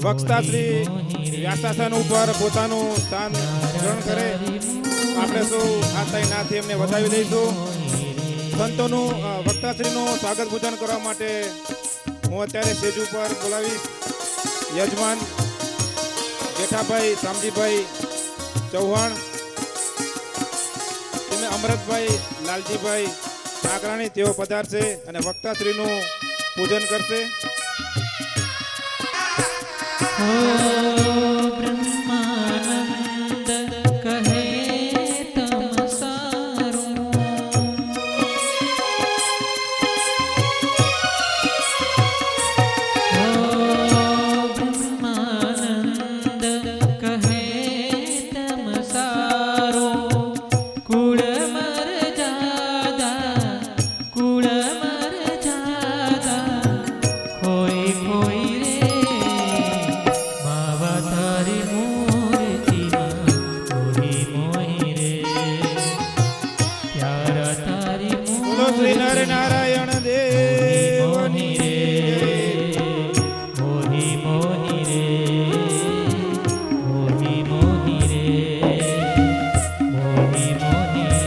વક્તાશ્રી વ્યાસાસન ઉપર પોતાનું સ્થાન ગ્રહણ કરે આપણે સૌ આસ્થાનાથી એમને વધાવી દઈશું. સંતોનું વક્તાશ્રીનું સ્વાગત પૂજન કરવા માટે હું અત્યારે સ્ટેજ ઉપર બોલાવીશ યજમાન જેઠાભાઈ શામજીભાઈ ચૌહાણ, તેમને અમરતભાઈ લાલજીભાઈ નાગરાણી તેઓ પધારશે અને વક્તાશ્રીનું પૂજન કરશે. બ્રહ્માનંદ કહે તમ સારું, બ્રહ્માનંદ કહે તમ સારું, કુળ મર્યાદા ખોઈ ખોઈ રે શ્રી નર નારાયણ દેવની રે. મોહી મોહી રે, મોહી મોહી રે, મોહી મોહી રે,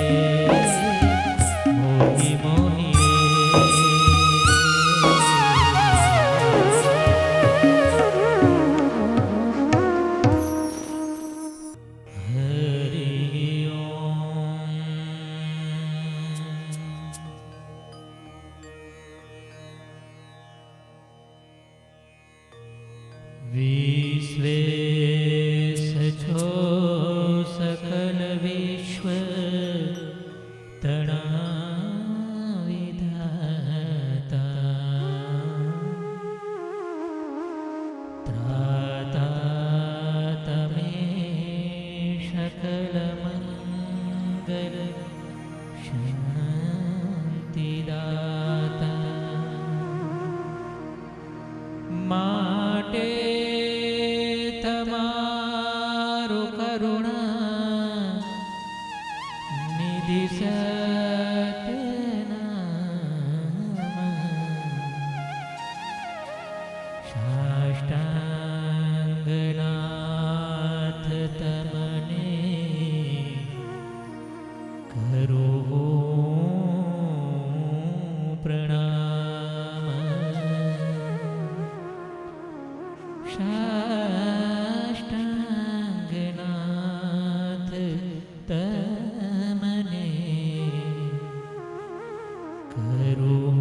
મોહી મોહી રે. વિશ્વેશ છો સકલ વિશ્વ તણા વિધાતા, ત્રાતા તમે શકલ મંગલ શાંતિદાતા, માટે તમારું કરુણા નિધિ સાષ્ટાંગનાથ તમને કરું પ્રણામ. સાષ્ટાંગનાથ તમને કરું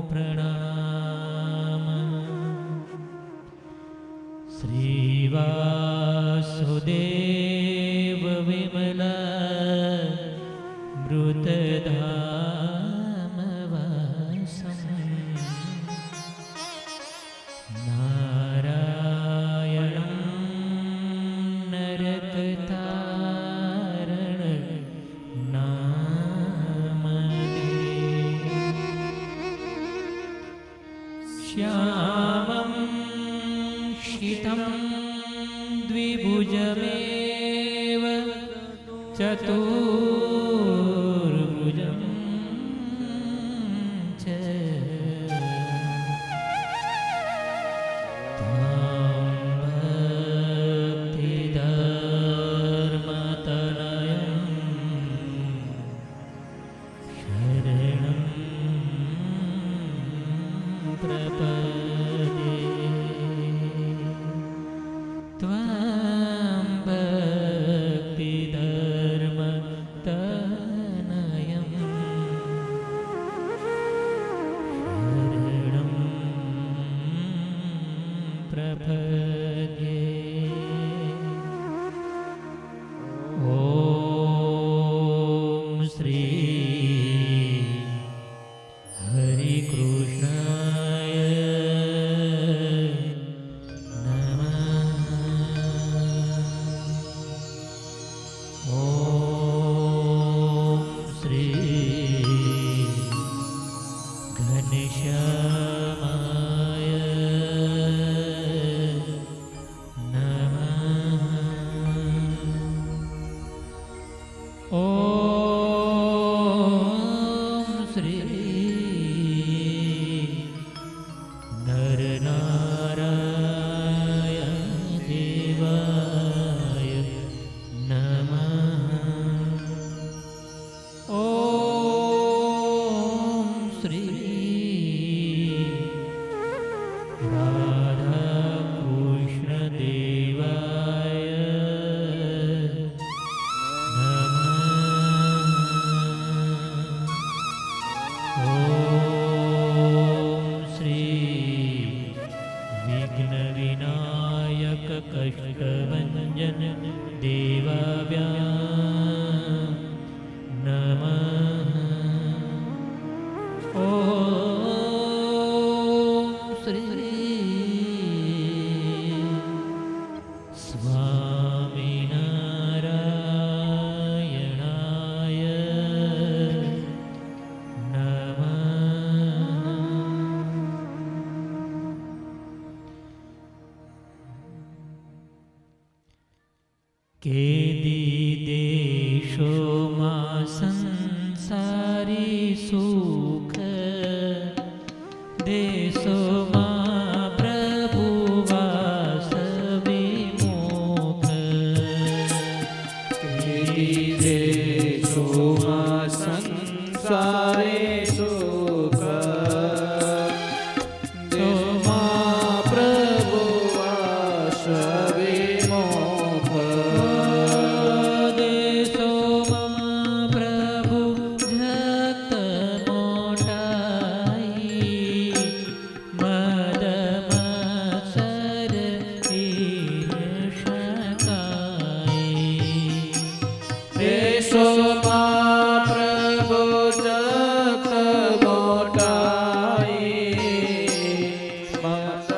પ્રણામ. શ્રી વાસુદેવ વિમલા મૃતધામ વાસમ, નારાયણં નરકતારણ નામદે, શ્યામં શીતં દ્વિભુજમેવ ચતુર્ભુજં ચ, ત્વાં ભક્તિધર્મ તનયં શરણં પ્રપદ્યે. ઓમ શ્રી હરિ કૃષ્ણાય શ્રી નરનારાયણ દેશોમાં સંસારે સુખ દેશમાં પ્રભુ વાસ વિમોખ દેશોમાં પ્રભુ જગત મોટાઈ મદ મત્સર ઈર્ષકાઈ દેશોમાં પ્રભુ જગત મોટાઈ મત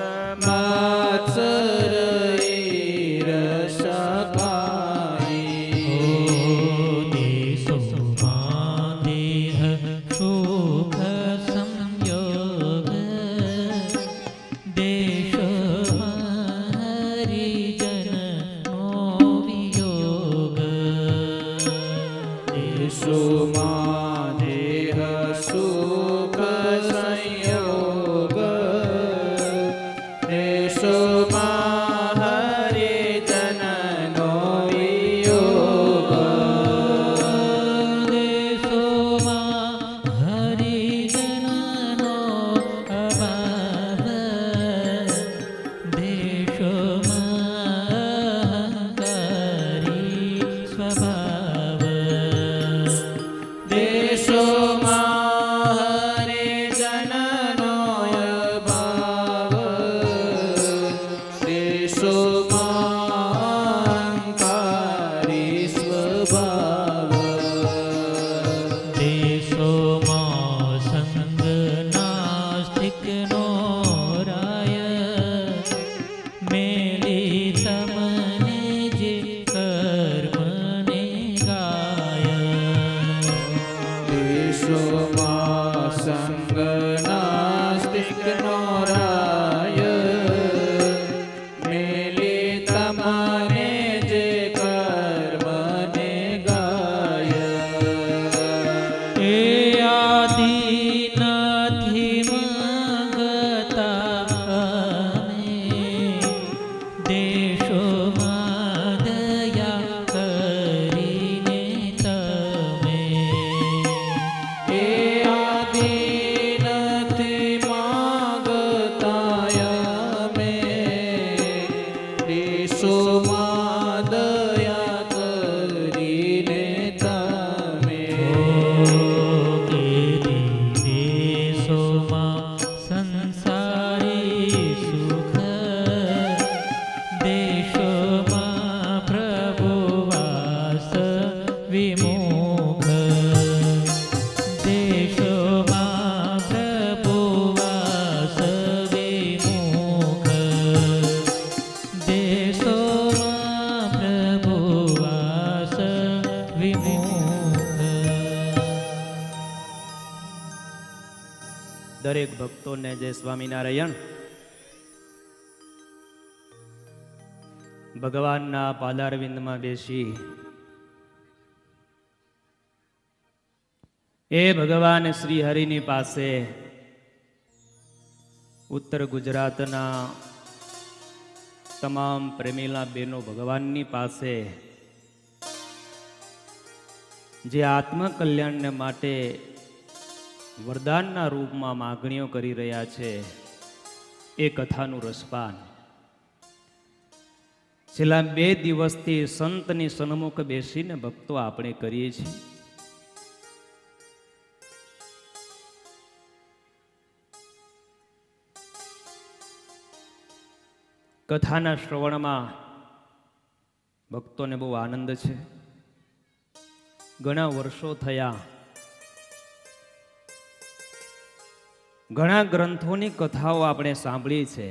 મત્સર ઈર્ષકાઈ દેશોમાં દેહ સુખ સંયોગ દેશોમાં હરિજનનો વિયોગ દેશોમાં દેહ સુખ સંયોગ દેશોમાં હરિજનનો વિયોગ દેશોમાં હરિજનનો અભાવ દેશોમાં અહંકારી સ્વભાવ દેશોમાં હરિજનનો અભાવ દેશોમાં અહંકારી સ્વભાવ દેશોમાં સંગ નાસ્તિકનો રાય મેલી તમને જે કર્મને ગાય દેશોમાં સંગ નાસ્તિકનો રાય મેલી તમને જે કર્મને ગાય એ આદિ નથી માંગતા અમે દેશોમાં દયા કરીને તમે એ આદિ નથી માંગતા અમે દેશોમાં દયા કરીને તમે દેશોમાં સંસારી સુખ દેશોમાં પ્રભુ વાસ વિમુખ દેશોમાં પ્રભુ વાસ વિમુખ દેશોમાં પ્રભુ વાસ વિમુખ દરેક ભક્તોને જય સ્વામિનારાયણ. ભગવાનના પાદારવિંદમાં બેસી એ ભગવાન શ્રી હરિની પાસે ઉત્તર ગુજરાતના તમામ પ્રેમીલા બહેનો ભગવાનની પાસે જે આત્મકલ્યાણને માટે વરદાનના રૂપમાં માગણીઓ કરી રહ્યા છે એ કથાનું રસપાન છેલ્લા 2 દિવસથી સંતની સન્મુખ બેસીને ભક્તો આપણે કરીએ છીએ. કથાના શ્રવણમાં ભક્તોને બહુ આનંદ છે. ઘણા વર્ષો થયા, ઘણા ગ્રંથોની કથાઓ આપણે સાંભળી છે,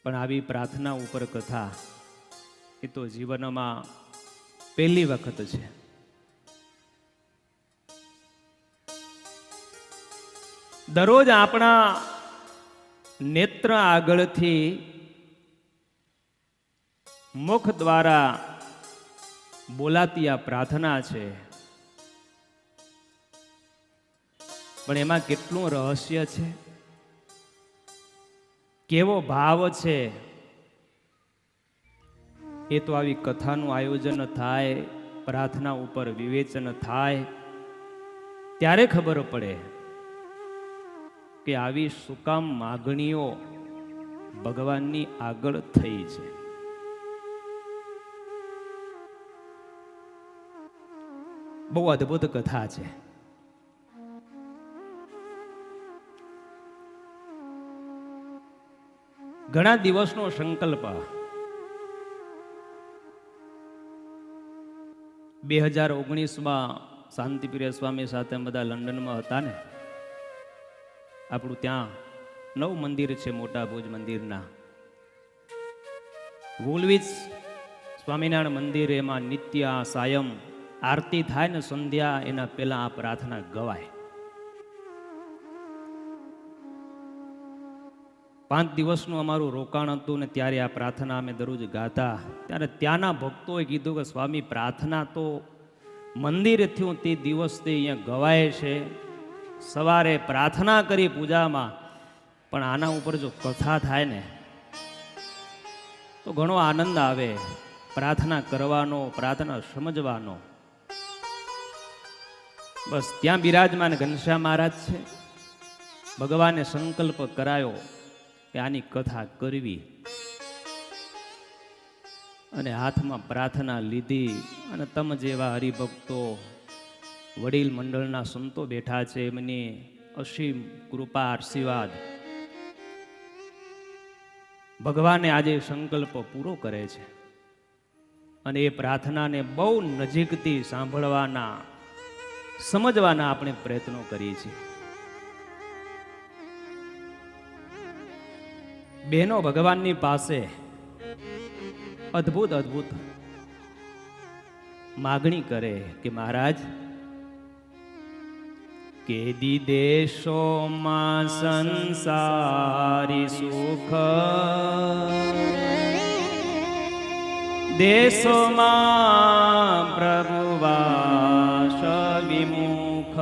પણ આવી પ્રાર્થના ઉપર કથા એ તો જીવનમાં પહેલી વખત છે. દરરોજ આપણા નેત્ર આગળથી મુખ દ્વારા બોલાતી આ પ્રાર્થના છે, પણ એમાં કેટલું રહસ્ય છે, કેવો ભાવ છે એ તો આવી કથાનું આયોજન થાય, પ્રાર્થના ઉપર વિવેચન થાય ત્યારે ખબર પડે કે આવી શું કામ માગણીઓ ભગવાનની આગળ થઈ છે. બહુ અદ્ભુત કથા છે. ઘણા દિવસનો સંકલ્પ 2019માં શાંતિપ્રિય સ્વામી સાથે બધા લંડનમાં હતા ને, આપણું ત્યાં નવું મંદિર છે મોટા ભુજ મંદિરના, વુલવિચ સ્વામિનારાયણ મંદિર, એમાં નિત્ય સાયમ આરતી થાય ને સંધ્યા એના પહેલા આ પ્રાર્થના ગવાય. 5 દિવસનું અમારું રોકાણ હતું ને ત્યારે આ પ્રાર્થના અમે દરરોજ ગાતા. ત્યારે ત્યાંના ભક્તોએ કીધું કે સ્વામી પ્રાર્થના તો મંદિરેથી તે દિવસથી અહીંયા ગવાય છે, સવારે પ્રાર્થના કરી પૂજામાં, પણ આના ઉપર જો કથા થાય ને તો ઘણો આનંદ આવે. પ્રાર્થના કરવાનો, પ્રાર્થના સમજવાનો. બસ ત્યાં બિરાજમાન ઘનશ્યામ મહારાજ છે. ભગવાને સંકલ્પ કરાયો કે આની કથા કરવી, અને હાથમાં પ્રાર્થના લીધી. અને તમ જેવા હરિભક્તો, વડીલ મંડળના સંતો બેઠા છે, એમની અસીમ કૃપા આશીર્વાદ ભગવાને આજે સંકલ્પ પૂરો કરે છે. અને એ પ્રાર્થનાને બહુ નજીકથી સાંભળવાના, સમજવાના આપણે પ્રયત્નો કરીએ છીએ. બહેનો ભગવાનની પાસે અદ્ભુત અદ્ભુત માગણી કરે કે મહારાજ, કેદી દેશોમાં સંસારી સુખ, દેશોમાં પ્રભુવાસ વિમુખ,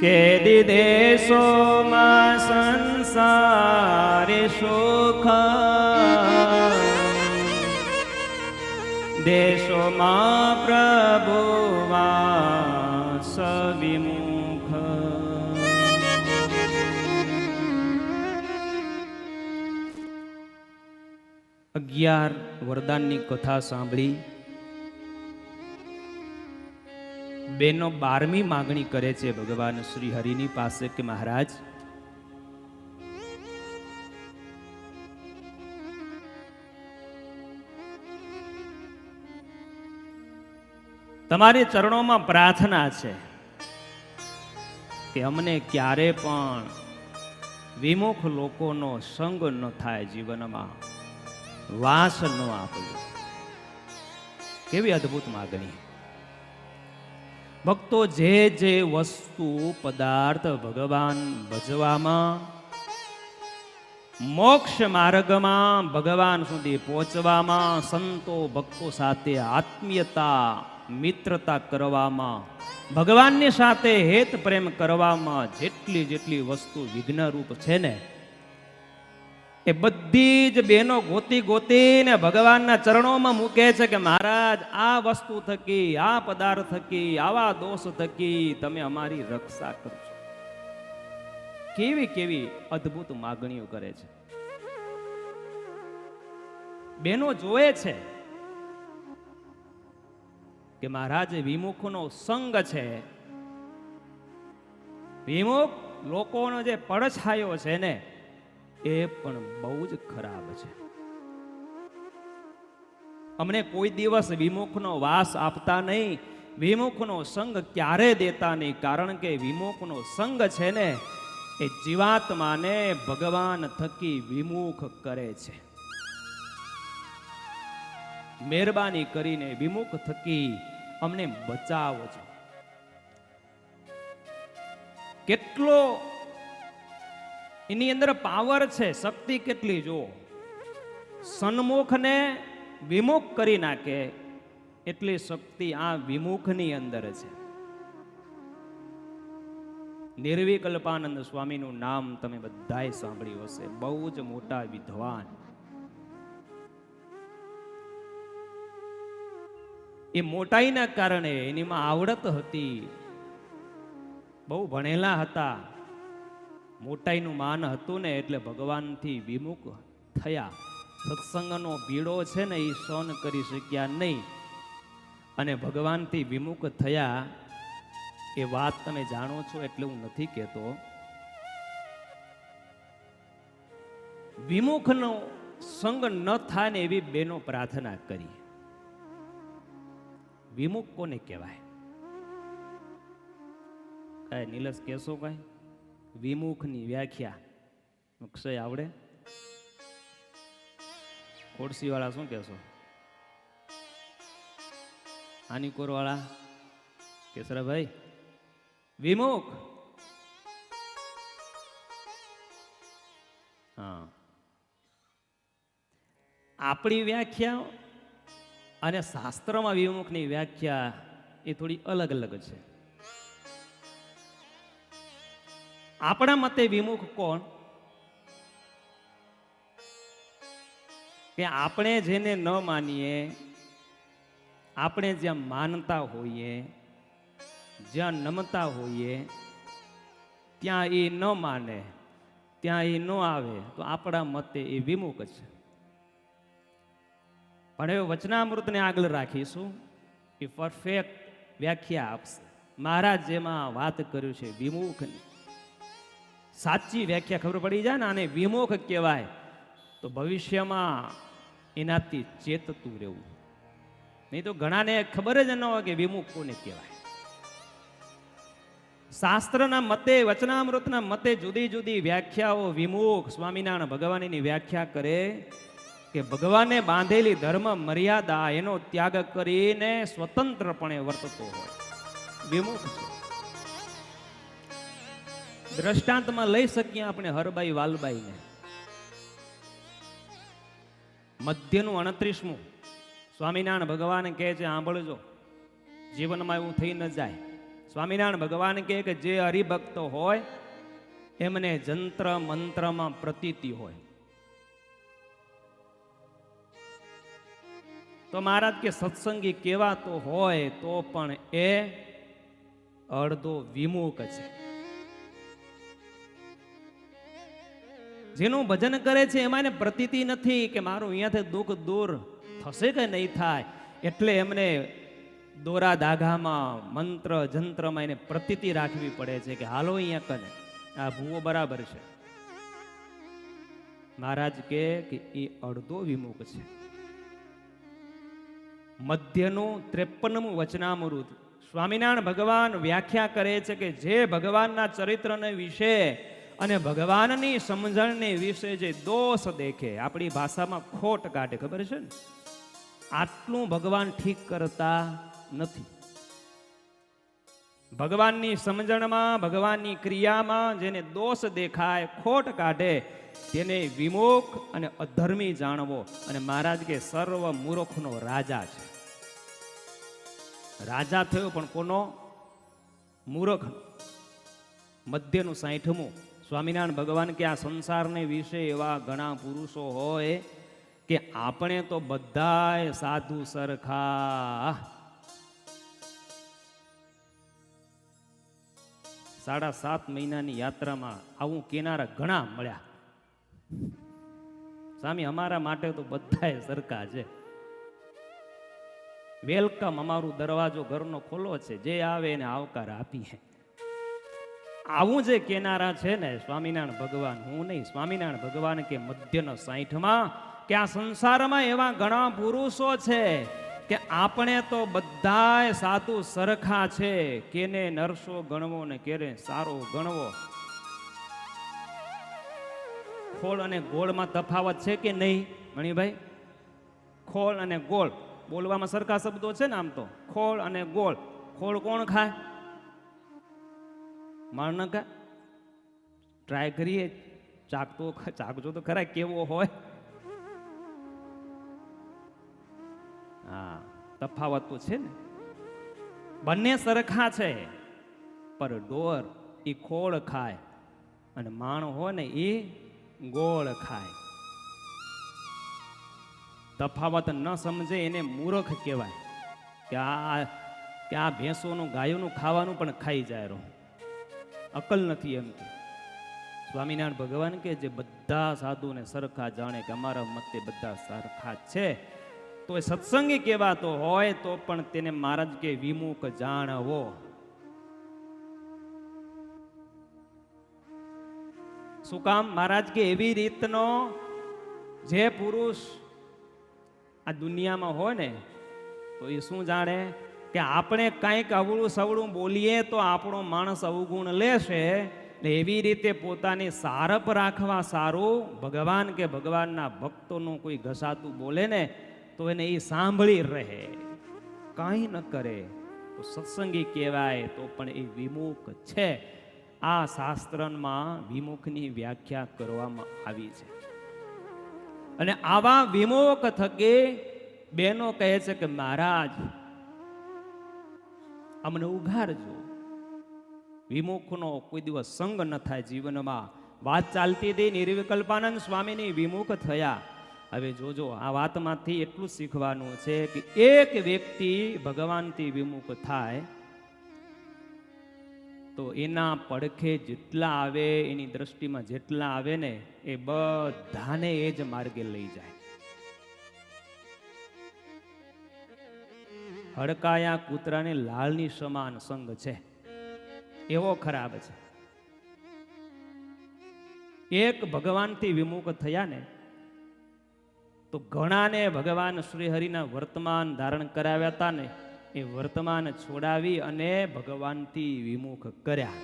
કેદી દેશોમાં સંસારી સુખ, દેશોમાં પ્રભુવાસ વિમુખ. અગિયાર વરદાનની કથા સાંભળી. બેનો 12મી માગણી કરે છે ભગવાન શ્રી હરિની પાસે કે મહારાજ, તમારી ચરણોમાં પ્રાર્થના છે કે અમને ક્યારે પણ વિમુખ લોકોનો સંગ ન થાય, જીવનમાં વાસ ન આપજો. કેવી અદ્ભુત માગણી. ભક્તો જે જે વસ્તુ પદાર્થ ભગવાન ભજવામાં, મોક્ષ માર્ગમાં ભગવાન સુધી પહોંચવામાં, સંતો ભક્તો સાથે આત્મીયતા મિત્રતા કરવામાં, ભગવાનની સાથે હેત પ્રેમ કરવામાં જેટલી જેટલી વસ્તુ વિઘ્નરૂપ છે ને, એ બધી જ બહેનો ગોતી ગોતીને ભગવાનના ચરણોમાં મૂકે છે કે મહારાજ, આ વસ્તુ થકી, આ પદાર્થ થકી, આવા દોષ થકી તમે અમારી રક્ષા કરજો. કેવી કેવી અદ્ભુત માગણીઓ કરે છે. બહેનો જોવે છે કે મહારાજ વિમુખનો સંગ છે, વિમુખ લોકોનો જે પડછાયો છે ને એ પણ બહુ જ ખરાબ છે. અમને કોઈ દિવસ વિમુખનો વાસ આપતા નહીં, વિમુખનો સંગ ક્યારે દેતા નહીં, કારણ કે વિમુખનો સંગ છે ને એ જીવાત્માને ભગવાન થકી વિમુખ કરે છે. મહેરબાની કરીને વિમુખ થકી અમને બચાવો છો. કેટલો એની અંદર પાવર છે, શક્તિ કેટલી જો. સન્મુખને વિમુખ કરી નાખે એટલી શક્તિ આ વિમુખની અંદર છે. નિર્વિકલ્પાનંદ સ્વામીનું નામ તમે બધાએ સાંભળ્યું હશે. બહુ જ મોટા વિદ્વાન. એ મોટાઈના કારણે એનીમાં આવડત હતી, બહુ ભણેલા હતા, મોટાઈનું માન હતું ને એટલે ભગવાનથી વિમુખ થયા. સત્સંગનો ભીડો છે ને એ સહન કરી શક્યા નહીં અને ભગવાનથી વિમુખ થયા. એ વાત તમે જાણો છો એટલે હું નથી કહેતો. વિમુખનો સંગ ન થાય ને એવી બેનો પ્રાર્થના કરી. વિમુખ કોને કહેવાય? કઈ નીલસ કહેશો? કઈ વિમુખની વ્યાખ્યા અક્ષય આવડે? ખોડસી વાળા શું કહેશો? આનીકોર વાળા કેસરાભાઈ વિમુખ? હા, આપણી વ્યાખ્યા અને શાસ્ત્રમાં વિમુખની વ્યાખ્યા એ થોડી અલગ અલગ છે. આપણા મતે વિમુખ કોણ? કે આપણે જેને ન માનીએ, આપણે જ્યાં માનતા હોઈએ, જ્યાં નમતા હોઈએ, ત્યાં એ ન માને, ત્યાં એ ન આવે, તો આપણા મતે એ વિમુખ છે. પણ હવે વચનામૃતને આગળ રાખીશું, એ પરફેક્ટ વ્યાખ્યા આપશે. મહારાજ જેમાં વાત કર્યું છે વિમુખની, સાચી વ્યાખ્યા ખબર પડી જાય ને આને વિમુખ કહેવાય, તો ભવિષ્યમાં એનાથી ચેતતું રહેવું. નહીં તો ઘણાને ખબર જ ન હોય કે વિમુખ કોને કહેવાય. શાસ્ત્રના મતે, વચનામૃતના મતે જુદી જુદી વ્યાખ્યાઓ વિમુખ સ્વામિનારાયણ ભગવાનની વ્યાખ્યા કરે કે ભગવાને બાંધેલી ધર્મ મર્યાદા એનો ત્યાગ કરીને સ્વતંત્રપણે વર્તતો હોય, વિમુખ છે. દ્રષ્ટાંતમાં લઈ શકીએ આપણે હરબાઈ વાલબાઈને. મધ્યનું 29મું સ્વામિનારાયણ ભગવાન કહે છે, સાંભળજો, જીવનમાં એવું થઈ ન જાય. સ્વામિનારાયણ ભગવાન કહે કે જે હરિભક્ત હોય એમને જંત્ર મંત્રમાં પ્રતીતિ હોય. તો મહારાજ કે સત્સંગી કહેવાતો હોય તો પણ એ અડધો વિમુખ છે. જેનું ભજન કરે છે એમાં એને પ્રતીતિ નથી કે મારું અહીંયાથી દુઃખ દૂર થશે કે નહીં થાય, એટલે એમને દોરા દાગામાં મંત્ર જંત્રમાં એને પ્રતીતિ રાખવી પડે છે કે હાલો અહીંયા કને આ ભૂવો બરાબર છે. મહારાજ કે એ અડધો વિમુખ છે. મધ્યનું 53મું વચનામૃત સ્વામિનારાયણ ભગવાન વ્યાખ્યા કરે છે કે જે ભગવાનના ચરિત્રને વિશે અને ભગવાનની સમજણને વિશે જે દોષ દેખે, આપણી ભાષામાં ખોટ કાઢે, ખબર છે ને, આટલું ભગવાન ઠીક કરતા નથી. ભગવાનની સમજણમાં, ભગવાનની ક્રિયામાં જેને દોષ દેખાય, ખોટ કાઢે, તેને વિમુખ અને અધર્મી જાણવો. અને મહારાજ કે સર્વ મૂર્ખનો રાજા છે. રાજા થયો પણ કોનો? મૂર્ખ. મધ્યનું 60મું સ્વામિનારાયણ ભગવાન કે આ સંસારને વિશે એવા ઘણા પુરુષો હોય કે આપણે તો બધાય સાધુ સરખા. 7.5 મહિનાની યાત્રામાં આવું કેનારા ઘણા મળ્યા. સ્વામી અમારા માટે તો બધાય સરખા છે, વેલકમ, અમારું દરવાજો ઘરનો ખોલો છે, જે આવે એને આવકાર આપીએ. આવું જે કેનારા છે ને સ્વામિનારાયણ ભગવાન, હું નહીં, સ્વામિનારાયણ ભગવાન કે મધ્યના 60માં કે આ સંસારમાં એવા ઘણા પુરુષો છે કે આપણે તો બધાય સાધુ સરખા છે, કેને નરસો ગણવો ને કેને સારો ગણવો. ખોળ અને ગોળમાં તફાવત છે કે નહીં મણિભાઈ? ખોળ અને ગોળ બોલવામાં સરખા શબ્દો છે ને આમ તો, ખોળ અને ગોળ. ખોળ કોણ ખાય? માણકા ટ્રાય કરીએ, ચાખજો તો ખરા કેવો હોય. હા, તફાવત તો છે ને, બંને સરખા છે, પર ડોર એ ખોળ ખાય અને માણ હોય ને એ ગોળ ખાય. તફાવત ન સમજે એને મૂર્ખ કહેવાય કે આ ભેંસોનું ગાયોનું ખાવાનું પણ ખાઈ જાય રહો, અકલ નથી એમ કે. સ્વામિનારાયણ ભગવાન કે જે બધા સાધુને સરખા જાણે કે અમારા મતે બધા સરખા છે, તો એ સત્સંગી કહેવાતો હોય તો પણ તેને મહારાજ કે વિમુખ જાણવો. શું કામ? મહારાજ કે એવી રીતનો જે પુરુષ આ દુનિયામાં હોય ને તો એ શું જાણે કે આપણે કંઈક અવળું સવળું બોલીએ તો આપણો માણસ અવગુણ લેશે. એવી રીતે પોતાની સારપ રાખવા સારું ભગવાન કે ભગવાનના ભક્તોનું કોઈ ઘસાતું બોલે ને તો એને એ સાંભળી રહે, કાંઈ ન કરે તો સત્સંગી કહેવાય, તો પણ એ વિમુખ છે. આ શાસ્ત્રમાં વિમુખની વ્યાખ્યા કરવામાં આવી છે. અને આવા વિમુખ થકી બેનો કહે છે કે મહારાજ અમને ઉઘાડજો. વિમુખનો કોઈ દિવસ સંગ ન થાય જીવનમાં. વાત ચાલતી હતી નિર્વિકલ્પાનંદ સ્વામીની વિમુખ થયા. હવે જોજો આ વાતમાંથી એટલું શીખવાનું છે કે એક વ્યક્તિ ભગવાનથી વિમુખ થાય તો એના પડખે જેટલા આવે, એની દ્રષ્ટિમાં જેટલા આવે ને એ બધાને એ જ માર્ગે લઈ જાય. હડકાયા કૂતરાને લાળની સમાન સંગ છે, એવો ખરાબ છે. એક ભગવાનથી વિમુખ થયા ને તો ઘણાને ભગવાન શ્રી હરિના વર્તમાન ધારણ કરાવ્યા હતા ને એ વર્તમાન છોડાવી અને ભગવાનથી વિમુખ કર્યા.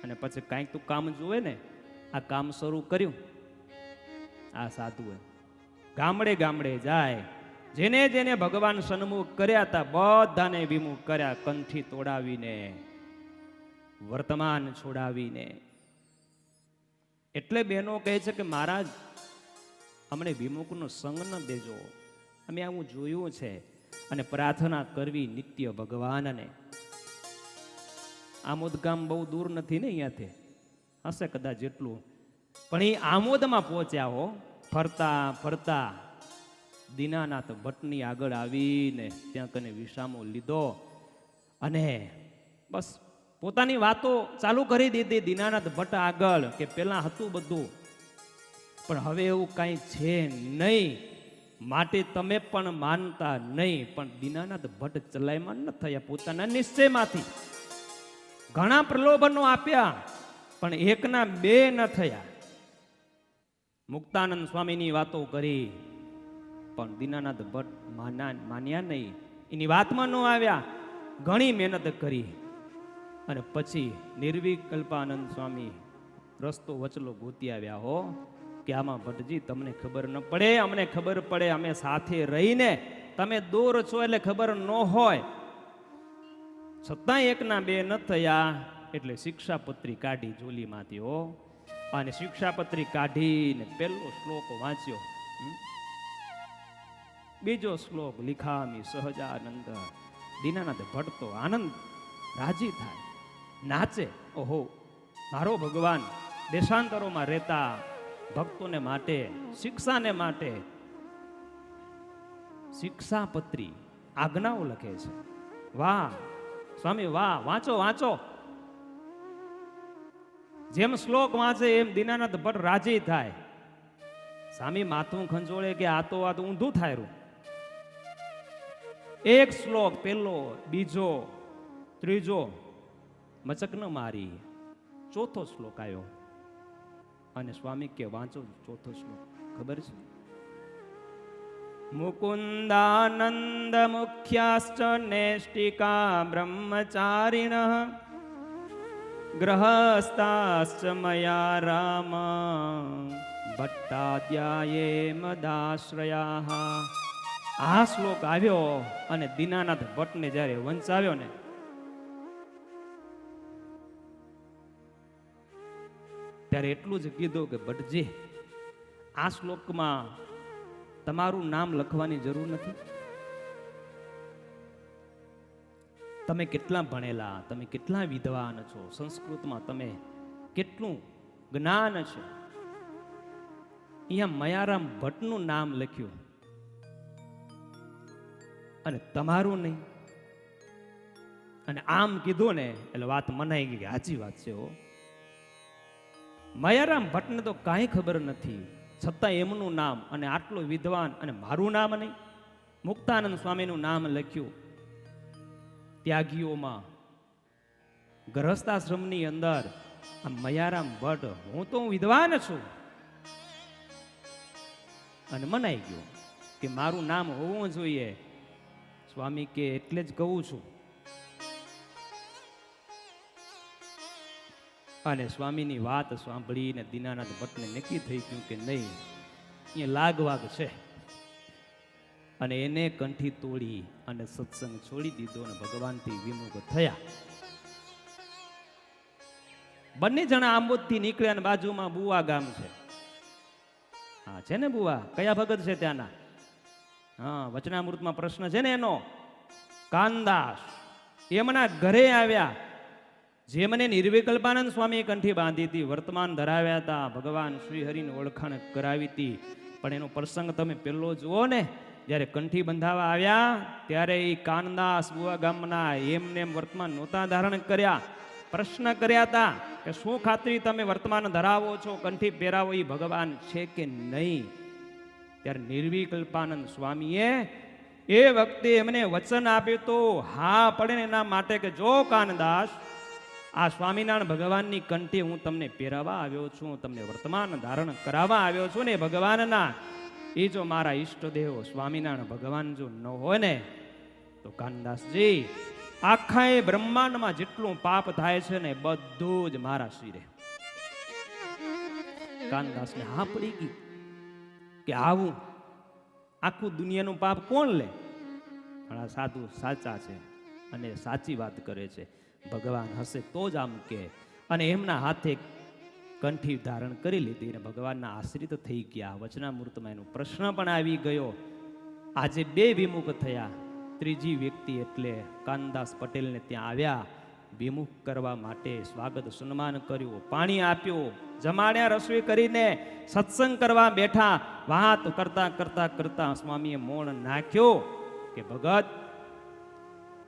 અને પછી કાંઈક તો કામ જોવે ને, આ કામ શરૂ કર્યું. આ સાધુએ ગામડે ગામડે જાય, જેને જેને ભગવાન સન્મુખ કર્યા હતા બધાને વિમુખ કર્યા, કંઠી તોડાવીને, વર્તમાન છોડાવીને. એટલે બહેનો કહે છે કે મહારાજ અમને વિમુખનો સંગ ન દેજો, અમે આવું જોયું છે. અને પ્રાર્થના કરવી નિત્ય ભગવાનને. આમોદ ગામ બહુ દૂર નથી ને અહીંયાથી, હશે કદાચ જેટલું, પણ એ આમોદમાં પહોંચ્યા હો. ફરતા ફરતા દીનાનાથ ભટ્ટની આગળ આવીને ત્યાં કને વિસામો લીધો અને બસ પોતાની વાતો ચાલુ કરી દીધી દીનાનાથ ભટ્ટ આગળ કે પેલા હતું બધું પણ હવે એવું કાંઈ છે નહીં, માટે તમે પણ માનતા નહીં. પણ દીનાનાથ ભટ્ટ ચલાયમાન ન થયા પોતાના નિશ્ચયમાંથી. ઘણા પ્રલોભનો આપ્યા પણ એકના બે ન થયા. મુક્તાનંદ સ્વામીની વાતો કરી પણ દીનાનાથ ભટ્ટ માન્યા નહીં, એની વાતમાં ન આવ્યા. ઘણી મહેનત કરી અને પછી નિર્વિકલ્પાનંદ સ્વામી રસ્તો વચલો ગોતી આવ્યા હો કે આમાં ભટ્ટજી તમને ખબર ન પડે, અમને ખબર પડે, અમે સાથે રહીને, તમે દૂર છો એટલે ખબર ન હોય. છતાં એકના બે ન થયા એટલે શિક્ષાપત્રી કાઢી જોલીમાંથી હો, અને શિક્ષાપત્રી કાઢીને પહેલો શ્લોક વાંચ્યો. બીજો શ્લોક લીખામી સહજાનંદ. દીનાનાથ ભટ્ટ તો આનંદ રાજી થાય, નાચે. ઓહો, મારો ભગવાન દેશાંતરોમાં રહેતા ભક્તોને માટે, શિક્ષાને માટે શિક્ષાપત્રી આજ્ઞાઓ લખે છે. વાહ સ્વામી વાહ, વાંચો વાંચો. જેમ શ્લોક વાંચે એમ દીનાનાથ ભટ્ટ રાજી થાય. સ્વામી માથું ખંજોળે કે આ તો ઊંધું થાય રૂ. એક શ્લોક પહેલો, બીજો, ત્રીજો, મચક ન મારી, ચોથો શ્લોક આવ્યો અને સ્વામી કે વાંચો ચોથો શ્લોક. ખબર છે? મુકુંદાનંદ મુખ્યાશ્ચ નૈષ્ટિકા બ્રહ્મચારિણ ગ્રહસ્થાશ્ચ મયા રામ ભટ્ટાદ્યાયે મદાશ્રયા. આ શ્લોક આવ્યો અને દીનાનાથ ભટ્ટને જ્યારે વંચાવ્યો ને ત્યારે એટલું જ કીધું કે ભટ્ટજી આ શ્લોકમાં તમારું નામ લખવાની જરૂર નથી. તમે કેટલા ભણેલા, તમે કેટલા વિદ્વાન છો, સંસ્કૃતમાં તમે કેટલું જ્ઞાન છે. અહીંયા મયારામ ભટ્ટનું નામ લખ્યું અને તમારું નહીં. અને આમ કીધું ને એટલે વાત મનાઈ ગઈ કે સાચી વાત છે. મયારામ ભટ્ટને તો કાંઈ ખબર નથી, છતાં એમનું નામ અને આટલું વિદ્વાન અને મારું નામ નહીં. મુક્તાનંદ સ્વામીનું નામ લખ્યું. ત્યાગીઓમાં ગૃહસ્થાશ્રમની અંદર આ મયારામ ભટ્ટ, હું તો વિદ્વાન છું. અને મનાઈ ગયું કે મારું નામ હોવું જોઈએ. સ્વામી કે એટલે જ કહું છું. અને સ્વામીની વાત સાંભળીને દીનાનાથ ભટ્ટને નક્કી થઈ ગયું કે નહીં, અહીંયા લાગવાગ છે. અને એને કંઠી તોડી અને સત્સંગ છોડી દીધો અને ભગવાનથી વિમુખ થયા. બંને જણા આંબોદથી નીકળ્યા અને બાજુમાં બુવા ગામ છે. હા છે ને બુવા, કયા ભગત છે ત્યાંના? હા, વચનામૃતમાં પ્રશ્ન છે ને એનો. કાનદાસ એમના ઘરે આવ્યા. જેમને નિર્વિકલ્પાનંદ સ્વામી કંઠી બાંધી હતી, વર્તમાન ધરાવ્યા હતા, ભગવાન શ્રી હરિની ઓળખાણ કરાવી હતી. પણ એનો પ્રસંગ તમે પેલો જુઓ ને, જ્યારે કંઠી બંધાવા આવ્યા ત્યારે એ કાનદાસ બુવા ગામના એમને એમ વર્તમાન નહોતા ધારણ કર્યા. પ્રશ્ન કર્યા હતા કે શું ખાતરી તમે વર્તમાન ધરાવો છો, કંઠી પહેરાવો એ ભગવાન છે કે નહીં? ત્યારે નિર્વિકલ્પાનંદ સ્વામીએ એ વખતે એમને વચન આપ્યું તો હા પડે ને એના માટે કે જો કાનદાસ, આ સ્વામિનારાયણ ભગવાનની કંઠી હું તમને પહેરાવા આવ્યો છું, તમને વર્તમાન ધારણ કરાવવા આવ્યો છું ને ભગવાનના, એ જો મારા ઈષ્ટદેવ સ્વામિનારાયણ ભગવાન જો ન હોય ને તો કાનદાસજી આખા એ બ્રહ્માંડમાં જેટલું પાપ થાય છે ને બધું જ મારા શિરે. કાનદાસને હા પડી ગઈ કે આવું આખું દુનિયાનું પાપ કોણ લે? પણ આ સાધુ સાચા છે અને સાચી વાત કરે છે. ભગવાન હશે તો જ આમ કે. અને એમના હાથે કંઠી ધારણ કરી લીધી અને ભગવાનના આશ્રિત થઈ ગયા. વચનામૃતમાં એનો પ્રશ્ન પણ આવી ગયો. આજે બે વિમુખ થયા. ત્રીજી વ્યક્તિ એટલે કાનદાસ પટેલને ત્યાં આવ્યા, વિમુખ કરવા માટે સ્વાગત સન્માન કર્યું, પાણી આપ્યું, જમાડ્યા, રસોઈ કરીને સત્સંગ કરવા બેઠા. વાત કરતા કરતા કરતા સ્વામીએ મૌન નાખ્યો કે ભગત,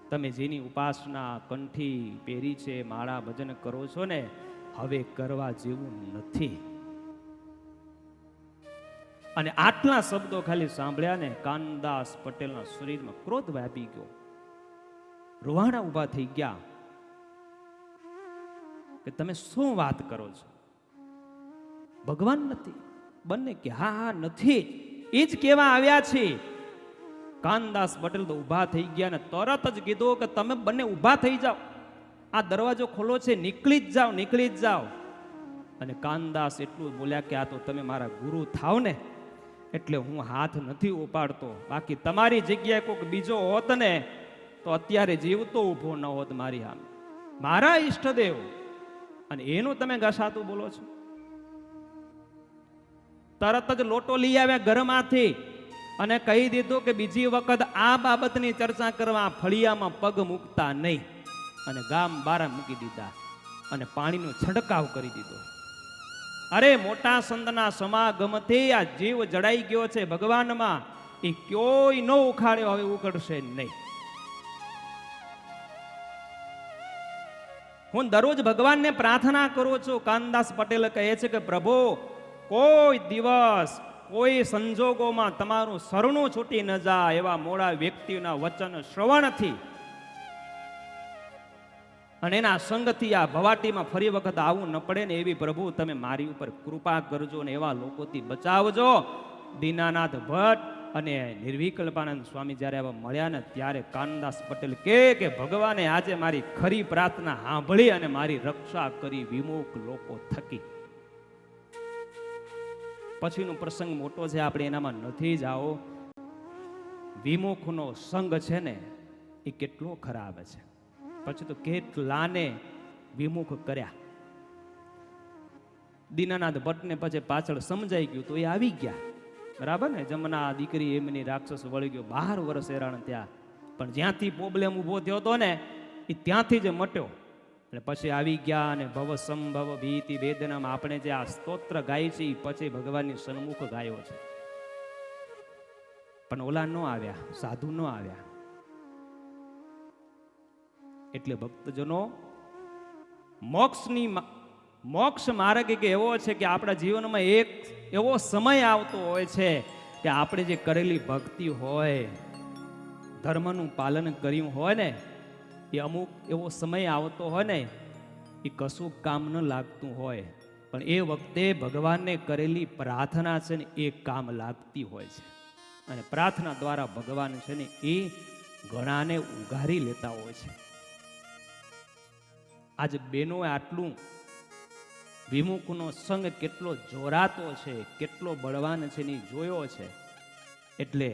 તમે જેની ઉપાસના કંઠી પહેરી છે, માળા ભજન કરો છો ને, હવે કરવા જેવું નથી. અને આટલા શબ્દો ખાલી સાંભળ્યા ને કાનદાસ પટેલના શરીરમાં ક્રોધ વ્યાપી ગયો. રૂવાણા ઊભા થઈ ગયા કે તમે શું વાત કરો છો? ભગવાન નથી? બંને કે હા હા નથી, એ જ કેવા આવ્યા છે. કાનદાસ પટેલ તો ઊભા થઈ ગયા ને તરત જ કીધું કે તમે બંને ઊભા થઈ જાઓ, આ દરવાજો ખોલો છે, નીકળી જ જાઓ, નીકળી જ જાઓ. અને કાનદાસ એટલું બોલ્યા કે આ તો તમે મારા ગુરુ થાવ ને એટલે હું હાથ નથી ઉપાડતો, બાકી તમારી જગ્યાએ કોઈક બીજો હોત ને તો અત્યારે જીવતો ઊભો ન હોત મારી સામે, મારા ઈષ્ટદેવ, અને એનું તમે ઘસાતું બોલો છો. તરત જ લોટો લઈ આવ્યા ઘરમાંથી અને કહી દીધું કે બીજી વખત આ બાબતની ચર્ચા કરવા ફળિયામાં પગ મૂકતા નહીં. અને ગામ બારા મૂકી દીધા અને પાણીનો છંટકાવ કરી દીધો. અરે મોટા સંતના સમાગમથી આ જીવ જડાઈ ગયો છે ભગવાનમાં, એ ક્યોય ન ઉખાડ્યો, હવે ઉકળશે નહીં. હું દરરોજ ભગવાનને પ્રાર્થના કરું છું. કાનદાસ પટેલ કહે છે કે પ્રભુ, કોઈ દિવસ કોઈ સંજોગોમાં તમારું શરણું છૂટી ન જાય એવા મોડા વ્યક્તિના વચન શ્રવણથી અને એના સંગથી આ ભવાટીમાં ફરી વખત આવું ન પડે ને એવી પ્રભુ તમે મારી ઉપર કૃપા કરજો ને એવા લોકોથી બચાવજો. દીનાનાથ ભટ્ટ અને નિર્વિકલ્પાનંદ સ્વામી જ્યારે આવા મળ્યા ને ત્યારે કાનદાસ પટેલ કે ભગવાને આજે મારી ખરી પ્રાર્થના સાંભળી અને મારી રક્ષા કરી વિમુખ લોકો થકી. પછીનો પ્રસંગ મોટો છે, આપણે એનામાં નથી જાઓ. વિમુખનો સંગ છે ને એ કેટલો ખરાબ છે. પછી તો કેટલાને વિમુખ કર્યા. દીનાનાથ ભટ્ટને પછી પાછળ સમજાઈ ગયું તો એ આવી ગયા, બરાબર ને. જમના દીકરી એમની રાક્ષસ વળી ગયો, 12 વર્ષ હેરાન થયા. પણ જ્યાંથી પ્રોબ્લેમ ઊભો થયો હતો ને એ ત્યાંથી જ મટ્યો. અને પછી આવી ગયા અને ભવ સંભવ ભીતિ વેદનામાં આપણે જે આ સ્તોત્ર ગાય છે એ પછી ભગવાનની સન્મુખ ગાયો છે. પણ ઓલા ન આવ્યા, સાધુ ન આવ્યા. એટલે ભક્તજનો મોક્ષ માર્ગ એક એવો છે કે આપણા જીવનમાં એક એવો સમય આવતો હોય છે કે આપણે જે કરેલી ભક્તિ હોય, ધર્મનું પાલન કર્યું હોય ને, એ અમુક એવો સમય આવતો હોય ને, એ કશું કામ ન લાગતું હોય, પણ એ વખતે ભગવાનને કરેલી પ્રાર્થના છે ને એ કામ લાગતી હોય છે. અને પ્રાર્થના દ્વારા ભગવાન છે ને એ ઘણાને ઉઘારી લેતા હોય છે. આજ બેનોએ આટલું વિમુખનો સંગ કેટલો જોરાતો છે, કેટલો બળવાન છે ને જોયો છે. એટલે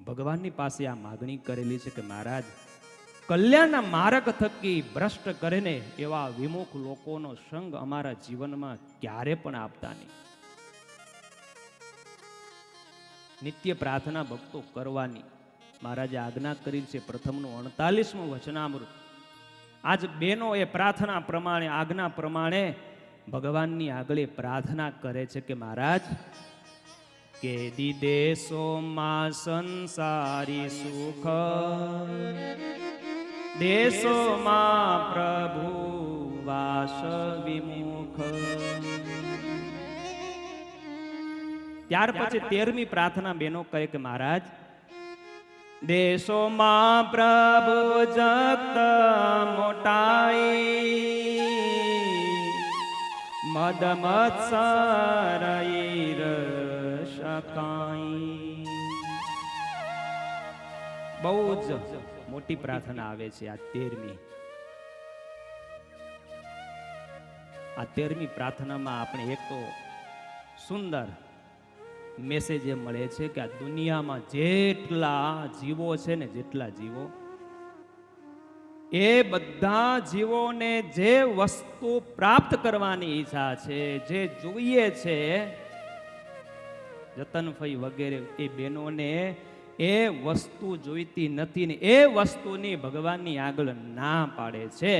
ભગવાનની પાસે આ માગણી કરેલી છે કે મહારાજ, કલ્યાણના માર્ગ થકી ભ્રષ્ટ કરે ને એવા વિમુખ લોકોનો સંગ અમારા જીવનમાં ક્યારે પણ આપતા નહીં. નિત્ય પ્રાર્થના ભક્તો કરવાની મહારાજે આજ્ઞા કરી છે. પ્રથમનું 48મું વચનામૃત. આજ બેનો એ પ્રાર્થના પ્રમાણે, આજ્ઞા પ્રમાણે ભગવાનની આગળ પ્રાર્થના કરે છે કે મહારાજ, કે દેશોમાં સંસારી સુખ, દેશોમાં પ્રભુ વાસ વિમુખ. ત્યાર પછી 13મી પ્રાર્થના બેનો કહે કે મહારાજ, દેશોમાં પ્રભુ જગત મોટાઈ, મદ મત્સર શકાઈ. બહુ જ મોટી પ્રાર્થના આવે છે આ 13મી. આ 13મી પ્રાર્થનામાં આપણે એક તો સુંદર મેસેજ એ મળે છે કે આ દુનિયામાં જેટલા જીવો છે ને, જેટલા જીવો, એ બધા જીવોને જે વસ્તુ પ્રાપ્ત કરવાની ઈચ્છા છે, જે જોઈએ છે, જતનફઈ વગેરે, એ બહેનોને એ વસ્તુ જોઈતી નથી ને એ વસ્તુની ભગવાનની આગળ ના પાડે છે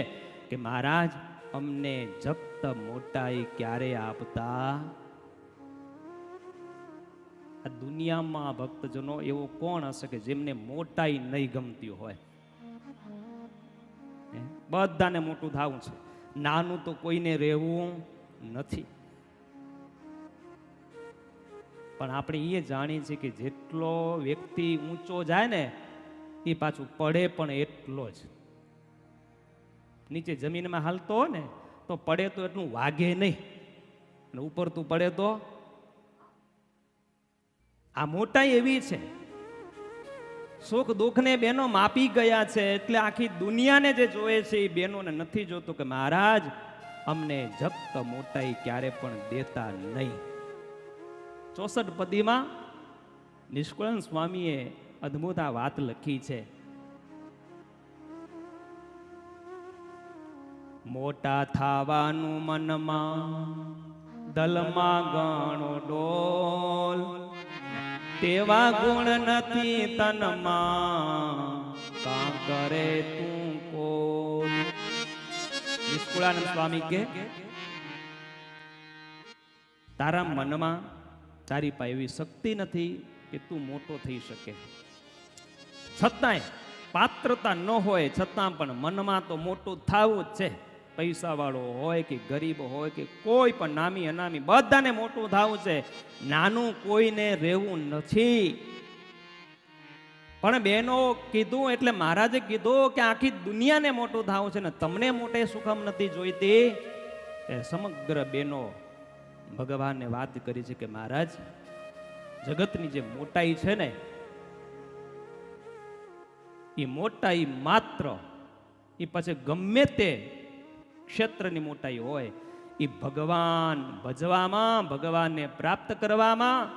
કે મહારાજ, અમને જગત મોટાઈ ક્યારે આપતા. આ દુનિયામાં ભક્તજનો એવો કોણ હશે કે જેમને મોટાઈ નહીં ગમતી હોય? બધાને મોટું થવું છે, નાનું તો કોઈને રહેવું નથી. પણ આપણે એ જાણીએ છીએ કે જેટલો વ્યક્તિ ઊંચો જાય ને એ પાછું પડે પણ એટલો જ. નીચે જમીનમાં હાલતો હોય ને તો પડે તો એટલું વાગે નહીં, અને ઉપર તું પડે તો. આ મોટાઈ એવી છે. સુખ દુઃખને બેનો માપી ગયા છે, એટલે આખી દુનિયાને જે જોવે છે એ બેનોને નથી જોતું કે મહારાજ, અમને જગત મોટાઈ ક્યારે પણ દેતા નહીં. 64 પદીમાં નિષ્કુળાનંદ સ્વામીએ અદ્ભુત આ વાત લખી છે. મોટા થાવાનું મનમાં દલમાં ગણો ડોલ, તેવા ગુણ નથી તનમાં, કા કરે તું કોલ. નિષ્કુળાનંદ સ્વામી કે તારા મનમાં, તારી પાસે એવી શક્તિ નથી કે તું મોટો થઈ શકે. છતાંય પાત્રતા ન હોય છતાં પણ મનમાં તો મોટું થવું જ છે. પૈસા વાળો હોય કે ગરીબ હોય કે કોઈ પણ નામી અનામી, બધાને મોટું થવું છે. નાનું કોઈને રહેવું નથી. પણ બહેનો કીધું એટલે મહારાજે કીધું કે આખી દુનિયાને મોટું થવું છે ને તમને મોટે સુખમ નથી જોઈતી. એ સમગ્ર બહેનો ભગવાનને વાત કરી છે કે મહારાજ, જગતની જે મોટાઈ છે ને એ મોટાઈ માત્ર, એ પછી ગમે તે ક્ષેત્રની મોટાઈ હોય, એ ભગવાન ભજવામાં, ભગવાનને પ્રાપ્ત કરવામાં,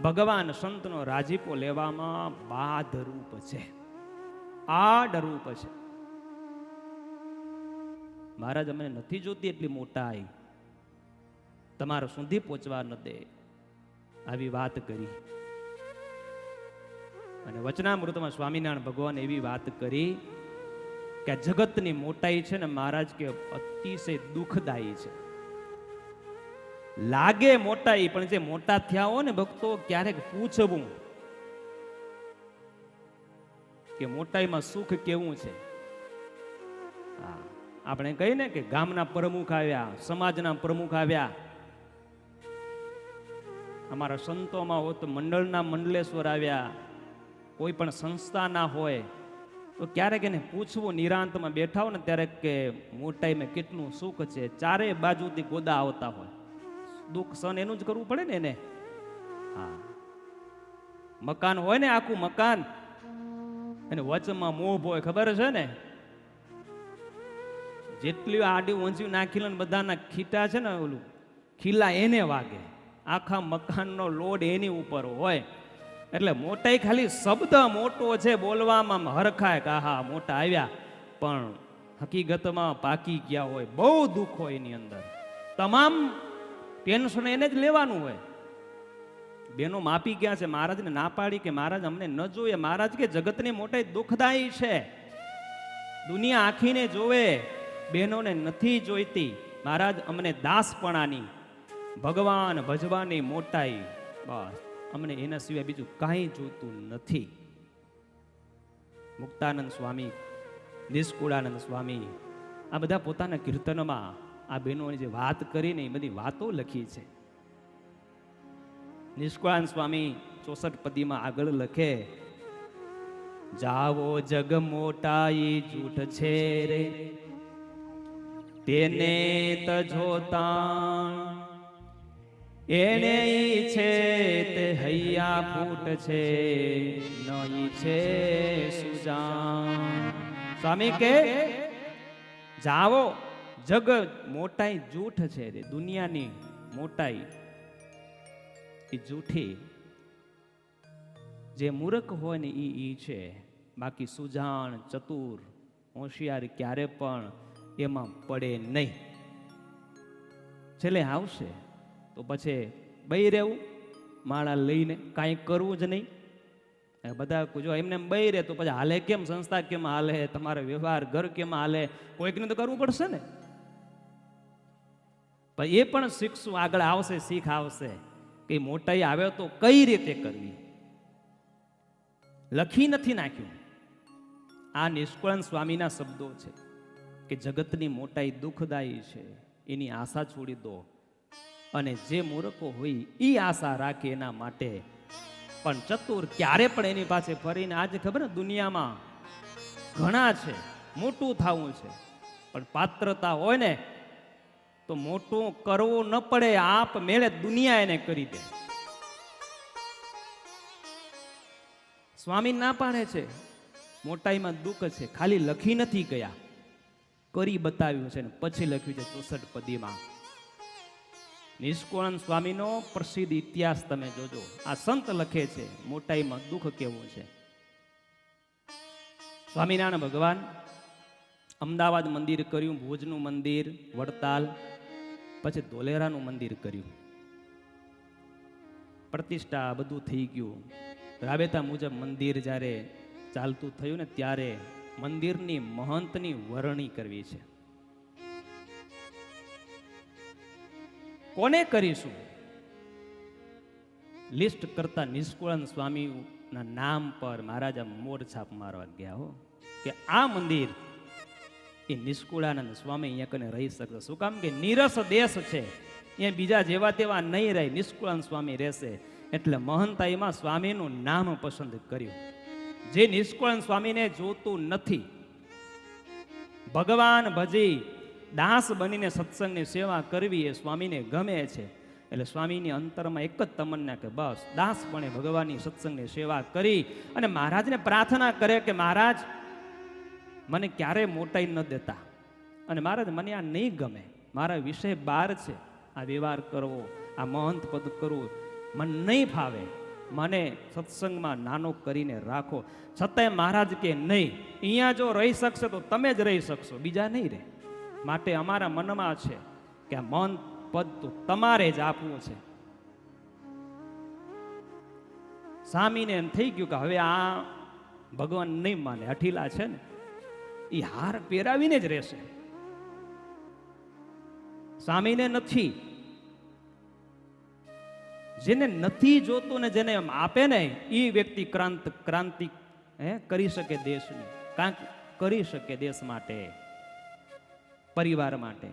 ભગવાન સંતનો રાજીપો લેવામાં બાધરૂપ છે, આડરૂપ છે. મહારાજ, અમને નથી જોતી એટલી મોટાઈ, તમારા સુધી પહોંચવા ન દે, આવી વાત કરી. અને વચનામૃતમાં સ્વામિનારાયણ ભગવાન એવી વાત કરી કે આ જગતની મોટાઈ છે ને મહારાજ કે અતિશય દુઃખદાયી છે. લાગે મોટાઈ, પણ જે મોટા થયા હોય ને ભક્તો, ક્યારેક પૂછવું કે મોટાઈમાં સુખ કેવું છે. હા, આપણે કહીએ ને કે ગામના પ્રમુખ આવ્યા, સમાજના પ્રમુખ આવ્યા, અમારા સંતોમાં હોય તો મંડળના મંડલેશ્વર આવ્યા, કોઈ પણ સંસ્થાના હોય તો ક્યારેક એને પૂછવું, નિરાંતમાં બેઠા હોય ને ત્યારે કે મોટાઈમાં કેટલું સુખ છે. ચારે બાજુથી ગોદા આવતા હોય, દુઃખ સહન એનું જ કરવું પડે ને એને. હા, મકાન હોય ને આખું મકાન, અને વચમાં મોભ હોય, ખબર છે ને, જેટલી આડી ઊંચી નાખી લે ને બધાના ખીટા છે ને, ઓલું ખીલા એને વાગે, આખા મકાનનો લોડ એની ઉપર હોય. એટલે મોટાઈ ખાલી શબ્દ મોટો છે, બોલવામાં હરખાય કે હા મોટા આવ્યા, પણ હકીકતમાં પાકી ગયા હોય, બહુ દુઃખ હોય એની અંદર. તમામ ટેન્શન એને જ લેવાનું હોય. બેનો માપી ગયા છે, મહારાજને ના પાડી કે મહારાજ અમને ન જોઈએ. મહારાજ કે જગતની મોટાઈ દુઃખદાયી છે, દુનિયા આખીને જોવે, બહેનોને નથી જોઈતી. મહારાજ અમને દાસપણાની, ભગવાન ભજવાની મોટાઈ, બસ અમને એના સિવાય બીજું કાંઈ જોઈતું નથી. મુક્તાનંદ સ્વામી, નિષ્કુળાનંદ સ્વામી, આ બધા પોતાના કીર્તનમાં આ બહેનોની જે વાત કરીને એ બધી વાતો લખી છે. નિષ્કુળાનંદ સ્વામી 64 પદીમાં આગળ લખે, જાવો જગ મોટાઈ જૂઠ છે રે, તેને તજોતા એને છે તે હૈયા ફૂટ છે, નહીં છે સુજાન. સ્વામી કે જાવો જગ મોટાઈ જૂઠ છે રે, દુનિયાની મોટાઈ એ જૂઠી. જે મૂર્ખ હોય ને એ છે, બાકી સુજાણ ચતુર હોશિયાર ક્યારે પણ એમાં પડે નહીં. છેલ્લે આવશે તો પછી બઈ રહેવું, માળા લઈને કાંઈ કરવું જ નહીં. બધા જો એમને બઈ રહે તો પછી હાલે કેમ? સંસ્થા કેમ હાલે? તમારો વ્યવહાર ઘર કેમ હાલે? કોઈકને તો કરવું પડશે ને. પણ એ પણ શીખશું, આગળ આવશે, શીખ આવશે કે મોટાઈ આવે તો કઈ રીતે કરવી. લખી નથી નાખ્યું. આ નિષ્કુળાનંદ સ્વામીના શબ્દો છે કે જગતની મોટાઈ દુઃખદાયી છે, એની આશા છોડી દો. અને જે મૂર્ખો હોય એ આશા રાખે એના માટે. પણ ચતુર ક્યારે પણ એની પાસે ફરીને, આજે ખબર ને દુનિયામાં ઘણા છે, મોટું થવું છે, પણ પાત્રતા હોય ને તો મોટું કરવું ન પડે, આપ મેળે દુનિયા એને કરી દે. સ્વામી ના પાડે છે, મોટાઈમાં દુઃખ છે, ખાલી લખી નથી ગયા, કરી બતાવ્યું છે ને પછી લખ્યું છે 64 પદીમાં. નિષ્કુળાનંદ સ્વામીનો પ્રસિદ્ધ ઇતિહાસ તમે જોજો. આ સંત લખે છે મોટાઈમાં દુઃખ કેવું છે. સ્વામિનારાયણ ભગવાન અમદાવાદ મંદિર કર્યું, ભુજનું મંદિર, વડતાલ, પછી ધોલેરાનું મંદિર કર્યું. પ્રતિષ્ઠા બધું થઈ ગયું. રાબેતા મુજબ મંદિર જ્યારે ચાલતું થયું ને ત્યારે મંદિરની મહંતની વરણી કરવી છે. કોને કરીશું? લિસ્ટ કરતા નિષ્કુળાનંદ સ્વામીના નામ પર મહારાજા મોર છાપ મારવા ગયા હો કે આ મંદિર એ નિષ્કુળાનંદ સ્વામી અહીંયા કને રહી શકશે. શું કામ? કે નીરસ દેશ છે, અહીંયા બીજા જેવા તેવા નહીં રહે, નિષ્કુળાનંદ સ્વામી રહેશે. એટલે મહંતાઈમાં સ્વામીનું નામ પસંદ કર્યું. જે નિષ્કુળાનંદ સ્વામીને જોતું નથી, ભગવાન ભજી દાસ બનીને સત્સંગની સેવા કરવી એ સ્વામીને ગમે છે. એટલે સ્વામીની અંતરમાં એક જ તમન્ના કે બસ દાસપણે ભગવાનની સત્સંગની સેવા કરી અને મહારાજને પ્રાર્થના કરે કે મહારાજ મને ક્યારે મોટાઈ ન દેતા, અને મહારાજ મને આ નહીં ગમે, મારા વિષય બહાર છે, આ વ્યવહાર કરવો, આ મહંત પદ કરવું મને નહીં ફાવે, મને સત્સંગમાં નાનો કરીને રાખો. છતાંય મહારાજ કે નહીં, અહીંયા જો રહી શકશે તો તમે જ રહી શકશો, બીજા નહીં રહે. માટે અમારા મનમાં છે કે આ મહંત પદ તો તમારે જ આપવું છે. સ્વામીને એમ થઈ ગયું કે હવે આ ભગવાન નહીં માને, અઠીલા છે ને, એ હાર પહેરાવીને જ રહેશે. સ્વામીને નથી, જેને નથી જોતું ને જેને આપે ને એ વ્યક્તિ ક્રાંતિ કરી શકે દેશની, કાંક કરી શકે દેશ માટે, પરિવાર માટે.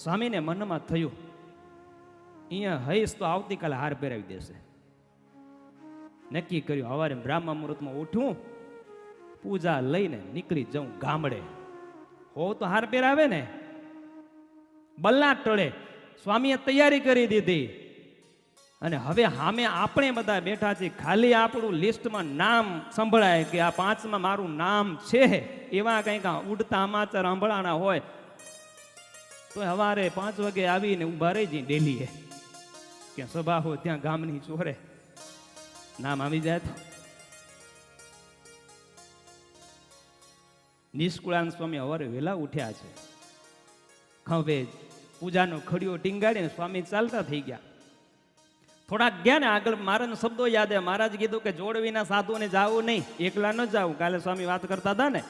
સ્વામીને મનમાં થયું અહીંયા હઈશ તો આવતીકાલે હાર પહેરાવી દેશે. નક્કી કર્યું સવારે બ્રાહ્મણ મુહૂર્તમાં ઉઠું, પૂજા લઈને નીકળી જાઉં ગામડે. હો તો હાર પહેરાવે ને. બલ્લા ટળે સ્વામીએ તૈયારી કરી દીધી અને હવે સામે આપણે બધા બેઠા છીએ. ખાલી આપણું લિસ્ટમાં નામ સંભળાય કે આ 5માં મારું નામ છે, એવા કંઈક ઉડતા સમાચાર સંભળાણા હોય તો સવારે 5 વાગે આવીને ઊભા રહી જઈ ડેલીએ કે સભા હોય ત્યાં ગામની ચોરે નામ આવી જાય તો. નિષ્કુળાનંદ સ્વામી સવારે વહેલા ઉઠ્યા છે. ખંભે પૂજાનો ખડીયો ટીંગાડીને સ્વામી ચાલતા થઈ ગયા. થોડાક ગયા ને આગળ મારા શબ્દો યાદ આવે. મહારાજ કીધું કે જોડ વિના સાધુને જાવું નહીં, એકલા ન જાવું. કાલે સ્વામી વાત કરતા હતા ને,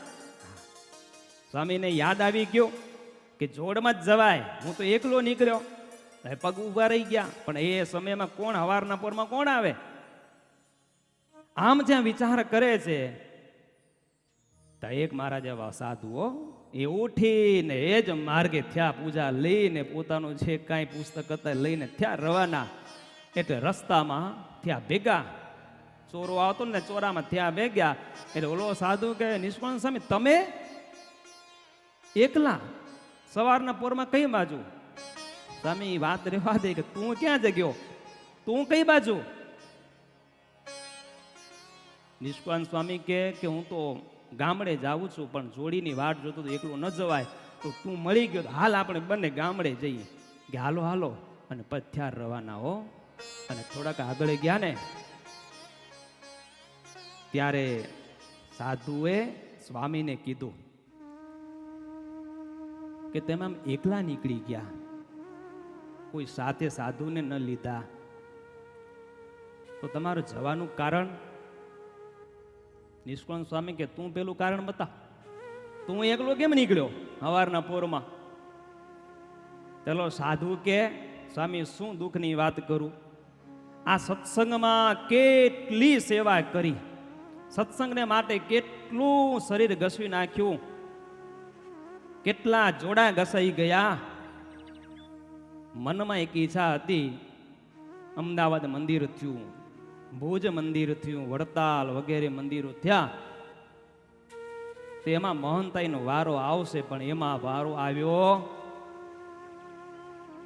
સ્વામીને યાદ આવી ગયો કે જોડમાં જ જવાય. હું તો એકલો નીકળ્યો, પગ ઊભા રહી ગયા. પણ એ સમયમાં કોણ હવારના પોરમાં કોણ આવે? આમ જ્યાં વિચાર કરે છે તો એક મારા જેવા સાધુઓ એ ઉઠીને એ જ માર્ગે થયા, પૂજા લઈને પોતાનું જે કાંઈ પુસ્તક હતા લઈને થયા રવાના. એટલે રસ્તામાં થયા ભેગા. ચોરો આવતો ને ચોરામાં થયા ભેગ્યા. એટલે ઓલો સાધુ કે નિષ્કુળાનંદ સ્વામી તમે એકલા સવારના પોરમાં કઈ બાજુ? સ્વામી વાત રહેવા દે કે તું ક્યાં જગ્યો, તું કઈ બાજુ? નિષ્કુળાનંદ સ્વામી કે હું તો ગામડે જાઉં છું, પણ જોડીની વાટ જોતો તો એકલું ન જવાય, તો તું મળી ગયો હાલ આપણે બંને ગામડે જઈએ. કે હાલો હાલો. અને પથ્યાર રવાના હો. અને થોડાક આગળ ગયા ને ત્યારે સાધુએ સ્વામીને કીધું કે તમે આમ એકલા નીકળી ગયા, કોઈ સાથે સાધુને ન લીધા, તો તમારું જવાનું કારણ? નિષ્કુળાનંદ સ્વામી કે તું પેલું કારણ બતા, તું એકલો કેમ નીકળ્યો સવારના પોરમાં? ચલો સાધુ કે સ્વામી શું દુઃખની વાત કરું, આ સત્સંગમાં કેટલી સેવા કરી, સત્સંગને માટે કેટલું શરીર ઘસવી નાખ્યું, કેટલા જોડા ઘસાઈ ગયા. મનમાં એક ઈચ્છા હતી, અમદાવાદ મંદિર થયું, ભુજ મંદિર થયું, વડતાલ વગેરે મંદિરો થયા, તેમાં મહંતાઈનો વારો આવશે. પણ એમાં વારો આવ્યો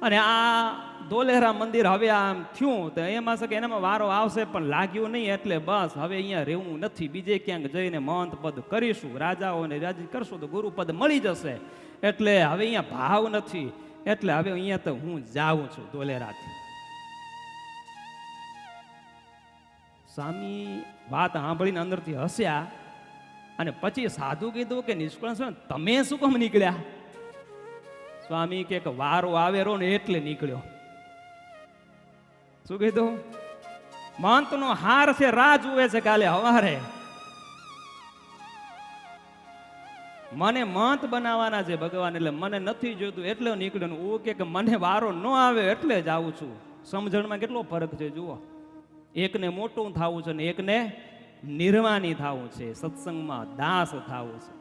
અને આ ધોલેરા મંદિર હવે આમ થયું તો એમાં શકે એનામાં વારો આવશે, પણ લાગ્યું નહીં. એટલે બસ હવે અહીંયા રહેવું નથી, બીજે ક્યાંક જઈને મહંત પદ કરીશું, રાજાઓને રાજી કરશું તો ગુરુપદ મળી જશે. એટલે હવે અહીંયા ભાવ નથી, એટલે હવે અહીંયા તો હું જાઉં છું ધોલેરાથી. સ્વામી વાત સાંભળીને અંદરથી હસ્યા અને પછી સાધુ કીધું કે નિષ્કુળાનંદ સ્વામી તમે શું કામ નીકળ્યા? સ્વામી કે વારો આવેરો ને એટલે નીકળ્યો. શું કીધું? મંતનો હાર છે, રાહ જુએ છે કાલે હવારે. મને મંત બનાવવાના છે ભગવાન, એટલે મને નથી જોઈતું એટલે નીકળ્યો. હું કે મને વારો ન આવે એટલે જ આવું છું. સમજણમાં કેટલો ફરક છે જુઓ. એકને મોટું થવું છે ને એકને નિર્વાણી થવું છે, સત્સંગમાં દાસ થવું છે.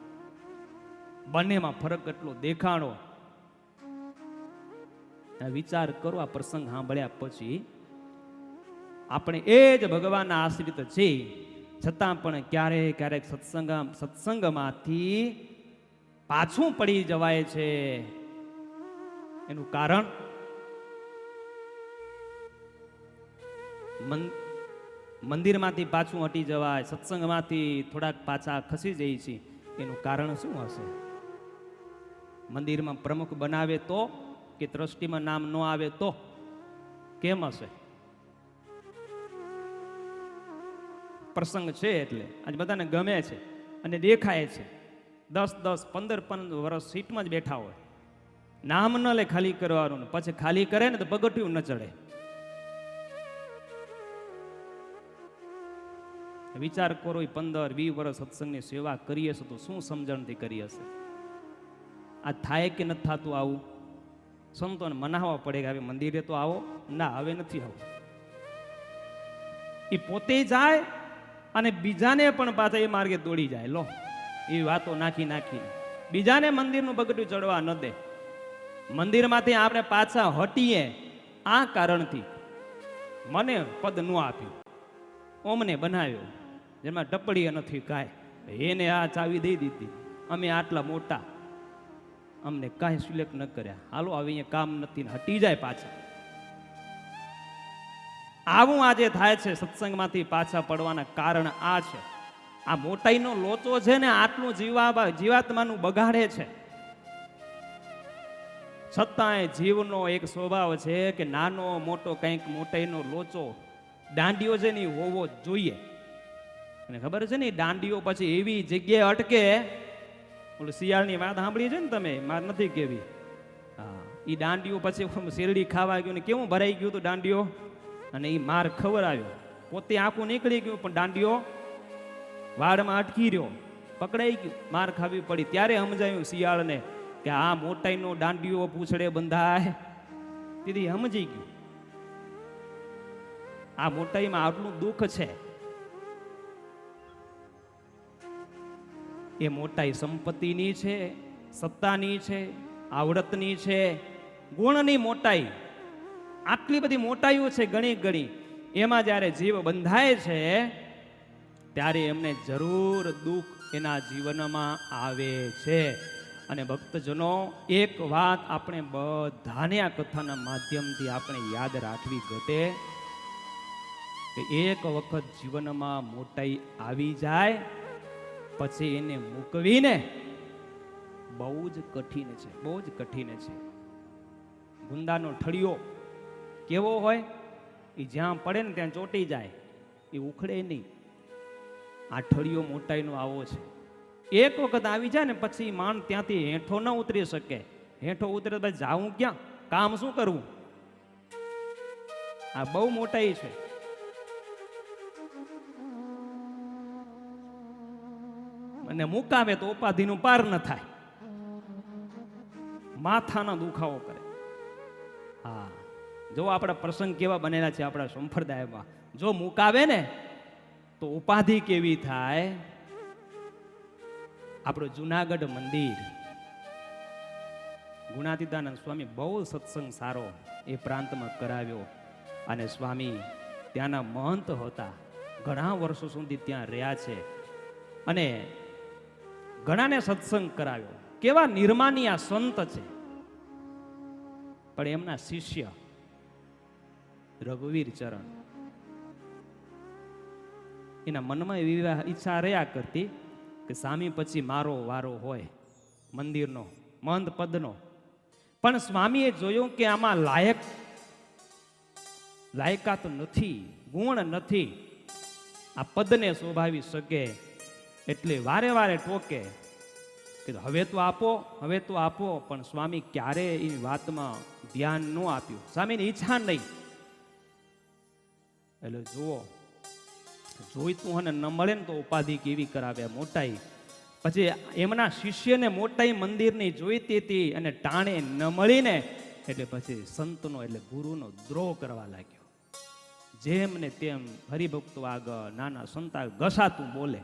બંનેમાં ફરક એટલો દેખાણો. વિચાર કરો, આ પ્રસંગ સાંભળ્યા પછી આપણે એ જ ભગવાનના આશ્રિત છે, છતાં પણ ક્યારેક ક્યારેક સત્સંગમાંથી પાછું પડી જવાય છે. એનું કારણ મંદિરમાંથી પાછું હટી જવાય, સત્સંગમાંથી થોડાક પાછા ખસી જાય છે. એનું કારણ શું હશે? મંદિરમાં પ્રમુખ બનાવે તો કે ટ્રસ્ટીમાં નામ ન આવે તો કેમ હશે? પ્રસંગ છે એટલે આજ બધાને ગમે છે અને દેખાય છે. 10-10, 15-15 વર્ષ સીટમાં જ બેઠા હોય, નામ ન લે ખાલી કરવાનું, પછી ખાલી કરે ને તો પગથિયું ન ચડે. વિચાર કરો, 15-20 વર્ષ સત્સંગની સેવા કરી હશે તો શું સમજણથી કરી હશે? આ થાય કે નથી થતું આવું? સંતોને મનાવવા પડે કે હવે મંદિરે તો આવો. ના, હવે નથી આવું. એ પોતે જાય અને બીજાને પણ પાછા એ માર્ગે દોડી જાય. લો, એ વાતો નાખી બીજાને મંદિરનું પગથિયું ચડવા ન દે. મંદિરમાંથી આપણે પાછા હટીએ આ કારણથી મને પદ ન આપ્યું, ઓમને બનાવ્યો, જેમાં ટપડીએ નથી કાંઈ, એને આ ચાવી દઈ દીધી, અમે આટલા મોટા, અમને કાંઈ સિલેક્ટ ન કર્યા, હાલો હવે અહીંયા કામ નથી, ને હટી જાય પાછા. આવું આજે થાય છે. સત્સંગમાંથી પાછા પડવાના કારણ આ છે. આ મોટાઈનો લોચો છે ને આટલું જીવાત્માનું બગાડે છે. છતાંય જીવનો એક સ્વભાવ છે કે નાનો મોટો કંઈક મોટાઈનો લોચો દાંડીઓ છે ને હોવો જ જોઈએ. અને ખબર છે ને, દાંડીઓ પછી એવી જગ્યાએ અટકે, ઓલું શિયાળની વાત સાંભળી છે ને તમે, માર નથી કેવી. હા, એ દાંડીઓ પછી શેરડી ખાવા ગયું ને કેવું ભરાઈ ગયું હતું દાંડીઓ, અને એ માર ખબર આવ્યો, પોતે આખું નીકળી ગયું પણ દાંડીઓ વાડમાં અટકી રહ્યો, પકડાઈ ગયું, માર ખાવી પડી. ત્યારે સમજાયું શિયાળને કે આ મોટાઈનો દાંડીઓ પૂછડે બંધાય. તેથી સમજી ગયું આ મોટાઈમાં આટલું દુઃખ છે. એ મોટાઈ સંપત્તિની છે, સત્તાની છે, આવડતની છે, ગુણની મોટાઈ. આટલી બધી મોટાઈઓ છે ગણી. એમાં જ્યારે જીવ બંધાય છે ત્યારે એમને જરૂર દુઃખ એના જીવનમાં આવે છે. અને ભક્તજનો, એક વાત આપણે બધાને આ કથાના માધ્યમથી આપણે યાદ રાખવી ઘટે કે એક વખત જીવનમાં મોટાઈ આવી જાય પછી એને મૂકવીને બહુ જ કઠિન છે, બહુ જ કઠિન છે. ગુંદાનો ઠળિયો કેવો હોય? એ જ્યાં પડે ને ત્યાં ચોંટી જાય, એ ઉખડે નહીં. આ ઠળિયો મોટાઈનો આવો છે. એક વખત આવી જાય ને પછી માણ ત્યાંથી હેઠો ન ઉતરી શકે. હેઠો ઉતરે તો જાવું ક્યાં, કામ શું કરવું? આ બહુ મોટાઈ છે. અને મુકાવે તો ઉપાધિનું પાર ન થાય, માથાનો દુખાવો કરે. હા, જો આપણા પ્રસંગ કેવા બનેલા છે આપણા સંપ્રદાયમાં, જો મુકાવે ને તો ઉપાધિ કેવી થાય. આપણું જુનાગઢ મંદિર, ગુણાતીતાનંદ સ્વામી બહુ સત્સંગ સારો એ પ્રાંતમાં કરાવ્યો. અને સ્વામી ત્યાંના મહંત હતા, ઘણા વર્ષો સુધી ત્યાં રહ્યા છે અને ઘણાને સત્સંગ કરાવ્યો. કેવા નિર્માની આ સંત છે. પણ એમના શિષ્ય રઘુવીર ચરણ, એના મનમાં એવી ઈચ્છા રહ્યા કરતી કે સ્વામી પછી મારો વારો હોય મંદિરનો, મંદ પદનો. પણ સ્વામીએ જોયું કે આમાં લાયકાત નથી, ગુણ નથી, આ પદને શોભાવી શકે. એટલે વારે વારે ટોકે કે હવે તો આપો, હવે તો આપો. પણ સ્વામી ક્યારે એ વાતમાં ધ્યાન ન આપ્યું, સ્વામીની ઈચ્છા નહીં. એટલે જુઓ, જોઈતું અને ન મળે ને તો ઉપાધિ કેવી કરાવે મોટાઈ. પછી એમના શિષ્યને મોટાઈ મંદિરની જોઈતી હતી અને ટાણે ન મળીને એટલે પછી સંતનો એટલે ગુરુનો દ્રોહ કરવા લાગ્યો. જેમ ને તેમ હરિભક્તો આગળ, નાના સંતા ઘસાતું બોલે.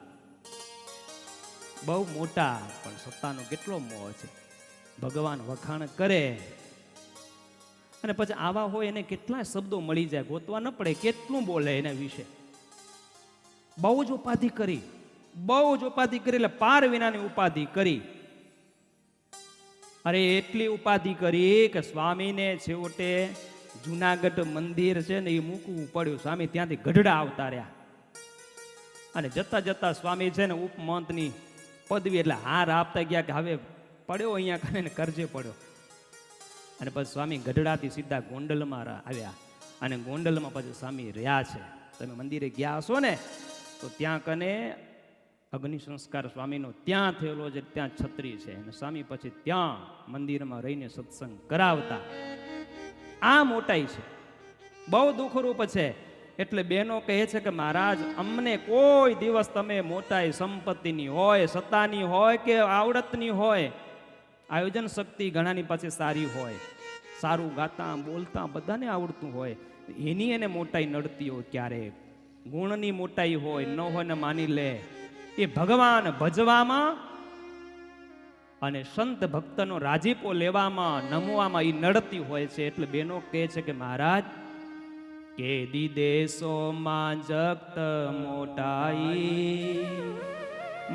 બહુ મોટા, પણ સત્તાનો કેટલો મોહ છે. ભગવાન વખાણ કરે અને પછી આવા હોય એને કેટલા શબ્દો મળી જાય, ગોતવા ન પડે, કેટલું બોલે એના વિશે. બહુ જ ઉપાધિ કરી, બહુ જ ઉપાધિ કરી, એટલે પાર વિનાની ઉપાધિ કરી. અરે એટલી ઉપાધિ કરી કે સ્વામીને છેવટે જુનાગઢ મંદિર છે ને એ મૂકવું પડ્યું. સ્વામી ત્યાંથી ગઢડા આવતા રહ્યા અને જતા જતા સ્વામી છે ને ઉપમંતની પદવી એટલે હાર આપતા ગયા કે હવે પડ્યો અહીંયા કરીને કરજે પડ્યો. અને પછી સ્વામી ગઢડાથી સીધા ગોંડલમાં આવ્યા અને ગોંડલમાં પછી સ્વામી રહ્યા છે. તમે મંદિરે ગયા હશો ને તો ત્યાં કને અગ્નિ સંસ્કાર સ્વામીનો ત્યાં થયેલો છે, ત્યાં છત્રી છે અને સ્વામી પછી ત્યાં મંદિરમાં રહીને સત્સંગ કરાવતા. આ મોટાઈ છે, બહુ દુઃખરૂપ છે. એટલે બહેનો કહે છે કે મહારાજ અમને કોઈ દિવસ તમે મોટાઈ સંપત્તિની હોય, સત્તાની હોય કે આવડતની હોય, આયોજન શક્તિ ઘણાની પાસે સારી હોય, સારું ગાતા બોલતા બધાને આવડતું હોય, એની એને મોટાઈ નડતી હોય, ક્યારેક ગુણની મોટાઈ હોય ન હોય ને માની લે, એ ભગવાન ભજવામાં અને સંત ભક્તનો રાજીપો લેવામાં નમવામાં એ નડતી હોય છે. એટલે બેનો કહે છે કે મહારાજ કે દેશોમાં જગત મોટાઈ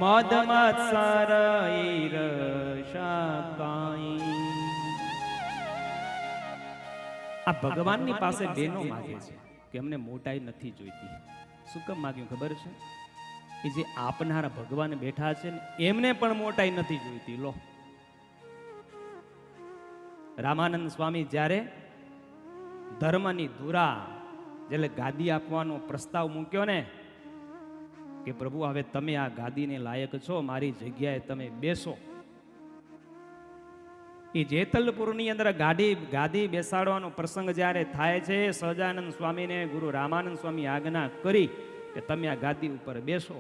મદ મત્સર ઈર્ષાકાઈ. આ ભગવાનની પાસે બેનો માગે છે કે અમને મોટાઈ નથી જોઈતી. શું કેમ માગ્યું ખબર છે? કે જે આપનારા ભગવાન બેઠા છે ને એમને પણ મોટાઈ નથી જોઈતી. લો, રામાનંદ સ્વામી જ્યારે ધર્મની ધુરા એટલે ગાદી આપવાનો પ્રસ્તાવ મૂક્યો ને કે પ્રભુ હવે તમે આ ગાદીને લાયક છો, મારી જગ્યાએ તમે બેસો. એ જેતલપુરની અંદર ગાદી બેસાડવાનો પ્રસંગ જ્યારે થાય છે, સહજાનંદ સ્વામીને ગુરુ રામાનંદ સ્વામી આજ્ઞા કરી કે તમે આ ગાદી ઉપર બેસો.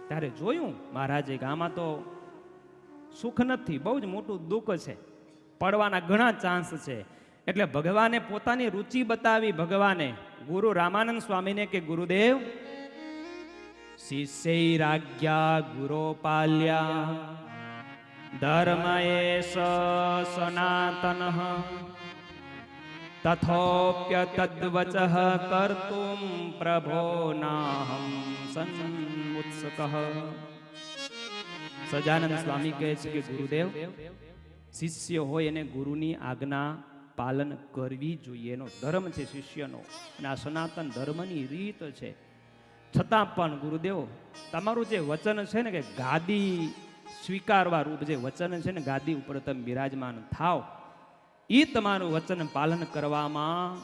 ત્યારે જોયું મહારાજે કે આમાં તો સુખ નથી, બહુ જ મોટું દુઃખ છે, પડવાના ઘણા ચાન્સ છે. એટલે ભગવાને પોતાની રુચિ બતાવી. ભગવાને ગુરુ રામાનંદ સ્વામીને કે ગુરુદેવ શિષ્ય રાજ્યા ગુરો પાલ્યા ધર્મ એસ સનાતન તથોપ્ય તદ્વચ કર્તુમ પ્રભો નાહમ સન્મુત્સક. સજાનંદ સ્વામી કહે છે કે ગુરુદેવ શિષ્ય હોય એને ગુરુની આજ્ઞા પાલન કરવી જોઈએ, એનો ધર્મ છે શિષ્યનો, અને આ સનાતન ધર્મની રીત છે. છતાં પણ ગુરુદેવ તમારું જે વચન છે ને કે ગાદી સ્વીકારવા રૂપ જે વચન છે ને ગાદી ઉપર તમે બિરાજમાન થાવ, એ તમારું વચન પાલન કરવામાં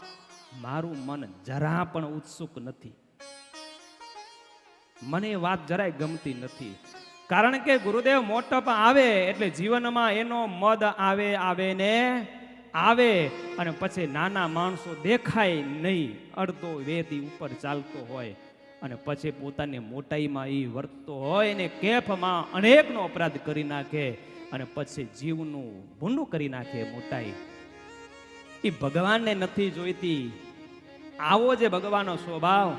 મારું મન જરા પણ ઉત્સુક નથી. મને એ વાત જરાય ગમતી નથી. કારણ કે ગુરુદેવ મોટપ આવે એટલે જીવનમાં એનો મદ આવે ને આવે, અને પછી નાના માણસો દેખાય નહીં, અડધો વેદી ઉપર ચાલતો હોય અને પછી પોતાની મોટાઈમાં એ વર્તતો હોય ને કેફમાં અનેકનો અપરાધ કરી નાખે અને પછી જીવનું ભૂંડું કરી નાખે. મોટાઈ એ ભગવાનને નથી જોઈતી. આવો જે ભગવાનનો સ્વભાવ,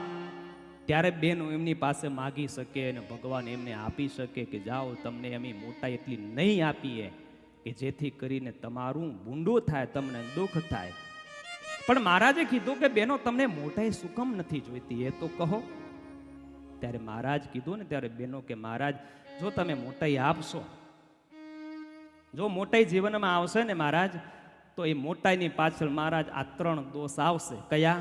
ત્યારે બેનો એમની પાસે માગી શકે અને ભગવાન એમને આપી શકે કે જાઓ તમને અમે મોટાઈ એટલી નહીં આપીએ કે જેથી કરીને તમારું ભૂંડું થાય, તમને દુઃખ થાય. પણ મહારાજે કીધું કે બેનો તમને મોટાઈ શું કામ નથી જોઈતી એ તો કહો. ત્યારે મહારાજ કીધું ને ત્યારે બેનો કે મહારાજ જો તમે મોટાઈ આપશો, જો મોટાઈ જીવનમાં આવશે ને મહારાજ, તો એ મોટાઈની પાછળ મહારાજ આ 3 દોષ આવશે. કયા?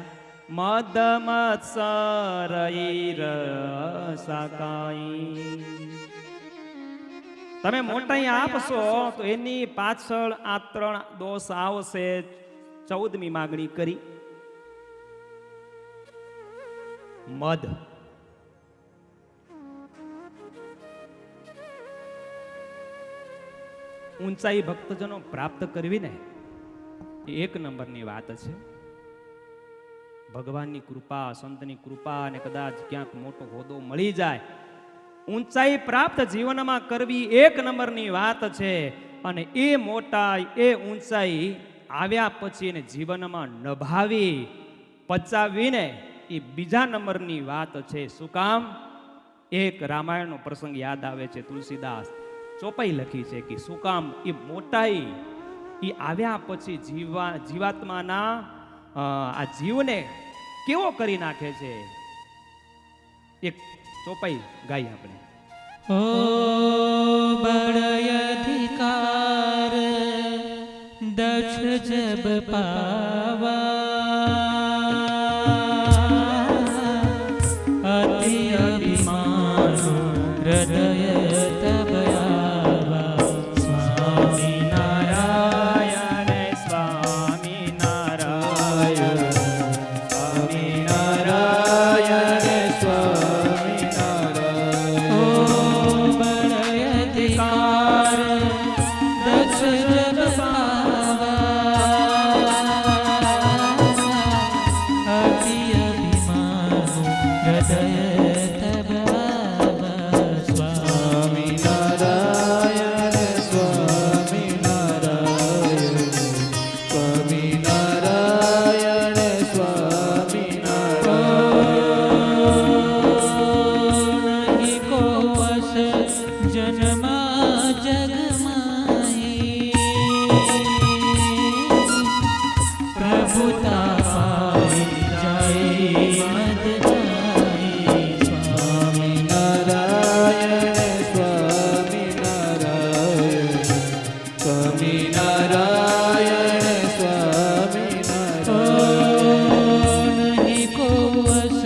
મદ મત્સર ઈર્ષાકાઈ. તમે મોટાઈ આપશો તો એની પાછળ આ 3 દોષ આવશે. 14મી માગણી કરી મદ. ઊંચાઈ ભક્તજનો પ્રાપ્ત કરવી ને એ 1 નંબરની વાત છે. ભગવાનની કૃપા, સંતની કૃપા, અને કદાચ ક્યાંક મોટો હોદ્દો મળી જાય, ઊંચાઈ પ્રાપ્ત જીવનમાં કરવી 1 નંબરની વાત છે. અને એ મોટાઈ, એ ઊંચાઈ આવ્યા પછી એને જીવનમાં નભાવી પચાવીને એ 2જા નંબરની વાત છે. શું કામ? એક રામાયણનો પ્રસંગ યાદ આવે છે. તુલસીદાસ ચોપાઈ લખી છે કે શું કામ એ મોટાઈ એ આવ્યા પછી જીવાત્માના આ જીવને કેવો કરી નાખે છે. એક ચોપાઈ ગાઈ આપણે. ઓ બળ અધિકાર દક્ષ જબ પાવા અતિ અભિમાન હૃદય તબ આવા. સ્વામી નારાયણ સ્વામી નારાયણ સ્વામી નારાયણ સ્વામી નારાયણ. ઓ બળ અધિકાર દક્ષ જબ પાવા અતિ અભિમાન તબ આવા સ્વામી સ્વામિનારાયણ સ્વામિનારાયણ સ્વામિનારાયણ સ્વામિનારાયણ નહીં કો વસ જન્મા જગમાઈ પ્રભુતા પાઈ જાય મદ જાય સ્વામિનારાયણ સ્વામિનારાયણ સ્વામિનારાયણ સ્વામિનારાયણ નહીં કો વસ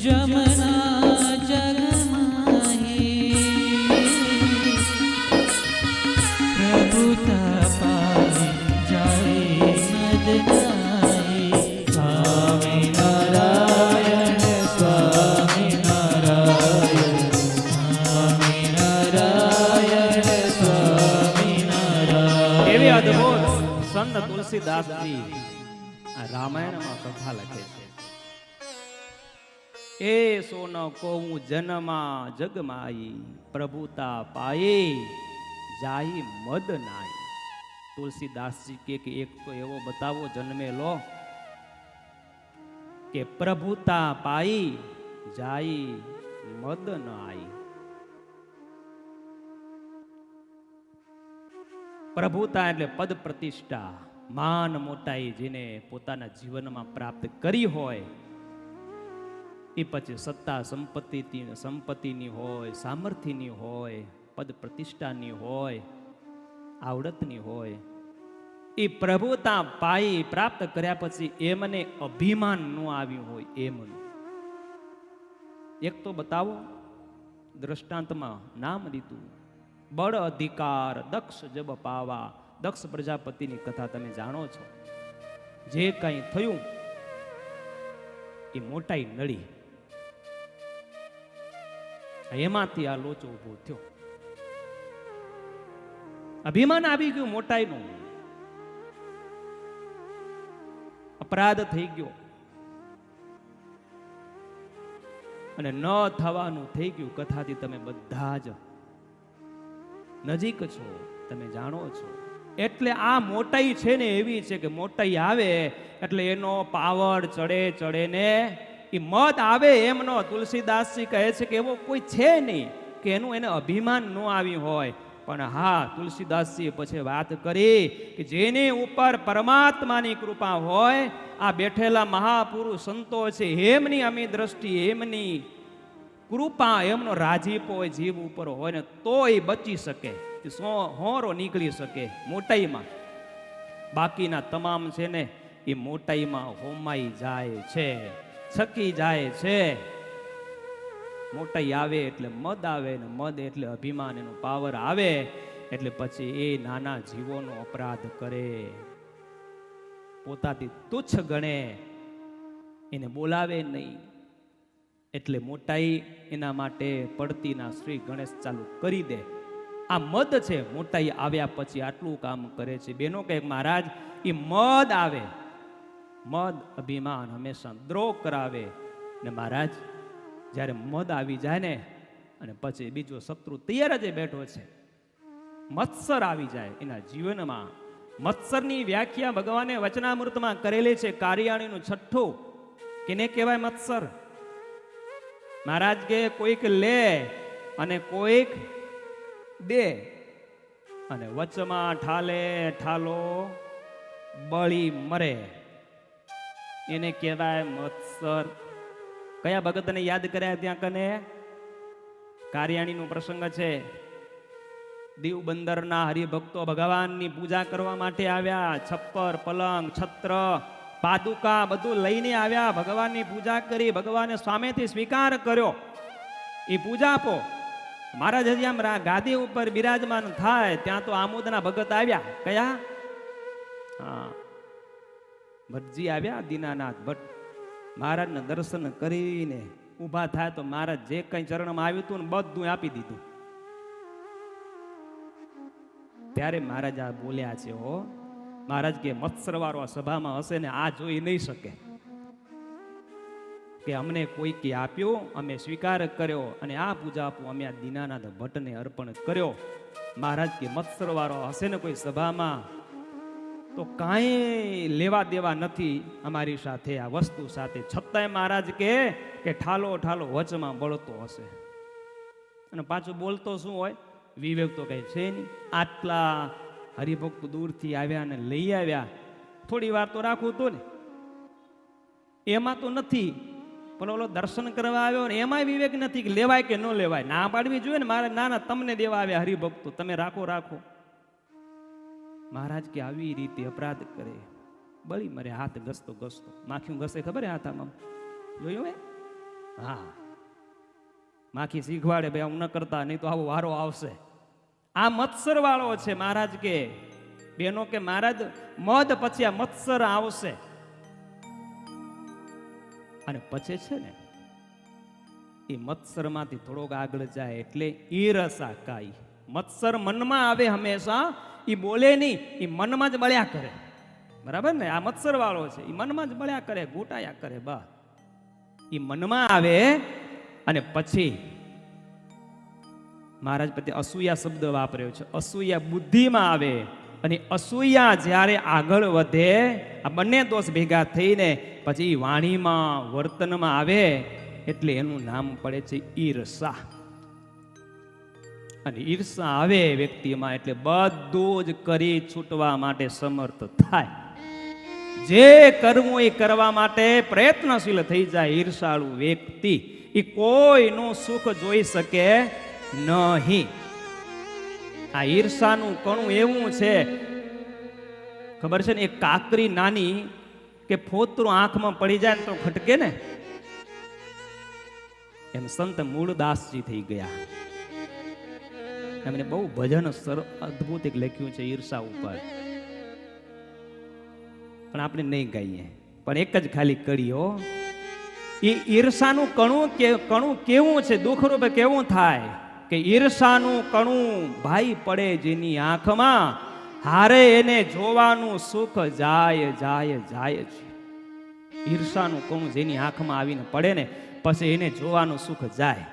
જમના જગમાઈ પ્રભુતા પાઈ જાય મદ જાય સ્વામિનારાયણ સ્વામિનારાયણ સ્વામિનારાયણ સ્વામિનારાયણ એવી અદ્ભુત સંત તુલસીદાસજી આ રામાયણમાં કથા લખે છે. એ સોન કોઉ જન્મા જગમાઈ પ્રભુતા પાયે જાઈ મદ નાઈ. તુલસીદાસજી કે એક તો એવો બતાવો જન્મેલો કે પ્રભુતા પાઈ જાઈ મદ નાઈ. પ્રભુતા એટલે પદ પ્રતિષ્ઠા, માન મોટાઈ જેને પોતાના જીવનમાં પ્રાપ્ત કરી હોય એ પછી સત્તા સંપત્તિની હોય, સામર્થ્યની હોય, પદ પ્રતિષ્ઠાની હોય, આવડતની હોય, એ પ્રભુતા પાઈ પ્રાપ્ત કર્યા પછી એમને અભિમાન ન આવ્યું હોય એમનું એક તો બતાવો. દ્રષ્ટાંતમાં નામ દીધું બળ અધિકાર દક્ષ જબ પાવા. દક્ષ પ્રજાપતિની કથા તમે જાણો છો. જે કંઈ થયું એ મોટાઈ નડી, એમાંથી આ લોચો ઉભો થયો. અભિમાન આવી ગયું મોટાઈનું, અપરાધ થઈ ગયો અને ન થવાનું થઈ ગયું. કથાથી તમે બધા જ નજીક છો, તમે જાણો છો. એટલે આ મોટાઈ છે ને એવી છે કે મોટાઈ આવે એટલે એનો પાવર ચડે ને એ મત આવે એમનો. તુલસીદાસજી કહે છે કે એવો કોઈ છે નહીં કે એનું એને અભિમાન ન આવ્યું હોય. પણ હા, તુલસીદાસજી પછી વાત કરી કે જેની ઉપર પરમાત્માની કૃપા હોય, આ બેઠેલા મહાપુરુષ સંતો છે એમની અમી દ્રષ્ટિ, એમની કૃપા, એમનો રાજીપો જીવ ઉપર હોય ને તો એ બચી શકે, હોરો નીકળી શકે મોટાઈમાં. બાકીના તમામ છે ને એ મોટાઈમાં હોમાઈ જાય છે, છકી જાય છે. મોટાઈ આવે એટલે મદ આવે ને મદ એટલે અભિમાન, એનો પાવર આવે એટલે પછી એ નાના જીવોનો અપરાધ કરે, પોતાથી તુચ્છ ગણે, એને બોલાવે નહીં. એટલે મોટાઈ એના માટે પડતીના શ્રી ગણેશ ચાલુ કરી દે. આ મદ છે, મોટાઈ આવ્યા પછી આટલું કામ કરે છે. બેનો કહે મહારાજ એ મદ આવે, મદ અભિમાન હંમેશા દ્રોહ કરાવે. ને મહારાજ જ્યારે મદ આવી જાય ને અને પછી બીજો શત્રુ તૈયાર જ બેઠો છે, મત્સર આવી જાય એના જીવનમાં. મત્સરની વ્યાખ્યા ભગવાને વચનામૃતમાં કરેલી છે. કારિયાણીનું છઠ્ઠું કેને કહેવાય મત્સર? મહારાજ કે કોઈક લે અને કોઈક દે અને વચમાં ઠાલે ઠાલો બળી મરે, એને કહેવાય મત્સર. કયા ભગતને યાદ કર્યા ત્યાં કને? કારિયાણીનો પ્રસંગ છે. દીવ બંદરના હરિભક્તો ભગવાનની પૂજા કરવા માટે આવ્યા. છપ્પર, પલંગ, છત્ર, પાદુકા બધું લઈને આવ્યા. ભગવાનની પૂજા કરી, ભગવાને સામેથી સ્વીકાર કર્યો. એ પૂજા આપો. મહારાજ હજી આમ ગાદી ઉપર બિરાજમાન થાય ત્યાં તો આમોદના ભગત આવ્યા. કયા? હા, ભટજી આવ્યા, દીનાનાથ ભટ્ટ. મહારાજના દર્શન કરીને ઊભા થાય તો મહારાજ જે કંઈ ચરણમાં આવ્યું હતું ને બધું આપી દીધું. ત્યારે મહારાજ આ બોલ્યા છે. હો મહારાજ કે મત્સરવાળો સભામાં હશે ને આ જોઈ નહીં શકે. કે અમને કોઈકે આપ્યો, અમે સ્વીકાર કર્યો અને આ પૂજા આપું અમે આ દીનાનાથ ભટ્ટને અર્પણ કર્યો. મહારાજ કે મત્સરવાળો હશે ને કોઈ સભામાં તો કાંઈ લેવા દેવા નથી અમારી સાથે, આ વસ્તુ સાથે, છતાંય મહારાજ કે ઠાલો ઠાલો વચમાં બળતો હશે. અને પાછું બોલતો શું હોય? વિવેક તો કઈ છે નહીં. આટલા હરિભક્તો દૂરથી આવ્યા અને લઈ આવ્યા, થોડી વાર તો રાખવું હતું ને. એમાં તો નથી, પણ ઓલો દર્શન કરવા આવ્યો ને એમાંય વિવેક નથી કે લેવાય કે ન લેવાય. ના પાડવી જોઈએ ને મારે, ના ના તમને દેવા આવ્યા હરિભક્તો, તમે રાખો રાખો. મહારાજ કે આવી રીતે અપરાધ કરે બળી મરે. હાથ ઘસતો ઘસતો માખી ઘસે, ખબર હાથ આમાં જોયું હે? હા, માખી શીખવાડે ભાઈ આવું ન કરતા, નહીં તો આવો વારો આવશે. આ મત્સર વાળો છે. મહારાજ કે બેનો કે મહારાજ મધ પછી આ મત્સર આવશે. અને પછી છે ને એ મત્સર માંથી થોડોક આગળ જાય એટલે ઈરસા કાઈ. મત્સર મનમાં આવે હંમેશા, એ બોલે નહીં, એ મનમાં જ બળ્યા કરે. બરાબર ને? આ મત્સર વાળો છે, એ મનમાં જ બળ્યા કરે, ઘૂંટાયા કરે. બા એ મનમાં આવે અને પછી મહારાજ પ્રત્યે અસૂયા શબ્દ વાપર્યો છે. અસૂયા બુદ્ધિમાં આવે અને અસૂયા જ્યારે આગળ વધે, આ બંને દોષ ભેગા થઈને પછી વાણીમાં વર્તનમાં આવે એટલે એનું નામ પડે છે ઈર્ષા. અને ઈર્ષા આવે વ્યક્તિમાં એટલે બધું જ કરી છૂટવા માટે સમર્થ થાય. જે કરવું એ કરવા માટે પ્રયત્નશીલ થઈ જાય ઈર્ષાળુ વ્યક્તિ. એ કોઈનું સુખ જોઈ શકે નહીં. આ ઈર્ષાનું કણું એવું છે, ખબર છે ને? એક કાકરી નાની કે ફોતરું આંખમાં પડી જાય ને તો ખટકે ને, એમ સંત મૂળદાસજી થઈ ગયા. એમને બહુ ભજન અદ્ભુત એક લખ્યું છે ઈર્ષા ઉપર, પણ આપણે નહીં ગાઈએ. પણ એક જ ખાલી કરીઓ. એ ઈર્ષાનું કણું કેવું છે, દુઃખરૂપ કેવું થાય કે ઈર્ષાનું કણું ભાઈ પડે જેની આંખમાં, હારે એને જોવાનું સુખ જાય જાય જાય છે. ઈર્ષાનું કણું જેની આંખમાં આવીને પડે ને પછી એને જોવાનું સુખ જાય.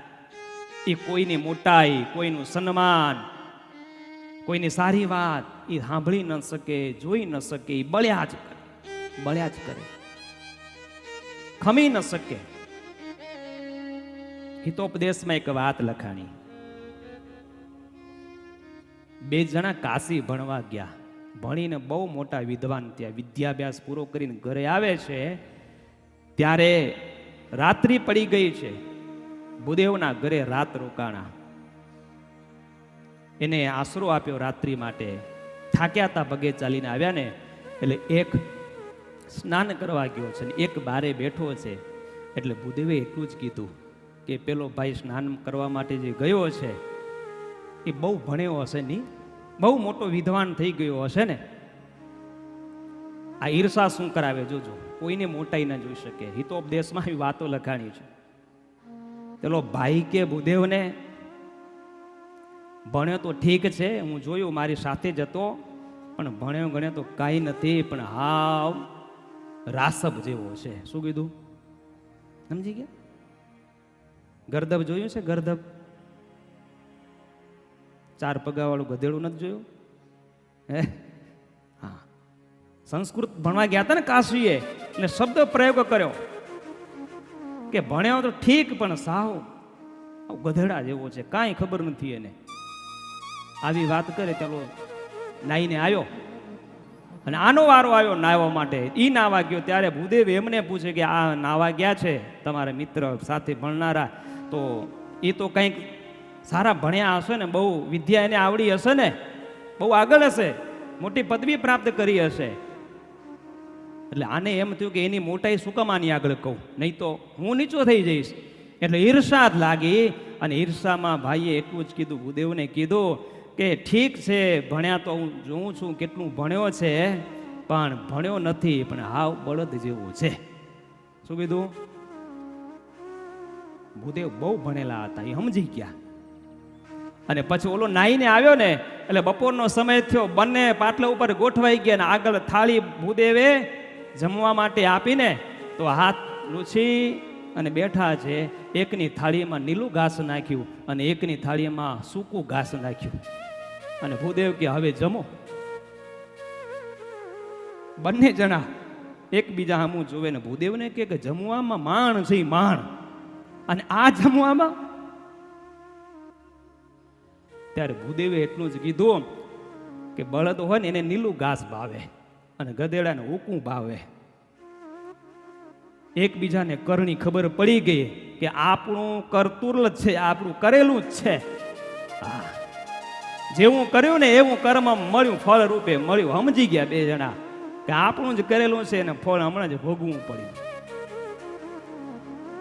એ કોઈની મોટાઈ, કોઈનું સન્માન, કોઈની સારી વાત એ સાંભળી ન શકે, જોઈ ન શકે. એ બળ્યા જ કરે, બળ્યા જ કરે, ખમી ન શકે. હિતોપદેશમાં એક વાત લખાણી. બે જણા કાશી ભણવા ગયા, ભણીને બહુ મોટા વિદ્વાન ત્યાં વિદ્યાભ્યાસ પૂરો કરીને ઘરે આવે છે ત્યારે રાત્રિ પડી ગઈ છે. ભૂદેવના ઘરે રાત રોકાણા, એને આશરો આપ્યો રાત્રિ માટે. થાક્યા હતા, પગે ચાલીને આવ્યા ને એટલે એક સ્નાન કરવા ગયો છે ને એક બારે બેઠો છે. એટલે ભૂદેવે એટલું જ કીધું કે પેલો ભાઈ સ્નાન કરવા માટે જે ગયો છે એ બહુ ભણ્યો હશે નહીં, બહુ મોટો વિદ્વાન થઈ ગયો હશે ને. આ ઈર્ષા શું કરાવે જોજો, કોઈને મોટાઈ ના જોઈ શકે. હિતોપદેશમાં આવી વાતો લખાણી છે. પેલો ભાઈ કે ભૂદેવને ભણ્યો તો ઠીક છે, હું જોયું મારી સાથે જ હતો, પણ ભણ્યો ગણ્યો તો કાંઈ નથી, પણ હાવ રાસબ જેવો છે. શું કીધું? સમજી ગયા? ગરદબ જોયું છે? ગરદબ, ચાર પગાવાળું ગધેડું નથી જોયું? હે હા, સંસ્કૃત ભણવા ગયા હતા ને કાશીએ, એટલે શબ્દ પ્રયોગ કર્યો કે ભણ્યો તો ઠીક પણ સાવ ગધેડા જેવો છે, કાંઈ ખબર નથી એને. આવી વાત કરે. ચાલો નાઈને આવ્યો અને આનો વારો આવ્યો નાહવા માટે. ઈ નાહવા ગયો ત્યારે ભૂદેવ એમને પૂછે કે આ નાહવા ગયા છે તમારા મિત્ર સાથે ભણનારા, તો એ તો કંઈક સારા ભણ્યા હશે ને, બહુ વિદ્યા એને આવડી હશે ને, બહુ આગળ હશે, મોટી પદવી પ્રાપ્ત કરી હશે. એટલે આને એમ થયું કે એની મોટાઈ શું કામ આની આગળ કહું, નહીં તો હું નીચો થઈ જઈશ. એટલે ઈર્ષા જ લાગી અને ઈર્ષામાં ભાઈએ એટલું જ કીધું, ભૂદેવને કીધું કે ઠીક છે ભણ્યા તો હું જોઉં છું કેટલું ભણ્યો છે, પણ ભણ્યો નથી, પણ હાવ બળદ જેવો છે. શું કીધું? ભૂદેવ બહુ ભણેલા હતા, એ સમજી ગયા. અને પછી ઓલો નાહીને આવ્યો ને એટલે બપોરનો સમય થયો, બંને પાટલા ઉપર ગોઠવાઈ ગયા ને આગળ થાળી ભૂદેવે જમવા માટે આપીને તો હાથ લૂછી અને બેઠા છે. એકની થાળીમાં નીલું ઘાસ નાખ્યું અને એકની થાળીમાં સૂકું ઘાસ નાખ્યું. અને ભૂદેવ કે હવે જમો. બંને જણા એકબીજા સામું જોવે ને ભૂદેવને કે જમવામાં માણ છે માણ, અને આ જમવામાં. ત્યારે ભૂદેવે એટલું જ કીધું કે બળદ હોય ને એને નીલું ઘાસ ભાવે અને ગધેડાને ઊકું ભાવે. એકબીજાને કરની ખબર પડી ગઈ કે આપણું કરતુલ જ છે, આપણું કરેલું જ છે. જેવું કર્યું ને એવું કર્મ મળ્યું, ફળ રૂપે મળ્યું. સમજી ગયા બે જણા કે આપણું જ કરેલું છે અને ફળ હમણાં જ ભોગવું પડ્યું.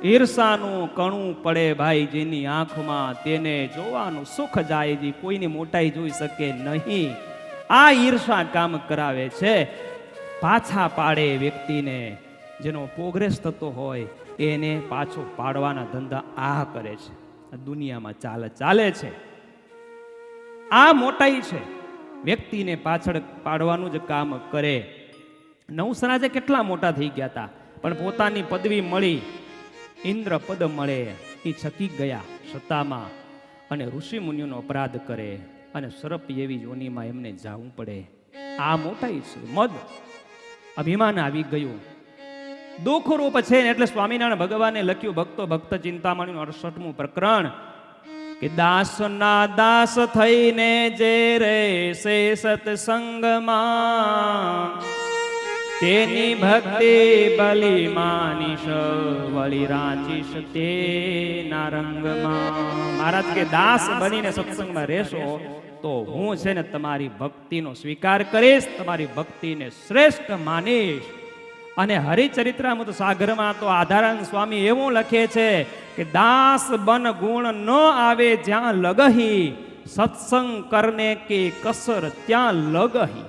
ઈર્ષાનું કણું પડે ભાઈ જેની આંખમાં, તેને જોવાનું સુખ જાય જી, કોઈની મોટાઈ જોઈ શકે નહીં. આ ઈર્ષા કામ કરાવે છે, પાછા પાડે વ્યક્તિને. જેનો પ્રોગ્રેસ થતો હોય એને પાછો પાડવાના ધંધા આ કરે છે. આ દુનિયામાં ચાલે છે. આ મોટાઈ છે, વ્યક્તિને પાછળ પાડવાનું જ કામ કરે. નવસરાજે કેટલા મોટા થઈ ગયા હતા, પણ પોતાની પદવી મળી, ઇન્દ્ર પદ મળે, એ છકી ગયા સત્તામાં અને ઋષિ મુનિઓનો અપરાધ કરે અને સરપ એવી યોનિમાં એમને જવું પડે. આ મોટાઈ છે. મદ અભિમાન આવી ગયું, દુઃખ રૂપ છે. એટલે સ્વામિનારાયણ ભગવાને લખ્યું ભક્તો ભક્ત ચિંતામણીનું 68મું પ્રકરણ કે દાસના દાસ થઈને જે રે સે સત્સંગમાં, તેની ભક્તિ બલી માનીશ વળી રાંચીશ તેના રંગમાં. મહારાજ કે દાસ બનીને સત્સંગમાં રહેશો તો હું છે ને તમારી ભક્તિનો સ્વીકાર કરીશ, તમારી ભક્તિને શ્રેષ્ઠ માનીશ. અને હરિચરિત્રામૃત સાગરમાં તો આધારાનંદ સ્વામી એવું લખે છે કે દાસ બન ગુણ ન આવે જ્યાં લગહી, સત્સંગ કરને કે કસર ત્યાં લગહી.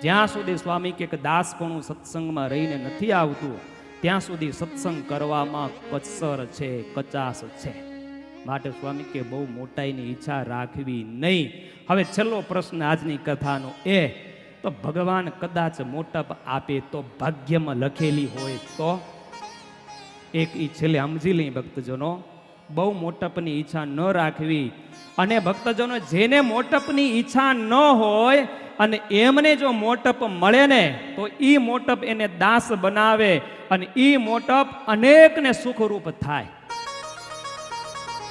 જ્યાં સુધી સ્વામી કે દાસપણું સત્સંગમાં રહીને નથી આવતું ત્યાં સુધી સત્સંગ કરવામાં કસર છે, કચાસ છે. માટે સ્વામી કે બહુ મોટાઈની ઈચ્છા રાખવી નહીં. હવે છેલ્લો પ્રશ્ન આજની કથાનો એ તો ભગવાન કદાચ મોટપ આપે તો ભાગ્યમાં લખેલી હોય તો એક ઈ છેલ્લે સમજી લઈ ભક્તજનો, બહુ મોટપની ઈચ્છા ન રાખવી. અને ભક્તજનો જેને મોટપની ઈચ્છા ન હોય અને એમને જો મોટપ મળે ને તો ઈ મોટપ એને દાસ બનાવે અને ઈ મોટપ અનેકને સુખરૂપ થાય.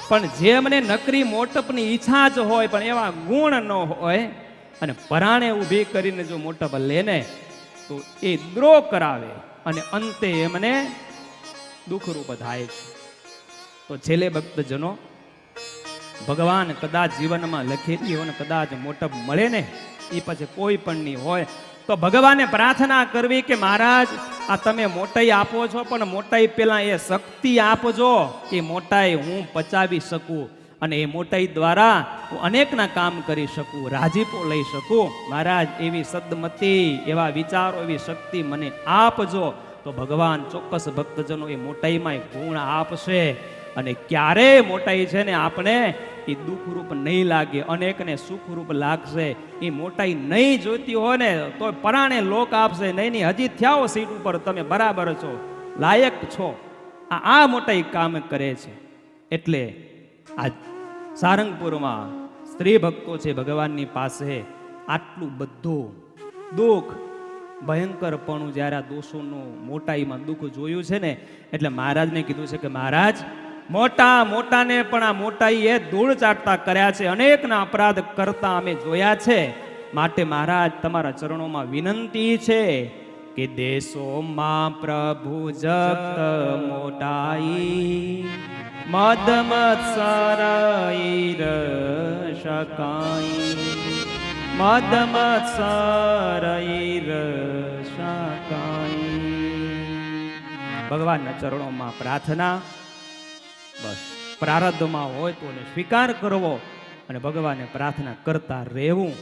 પણ જેમને નકરી મોટપની ઈચ્છા જ હોય પણ એવા ગુણ ન હોય અને પરાણે ઊભી કરીને જો મોટપ લેને તો એ દ્રોહ કરાવે અને અંતે એમને દુઃખરૂપ થાય છે. તો છેલ્લે ભક્તજનો ભગવાન કદાચ જીવનમાં લખેલી હોય ને કદાચ મોટપ મળે ને એ પછી કોઈ પણ નહીં હોય તો ભગવાનને પ્રાર્થના કરવી કે મહારાજ આ તમે મોટાઈ આપો છો પણ મોટાઈ પહેલા એ શક્તિ આપજો કે મોટાઈ હું પચાવી શકું અને એ મોટાઈ દ્વારા હું અનેકના કામ કરી શકું, રાજીપો લઈ શકું. મહારાજ એવી સદમતી, એવા વિચારો, એવી શક્તિ મને આપજો. તો ભગવાન ચોક્કસ ભક્તજનો એ મોટાઈમાં ગુણ આપશે અને ક્યારે મોટાઈ છે ને આપણે એ દુઃખરૂપ નહીં લાગે, અનેકને સુખરૂપ લાગશે. એ મોટાઈ નહીં જોઈતી હોય ને તો પરાણે લોક આપશે. નહીં હજી થયા સીટ ઉપર, તમે બરાબર છો, લાયક છો. આ મોટાઈ કામ કરે છે. એટલે આ સારંગપુરમાં સ્ત્રી ભક્તો છે ભગવાનની પાસે આટલું બધું દુઃખ, ભયંકરપણું જ્યારે આ દોષોનું મોટાઈમાં દુઃખ જોયું છે ને એટલે મહારાજને કીધું છે કે મહારાજ મોટાને પણ આ મોટાઈએ ધૂળ ચાટતા કર્યા છે, અનેકના અપરાધ કરતા અમે જોયા છે. માટે મહારાજ તમારા ચરણોમાં વિનંતી છે કે દેશોમાં પ્રભુ જગત મોટાઈ, મદ મત્સર ઈર શકાઈ, મદ મત્સર ઈર શકાઈ. ભગવાનના ચરણોમાં પ્રાર્થના, બસ પ્રારબ્ધમાં હોય તો સ્વીકાર કરવો અને ભગવાનને પ્રાર્થના કરતા રહેવું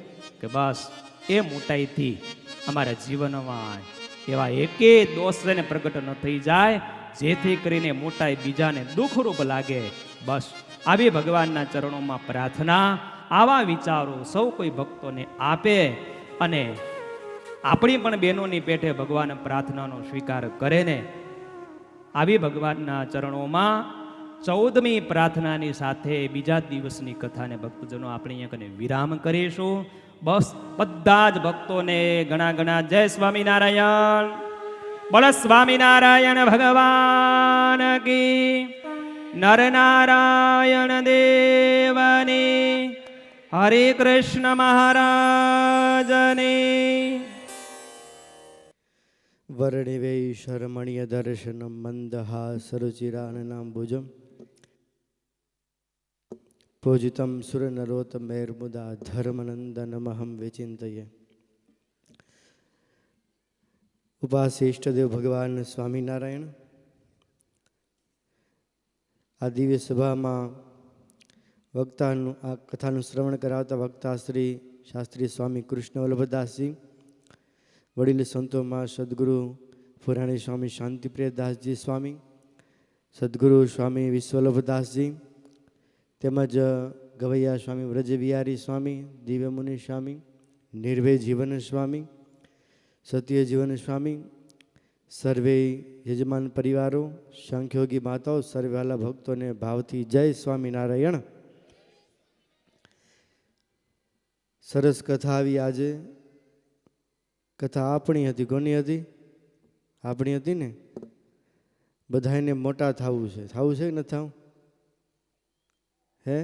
કે બસ એ મોટાઈથી અમારા જીવનમાં એવા એકે દોષ ને પ્રગટ ન થઈ જાય જેથી કરીને મોટાઈ બીજાને દુઃખરૂપ લાગે. બસ આવી ભગવાનના ચરણોમાં પ્રાર્થના, આવા વિચારો સૌ કોઈ ભક્તોને આપે અને આપણી પણ બહેનોની પેઠે ભગવાન પ્રાર્થનાનો સ્વીકાર કરે ને આવી ભગવાનના ચરણોમાં 14મી પ્રાર્થનાની સાથે બીજા દિવસની કથાને ભક્તજનો આપણે અહીંયા કને વિરામ કરીશું. બસ બધા જ ભક્તોને ઘણા ઘણા જય સ્વામિનારાયણ. બોલો સ્વામિનારાયણ ભગવાન કી. નરનારાયણ દેવની. હરે કૃષ્ણ મહારાજની. વર્ણિવૈશરમણીય દર્શનમ મંદહાસરુચિરાનનાંબુજમ પૂજિતમ સુરનરોત્તમૈર્મુદા ધર્મનંદનમહં વિચિંતયે. ઉપાસ્ય ઇષ્ટદેવ ભગવાન સ્વામિનારાયણ. આ દિવ્ય સભામાં વક્તાનું આ કથાનું શ્રવણ કરાવતા વક્તા શ્રી શાસ્ત્રી સ્વામી કૃષ્ણ વલ્લભદાસજી, વડીલ સંતોમાં સદગુરુ પુરાણી સ્વામી શાંતિપ્રિયદાસજી સ્વામી, સદગુરુ સ્વામી વિશ્વવલ્લભદાસજી, તેમજ ગવૈયા સ્વામી વ્રજવિહારી સ્વામી, દિવ્યમુનિ સ્વામી, નિર્ભય જીવન સ્વામી, સત્ય જીવન સ્વામી, સર્વે યજમાન પરિવારો, સાંખ્યોગી માતાઓ, સર્વે વાલા ભક્તોને ભાવથી જય સ્વામિનારાયણ. સરસ કથા આવી આજે. કથા આપણી હતી. કોની હતી? આપણી હતી ને. બધાને મોટા થવું છે. થવું છે કે ન થવું? હે?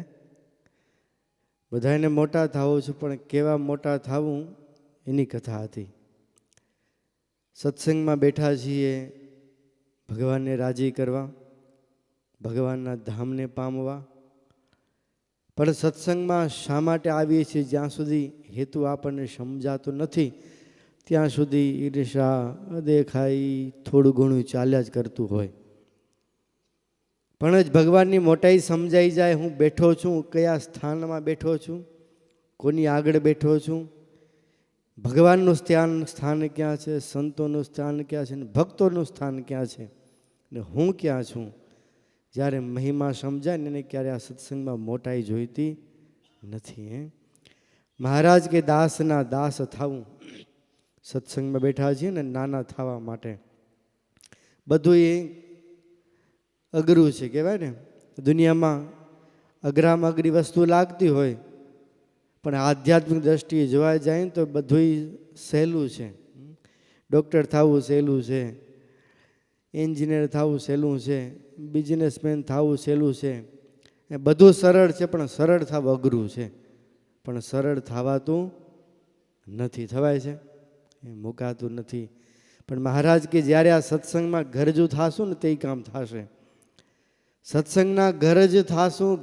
બધાને મોટા થવું છે, પણ કેવા મોટા થવું એની કથા હતી. સત્સંગમાં બેઠા છીએ ભગવાનને રાજી કરવા, ભગવાનના ધામને પામવા. પણ સત્સંગમાં શા માટે આવીએ છીએ? જ્યાં સુધી હેતુ આપણને સમજાતો નથી ત્યાં સુધી ઈર્ષા, અદેખાઈ થોડું ઘણું ચાલ્યા જ કરતું હોય. પણ જ ભગવાનની મોટાઈ સમજાઈ જાય. હું બેઠો છું, કયા સ્થાનમાં બેઠો છું, કોની આગળ બેઠો છું, ભગવાનનું સ્થાન ક્યાં છે, સંતોનું સ્થાન ક્યાં છે, ને ભક્તોનું સ્થાન ક્યાં છે, ને હું ક્યાં છું. જ્યારે મહિમા સમજાય ને એને ક્યારે આ સત્સંગમાં મોટાઈ જોઈતી નથી. મહારાજ કે દાસના દાસ થવું. સત્સંગમાં બેઠા છીએ ને નાના થવા માટે. બધું એ અઘરું છે કહેવાય ને. દુનિયામાં અઘરામાં અઘરી વસ્તુ લાગતી હોય, પણ આધ્યાત્મિક દ્રષ્ટિએ જોવા જાય ને તો બધું સહેલું છે. ડૉક્ટર થવું સહેલું છે, એન્જિનિયર થવું સહેલું છે, બિઝનેસમેન થવું સહેલું છે. એ બધું સરળ છે, પણ સરળ થવું અઘરું છે. પણ સરળ થવાતું નથી. થવાય છે એ મુકાતું નથી. પણ મહારાજ કે જ્યારે આ સત્સંગમાં ગરજુ થાશું ને તે કામ થશે. સત્સંગના ગરજ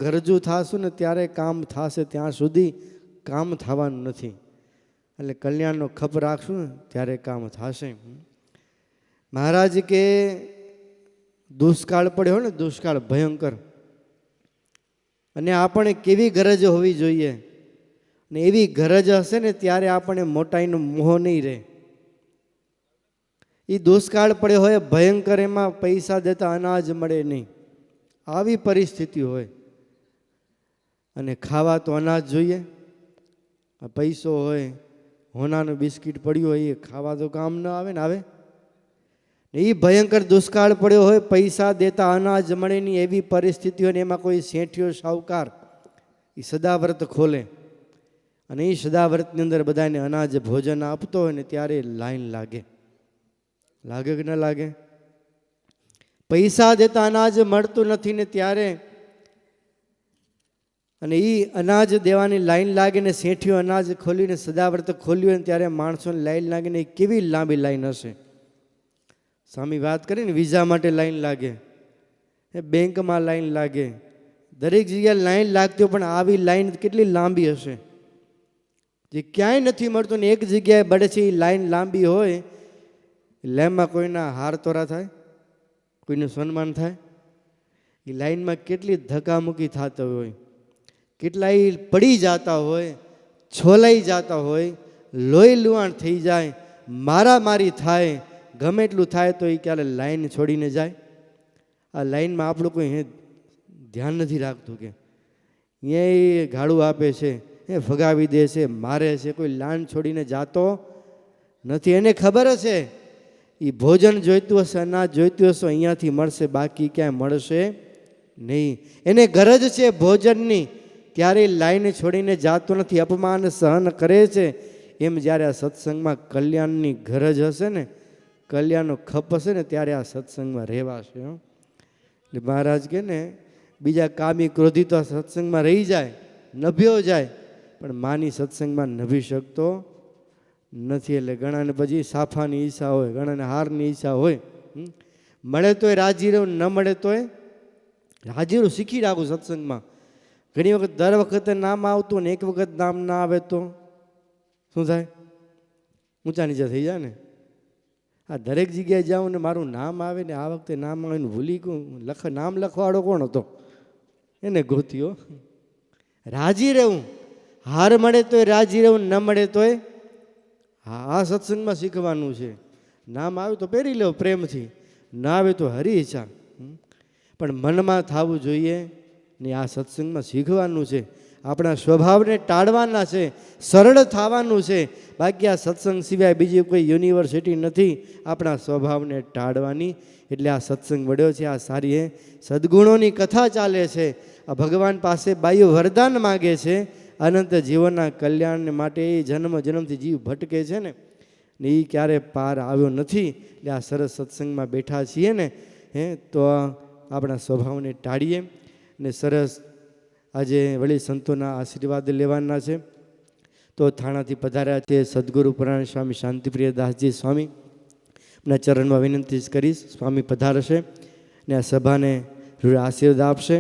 ગરજુ થાશું ને ત્યારે કામ થશે. ત્યાં સુધી કામ થવાનું નથી. એટલે કલ્યાણનો ખપ રાખશું ને ત્યારે કામ થશે. મહારાજ કે દુષ્કાળ પડ્યો ને, દુષ્કાળ ભયંકર, અને આપણે કેવી ગરજ હોવી જોઈએ, ને એવી ગરજ હશે ને ત્યારે આપણે મોટાઈનો મોહ નહીં રહે. એ દુષ્કાળ પડ્યો હોય ભયંકર, એમાં પૈસા દેતા અનાજ મળે નહીં, આવી પરિસ્થિતિ હોય. અને ખાવા તો અનાજ જોઈએ. પૈસો હોય, હોનાનું બિસ્કિટ પડ્યું હોય, એ ખાવા તો કામ ન આવે ને. આવે એ ભયંકર દુષ્કાળ પડ્યો હોય, પૈસા દેતા અનાજ મળે નહીં, એવી પરિસ્થિતિ હોય ને એમાં કોઈ શેઠિયો શાહુકાર એ સદાવ્રત ખોલે, અને એ સદાવ્રતની અંદર બધાને અનાજ ભોજન આપતો હોય ને ત્યારે લાઈન લાગે. લાગે કે ન લાગે? પૈસા દેતા અનાજ મળતું નથી ને ત્યારે, અને એ અનાજ દેવાની લાઈન લાગે ને શેઠિયો અનાજ ખોલીને સદાવ્રત ખોલ્યું હોય ને ત્યારે માણસોને લાઈન લાગે ને એ કેવી લાંબી લાઈન હશે. સ્વામી વાત કરીને વિઝા માટે લાઈન લાગે, બેંકમાં લાઈન લાગે, દરેક જગ્યાએ લાઈન લાગતી હોય, પણ આવી લાઈન કેટલી લાંબી હશે. જે ક્યાંય નથી મળતું ને એક જગ્યાએ બળે છે. એ લાઈન લાંબી હોય, લાઈનમાં કોઈના હાર તોરા થાય, કોઈનું સન્માન થાય. એ લાઈનમાં કેટલી ધક્કામુક્કી થતા હોય, કેટલાય પડી જતા હોય, છોલાઈ જતા હોય, લોહી લુહાણ થઈ જાય, મારામારી થાય, ગમે એટલું થાય તો એ ક્યારે લાઈન છોડીને જાય. આ લાઈનમાં આપણું કોઈ ધ્યાન નથી રાખતું કે અહીંયા ગાળું આપે છે, એ ભગાવી દે છે, મારે છે, કોઈ લાઈન છોડીને જાતો નથી. એને ખબર છે એ ભોજન જોઈતું હશે, અનાજ જોઈતું હશે, અહીંયાથી મળશે, બાકી ક્યાંય મળશે નહીં. એને ગરજ છે ભોજનની, ત્યારે લાઈન છોડીને જાતો નથી, અપમાન સહન કરે છે. એમ જ્યારે આ સત્સંગમાં કલ્યાણની ગરજ હશે ને, કલ્યાણનો ખપ હશે ને, ત્યારે આ સત્સંગમાં રહેવાશે. એટલે મહારાજ કે ને, બીજા કામી ક્રોધી તો આ સત્સંગમાં રહી જાય, નભ્યો જાય, પણ માની સત્સંગમાં નભી શકતો નથી. એટલે ઘણાને પછી સાફાની ઈચ્છા હોય, ઘણાને હારની ઈચ્છા હોય. મળે તોય રાજી રહું, ન મળે તોય રાજી રહું. શીખી રાખું સત્સંગમાં. ઘણી વખત દર વખતે નામ આવતું ને એક વખત નામ ના આવે તો શું થાય? ઊંચા નીચા થઈ જાય ને. આ દરેક જગ્યાએ જાઉં ને મારું નામ આવે ને, આ વખતે નામ આવે ને ભૂલી ગયું, નામ લખવાડો કોણ હતો? એને ગોત્યો. રાજી રહેવું, હાર મળે તોય રાજી રહેવું, ન મળે તોય. હા, આ સત્સંગમાં શીખવાનું છે. નામ આવે તો પહેરી લેવું પ્રેમથી, ના આવે તો હરી ઈચ્છા, પણ મનમાં થવું જોઈએ ને. આ સત્સંગમાં શીખવાનું છે. આપણા સ્વભાવને ટાળવાના છે, સરળ થવાનું છે. બાકી આ સત્સંગ સિવાય બીજી કોઈ યુનિવર્સિટી નથી આપણા સ્વભાવને ટાળવાની. એટલે આ સત્સંગ વડ્યો છે. આ સારી સદગુણોની કથા ચાલે છે. આ ભગવાન પાસે બાયું વરદાન માગે છે. અનંત જીવનના કલ્યાણ માટે એ જન્મ જન્મથી જીવ ભટકે છે ને એ ક્યારે પાર આવ્યો નથી. એટલે આ સરસ સત્સંગમાં બેઠા છીએ ને, તો આપણા સ્વભાવને ટાળીએ ને સરસ આજે વળી સંતોના આશીર્વાદ લેવાના છે. તો થાણાથી પધાર્યા છે સદગુરુ પુરાણ સ્વામી શાંતિપ્રિય દાસજી સ્વામી. એમના ચરણમાં વિનંતી કરીશ, સ્વામી પધારશે ને આ સભાને આશીર્વાદ આપશે.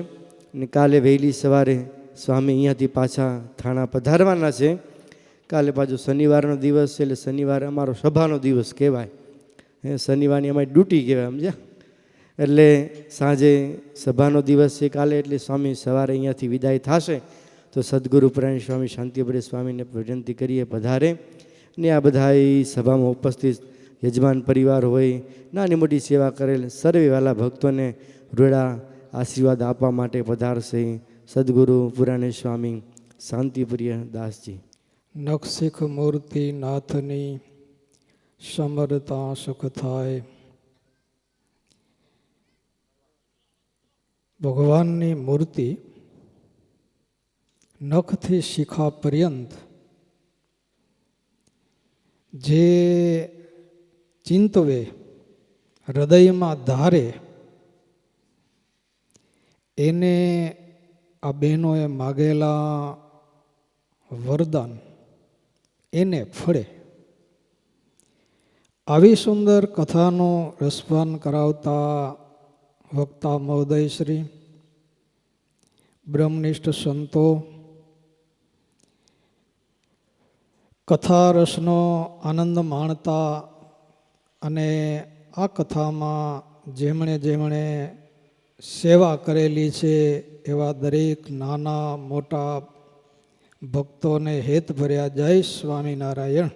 ને કાલે વહેલી સવારે સ્વામી અહીંયાથી પાછા થાણા પધારવાના છે. કાલે પાછું શનિવારનો દિવસ છે, એટલે શનિવારે અમારો સભાનો દિવસ કહેવાય. શનિવારની અમારી ડ્યુટી કહેવાય, સમજ્યા? એટલે સાંજે સભાનો દિવસ છે કાલે, એટલે સ્વામી સવારે અહીંયાથી વિદાય થશે. તો સદગુરુ પુરાણ સ્વામી શાંતિપ્રિય સ્વામીને વિનંતી કરીએ પધારે. ને આ બધા સભામાં ઉપસ્થિત યજમાન પરિવાર હોય, નાની મોટી સેવા કરેલ સર્વે વાલા ભક્તોને રૂડા આશીર્વાદ આપવા માટે પધારશે સદગુરુ પુરાણે સ્વામી શાંતિપ્રિય દાસજી. નખશીખ મૂર્તિ નાથની સમરતા સુખ થાય. ભગવાનની મૂર્તિ નખથી શિખા પર્યંત જે ચિંતવે, હૃદયમાં ધારે, એને આ બહેનોએ માગેલા વરદાન એને ફળે. આવી સુંદર કથાનું રસપાન કરાવતા વક્તા મહોદય શ્રી, બ્રહ્મનિષ્ઠ સંતો, કથા રસનો આનંદ માણતા અને આ કથામાં જેમણે જેમણે સેવા કરેલી છે એવા દરેક નાના મોટા ભક્તોને હેત ભર્યા જય સ્વામિનારાયણ.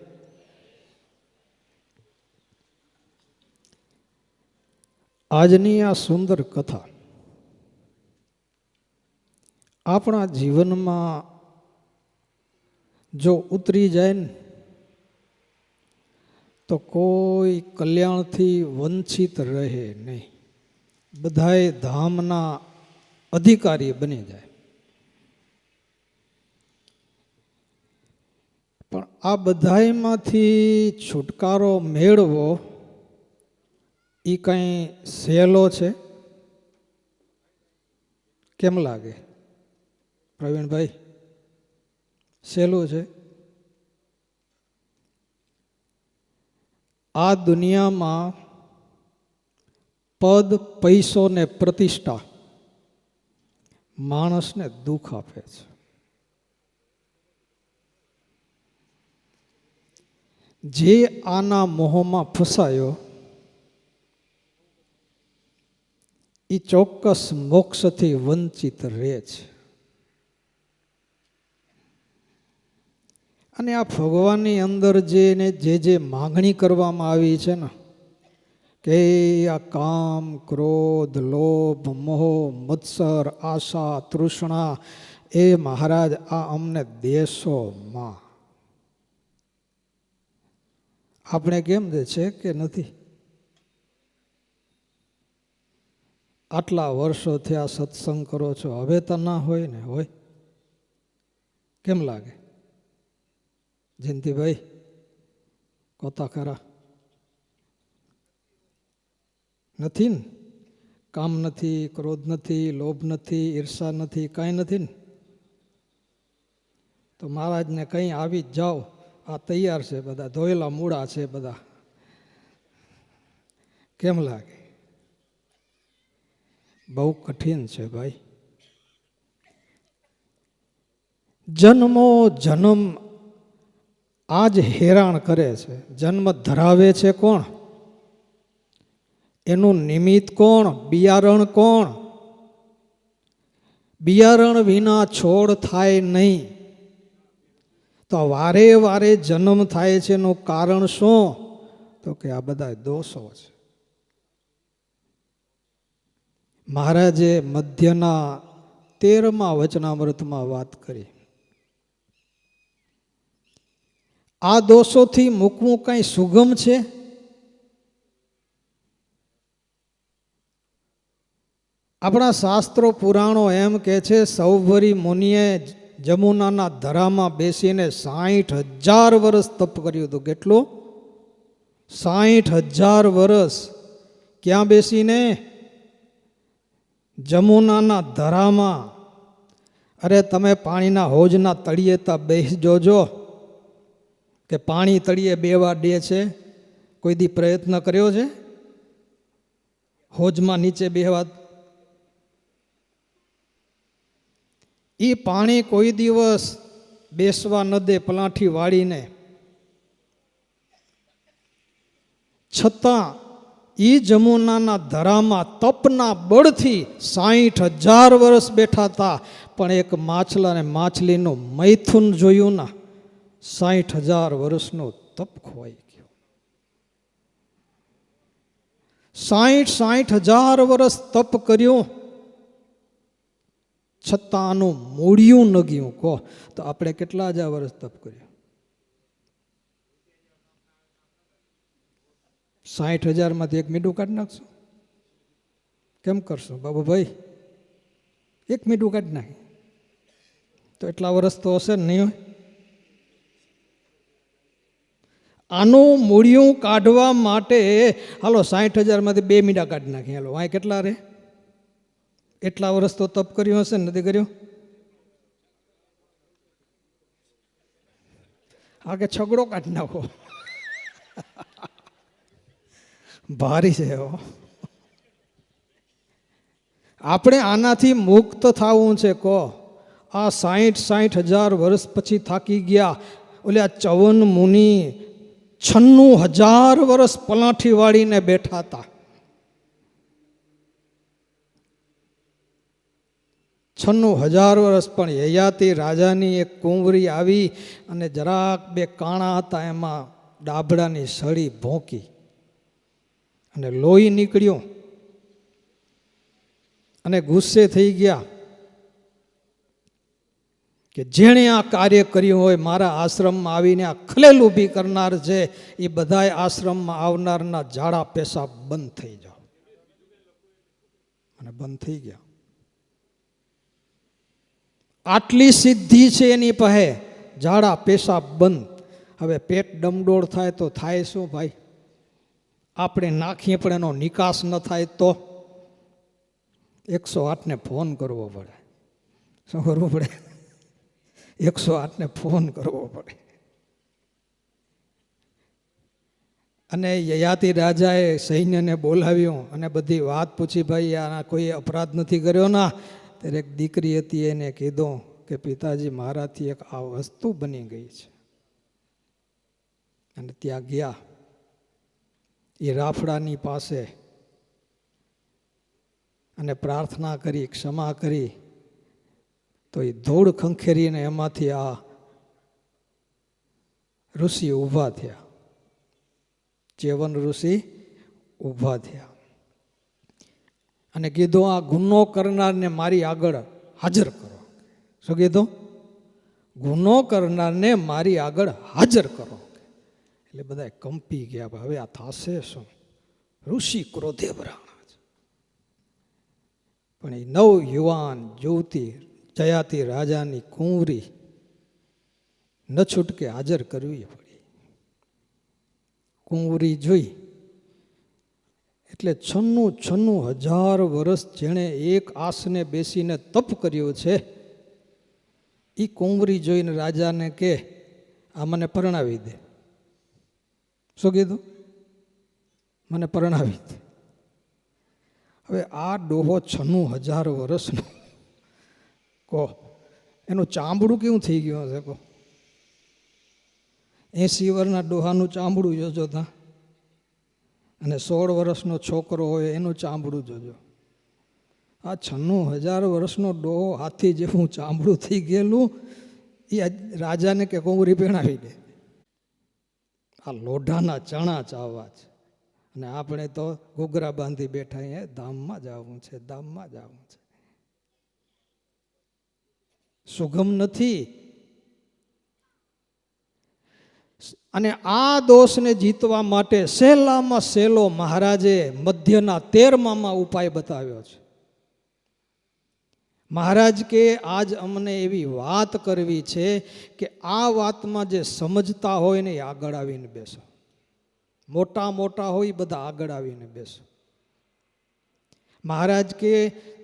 આજની આ સુંદર કથા આપણા જીવનમાં જો ઉતરી જાય ને તો કોઈ કલ્યાણથી વંચિત રહે નહીં. બધાય ધામના અધિકારી બની જાય. પણ આ બધાયમાંથી છુટકારો મેળવો એ કંઈ સહેલો છે? કેમ લાગે પ્રવીણભાઈ? સહેલું છે? આ દુનિયામાં પદ, પૈસો ને પ્રતિષ્ઠા માણસને દુઃખ આપે છે. જે આના મોહમાં ફસાયો એ ચોક્કસ મોક્ષથી વંચિત રહે છે. અને આ ભગવાનની અંદર જે માંગણી કરવામાં આવી છે ને, કે આ કામ, ક્રોધ, લોભ, મોહ, મત્સર, આશા, તૃષ્ણા, એ મહારાજ આ અમને દેશોમાં. આપણે કેમ દે છે કે નથી? આટલા વર્ષોથી આ સત્સંગ કરો છો, હવે તો ના હોય ને? હોય? કેમ લાગે જયંતિભાઈ? કોતા ખરા નથી ને? કામ નથી, ક્રોધ નથી, લોભ નથી, ઈર્ષા નથી, કાંઈ નથી ને? તો મહારાજને કંઈ આવી જ જાઓ, આ તૈયાર છે, બધા ધોયેલા મૂળા છે બધા. કેમ લાગે? બહુ કઠિન છે ભાઈ. જન્મો જન્મ આજ હેરાન કરે છે. જન્મ ધરાવે છે કોણ? એનું નિમિત્ત કોણ? બિયારણ કોણ? બિયારણ વિના છોડ થાય નહીં. તો વારે વારે જન્મ થાય છે એનું કારણ શું? તો કે આ બધા દોષો છે. મહારાજે મધ્યના 13મા વચનામૃતમાં વાત કરી. આ દોષોથી મૂકવું કઈ સુગમ છે? આપણા શાસ્ત્રો પુરાણો એમ કહે છે, સૌભરી મુનિએ જમુનાના ધરામાં બેસીને 60,000 વર્ષ તપ કર્યું હતું. કેટલું? 60,000 વર્ષ. ક્યાં બેસીને? જમુનાના ધરામાં. અરે તમે પાણીના હોજના તળિયે તા બેસી જોજો કે પાણી તળિયે બેવા દે છે. કોઈ દી પ્રયત્ન કર્યો છે હોજમાં નીચે બેહવા? એ પાણી કોઈ દિવસ બેસવા ન દે પલાઠી વાળીને. છતાં એ જમુનાના ધરામાં તપના બળથી 60,000 વર્ષ બેઠા હતા. પણ એક માછલાને માછલીનું મૈથુન જોયું ના, 60,000 વર્ષનું તપ ખોવાઈ ગયું. 60,000 વર્ષ તપ કર્યું, છતાં આનું મૂળિયું ન ગયું. કહો તો આપણે કેટલા હજાર વર્ષ તપ કર્યું? 60,000માંથી એક મીંડું કાઢી નાખશું? કેમ કરશું બાબુભાઈ? એક મીંડું કાઢી નાખી તો એટલા વર્ષ તો હશે ને? નહીં હોય? આનું મૂળિયું કાઢવા માટે હાલો 60,000માંથી 2 મીંડા કાઢી નાખી. હાલો વાંય કેટલા રે? એટલા વર્ષ તો તપ કર્યું હશે ને? નથી કર્યું? હા કે છગડો કાઢી નાખો. ભારી છે. આપણે આનાથી મુક્ત થવું છે. કહો આ 60,000 વર્ષ પછી થાકી ગયા. ઓલે આ ચવન મુનિ 96,000 વર્ષ પલાઠી વાળીને બેઠા હતા. 96,000 વર્ષ. પણ યયાતિ રાજાની એક કુંવરી આવી અને જરાક 2 કાણા હતા, એમાં ડાબડાની સળી ભોંકી અને લોહી નીકળ્યું અને ગુસ્સે થઈ ગયા કે જેણે આ કાર્ય કર્યું હોય, મારા આશ્રમમાં આવીને આ ખલેલ ઊભી કરનાર છે, એ બધાય આશ્રમમાં આવનારના ઝાડા પેશાબ બંધ થઈ જાઓ. અને બંધ થઈ ગયા. આટલી સિદ્ધિ છે એની પાસે, ઝાડા પેશાબ બંધ. હવે પેટ ડમડોળ થાય તો થાય શું ભાઈ? આપણે નાખીએ પણ એનો નિકાસ ન થાય તો 108ને ફોન કરવો પડે. શું કરવું પડે? 108ને ફોન કરવો પડે. અને યયાતિ રાજાએ સૈન્યને બોલાવ્યું અને બધી વાત પૂછી. ભાઈ આના કોઈ અપરાધ નથી કર્યો ના? ત્યારે એક દીકરી હતી, એને કીધું કે પિતાજી મારાથી એક આ વસ્તુ બની ગઈ છે. અને ત્યાં ગયા એ રાફડાની પાસે અને પ્રાર્થના કરી, ક્ષમા કરી. તો એ ધૂળ ખંખેરીને એમાંથી આ ઋષિ ઊભા થયા. ચેવન ઋષિ ઊભા થયા અને કીધું આ ગુનો કરનારને મારી આગળ હાજર કરો. શું કીધું? ગુનો કરનારને મારી આગળ હાજર કરો. એટલે બધા કંપી ગયા. હવે આ થશે શું? ઋષિ ક્રોધે ભરાણા છે. પણ એ નવ યુવાન યુવતી જયાતી રાજાની કુંવરી ન છૂટકે હાજર કરવી પડી. કુંવરી જોઈ એટલે 96,000 વર્ષ જેણે એક આસને બેસીને તપ કર્યો છે એ કુંવરી જોઈને રાજાને કે આ મને પરણાવી દે. શું કીધું? મને પરણાવી દે. હવે આ ડોહો 96,000 વર્ષનો કહો એનું ચામડું કેવું થઈ ગયું હશે? કહો 80 વર્ષના ડોહાનું ચામડું જોજો ત્યાં, અને 16 વર્ષનો છોકરો હોય એનું ચામડું જોજો. આ 96,000 વર્ષનો ડોહો હાથી જેવું ચામડું થઈ ગયેલું એ રાજાને કે કુંવરી પહેણાવી દે. આ લોઢાના ચણા ચાવવા છે, અને આપણે તો ઘૂઘરા બાંધી બેઠા અહીંયા ધામમાં જવું છે, ધામમાં જવું છે. સુગમ નથી. અને આ દોષને જીતવા માટે સહેલામાં સહેલો મહારાજે મધ્યના 13માં ઉપાય બતાવ્યો છે. મહારાજ કે આજ અમને એવી વાત કરવી છે કે આ વાતમાં જે સમજતા હોય ને એ આગળ આવીને બેસો. મોટા મોટા હોય બધા આગળ આવીને બેસો. મહારાજ કે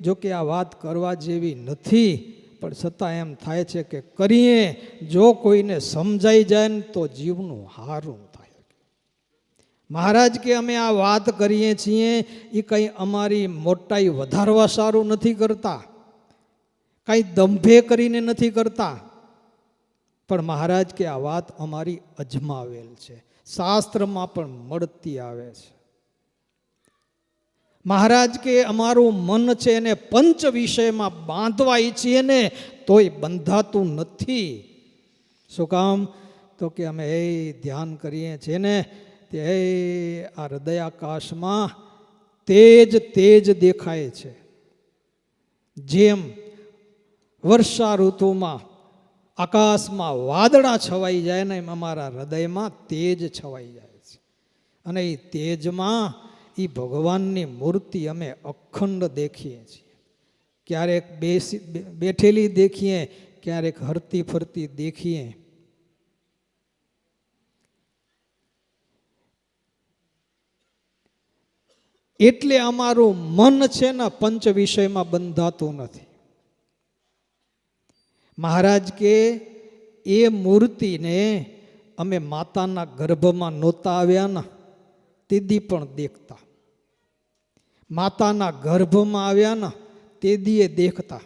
જો કે આ વાત કરવા જેવી નથી, પણ છતાં એમ થાય છે કે કરીએ, જો કોઈને સમજાઈ જાય ને તો જીવનું હારું થાય. મહારાજ કે અમે આ વાત કરીએ છીએ એ કંઈ અમારી મોટાઈ વધારવા સારું નથી કરતા, કંઈ દંભે કરીને નથી કરતા, પણ મહારાજ કે આ વાત અમારી અજમાવેલ છે, શાસ્ત્રમાં પણ મળતી આવે છે. મહારાજ કે અમારું મન છે એને પંચ વિષયમાં બાંધવા ઈચ્છીએ ને તોય બંધાતું નથી. શું કામ? તો કે અમે એ ધ્યાન કરીએ છીએ ને તે આ હૃદયાકાશમાં તેજ તેજ દેખાય છે. જેમ વર્ષા ઋતુમાં આકાશમાં વાદળા છવાઈ જાય ને એમ અમારા હૃદયમાં તેજ છવાઈ જાય છે. અને એ તેજમાં એ ભગવાનની મૂર્તિ અમે અખંડ દેખીએ છીએ. ક્યારેક બેઠેલી દેખીએ, ક્યારેક હરતી ફરતી દેખીએ. એટલે અમારું મન છે ને પંચ વિષયમાં બંધાતું નથી. મહારાજ કે એ મૂર્તિને અમે માતાના ગર્ભમાં નહોતા આવ્યા ને તેદી પણ દેખતા, માતાના ગર્ભમાં આવ્યા ને તેદીએ દેખતા.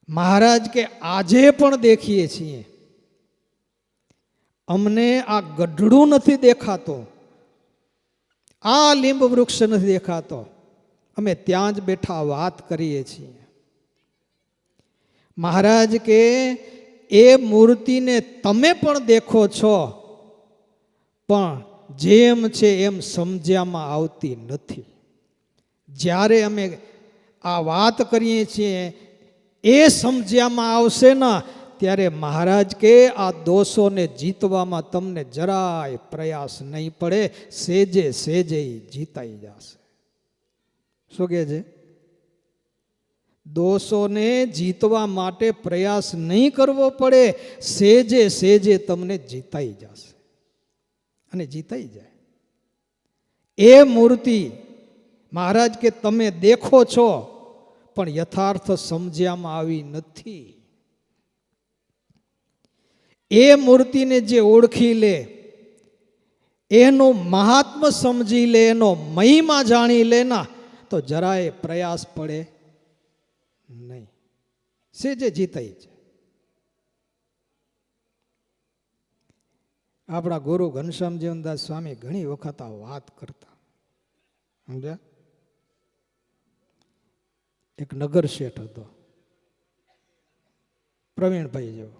મહારાજ કે આજે પણ દેખીએ છીએ. અમને આ ગઢડું નથી દેખાતો, આ લીંબ વૃક્ષ નથી દેખાતો, અમે ત્યાં જ બેઠા વાત કરીએ છીએ. મહારાજ કે એ મૂર્તિને તમે પણ દેખો છો, પણ જેમ છે એમ સમજ્યામાં આવતી નથી. જ્યારે અમે આ વાત કરીએ છીએ એ સમજ્યામાં આવશે ને ત્યારે મહારાજ કે આ દોષોને જીતવામાં તમને જરાય પ્રયાસ નહીં પડે, સેજે સેજે જીતાઈ જશે. શું કહે છે? દોષોને જીતવા માટે પ્રયાસ નહીં કરવો પડે, સેજે સેજે તમને જીતાઈ જશે. અને જીતાઈ જાય. એ મૂર્તિ મહારાજ કે તમે દેખો છો પણ યથાર્થ સમજ્યામાં આવી નથી. એ મૂર્તિને જે ઓળખી લે, એનું મહાત્મ્ય સમજી લે, એનો મહિમા જાણી લે ના તો જરાય પ્રયાસ પડે નહીં, સેજે જીતાઈ છે. આપણા ગુરુ ઘનશ્યામ જીવનદાસ સ્વામી ઘણી વખત આ વાત કરતા. સમજ્યા? એક નગર શેઠ હતો, પ્રવીણભાઈ જેવો.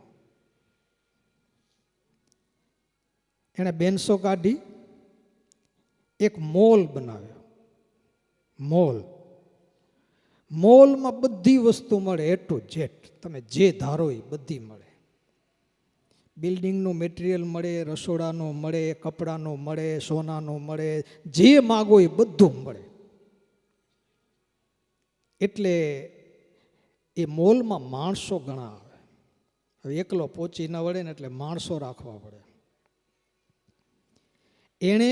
એણે બેનસો કાઢી એક મોલ બનાવ્યો. મોલમાં બધી વસ્તુ મળે, એ ટુ ઝેડ, તમે જે ધારો એ બધી મળે. બિલ્ડિંગનું મટીરિયલ મળે, રસોડાનું મળે, કપડાનું મળે, સોનાનું મળે, જે માગો એ બધું મળે. એટલે એ મોલમાં માણસો ઘણા આવે. હવે એકલો પહોંચી ન વળે ને એટલે માણસો રાખવા પડે. એણે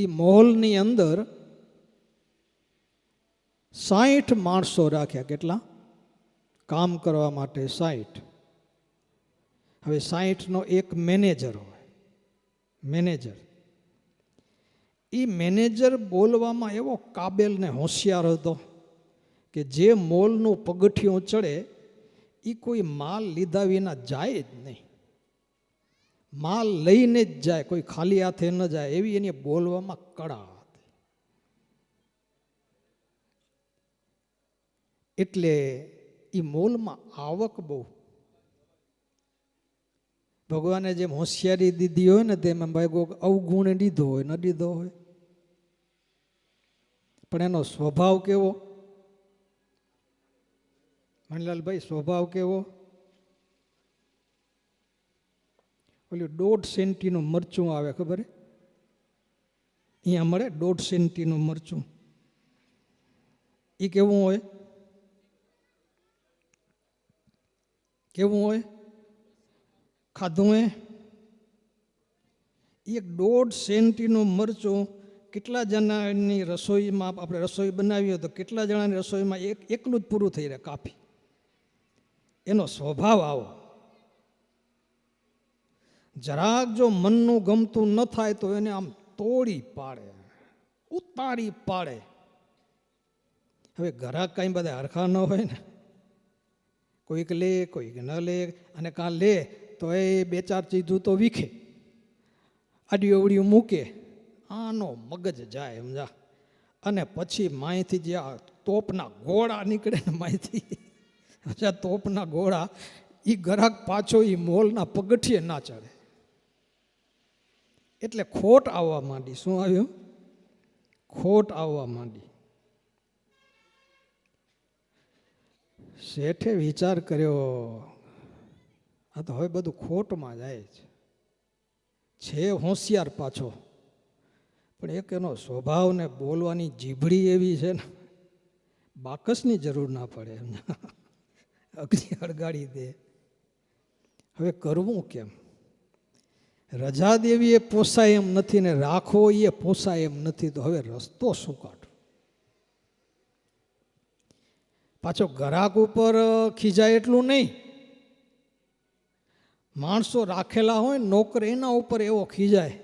એ મોલની અંદર 60 માણસો રાખ્યા. કેટલા? કામ કરવા માટે 60. હવે 60નો એક મેનેજર હોય. મેનેજર, એ મેનેજર બોલવામાં એવો કાબેલ ને હોશિયાર હતો કે જે મોલનું પગથિયું ચડે એ કોઈ માલ લીધા વિના જાય જ નહીં. માલ લઈને જ જાય, કોઈ ખાલી હાથે ન જાય, એવી એની બોલવામાં કળા હતી. એટલે એ મોલમાં આવક બહુ. ભગવાને જેમ હોશિયારી દીધી હોય ને તેમ ભાઈ કોઈક અવગુણ દીધો હોય, ન દીધો હોય, પણ એનો સ્વભાવ કેવો? મણિલાલભાઈ, સ્વભાવ કેવો? ઓલું 1.5 સેન્ટીનું મરચું આવે, ખબર હે? અહીંયા મળે 1.5 સેન્ટીનું મરચું. એ કેવું હોય? કેવું હોય? ખાધું હે? એક 1.5 સેન્ટીનું મરચું કેટલા જણાની રસોઈમાં આપણે રસોઈ બનાવીએ તો કેટલા જણાની રસોઈમાં એકલું જ પૂરું થઈ રહે, કાફી. એનો સ્વભાવ આવો. જરાક જો મનનું ગમતું ન થાય તો એને આમ તોડી પાડે, ઉતારી પાડે. હવે ઘરાક કાંઈ બધા હરખા ન હોય ને, કોઈક લે કોઈક ન લે, અને કાં લે તો એ 2-4 ચીજું તો વીખે, આડિયું અવડિયું મૂકે, આનો મગજ જાય, સમજા. અને પછી માહિતી જે આ તોપના ગોળા નીકળે ને, માહિતી તોપના ગોળા, એ ગ્રાહક પાછો એ મોલના પગથિયે ના ચડે. એટલે ખોટ આવવા માંડી. શું આવ્યું? ખોટ આવવા માંડી. શેઠે વિચાર કર્યો, આ તો હવે બધું ખોટમાં જાય છે. હોશિયાર પાછો, પણ એક એનો સ્વભાવ ને બોલવાની જીભડી એવી છે ને, બાકસની જરૂર ના પડે, અગ્નિ અળગાડી દે. હવે કરવું કેમ? રજા દેવી એ પોસાય એમ નથી ને રાખવો એ પોસાય એમ નથી, તો હવે રસ્તો શું કાઢો? પાછો ગ્રાહક ઉપર ખીજાય એટલું નહીં, માણસો રાખેલા હોય નોકર એના ઉપર એવો ખીજાય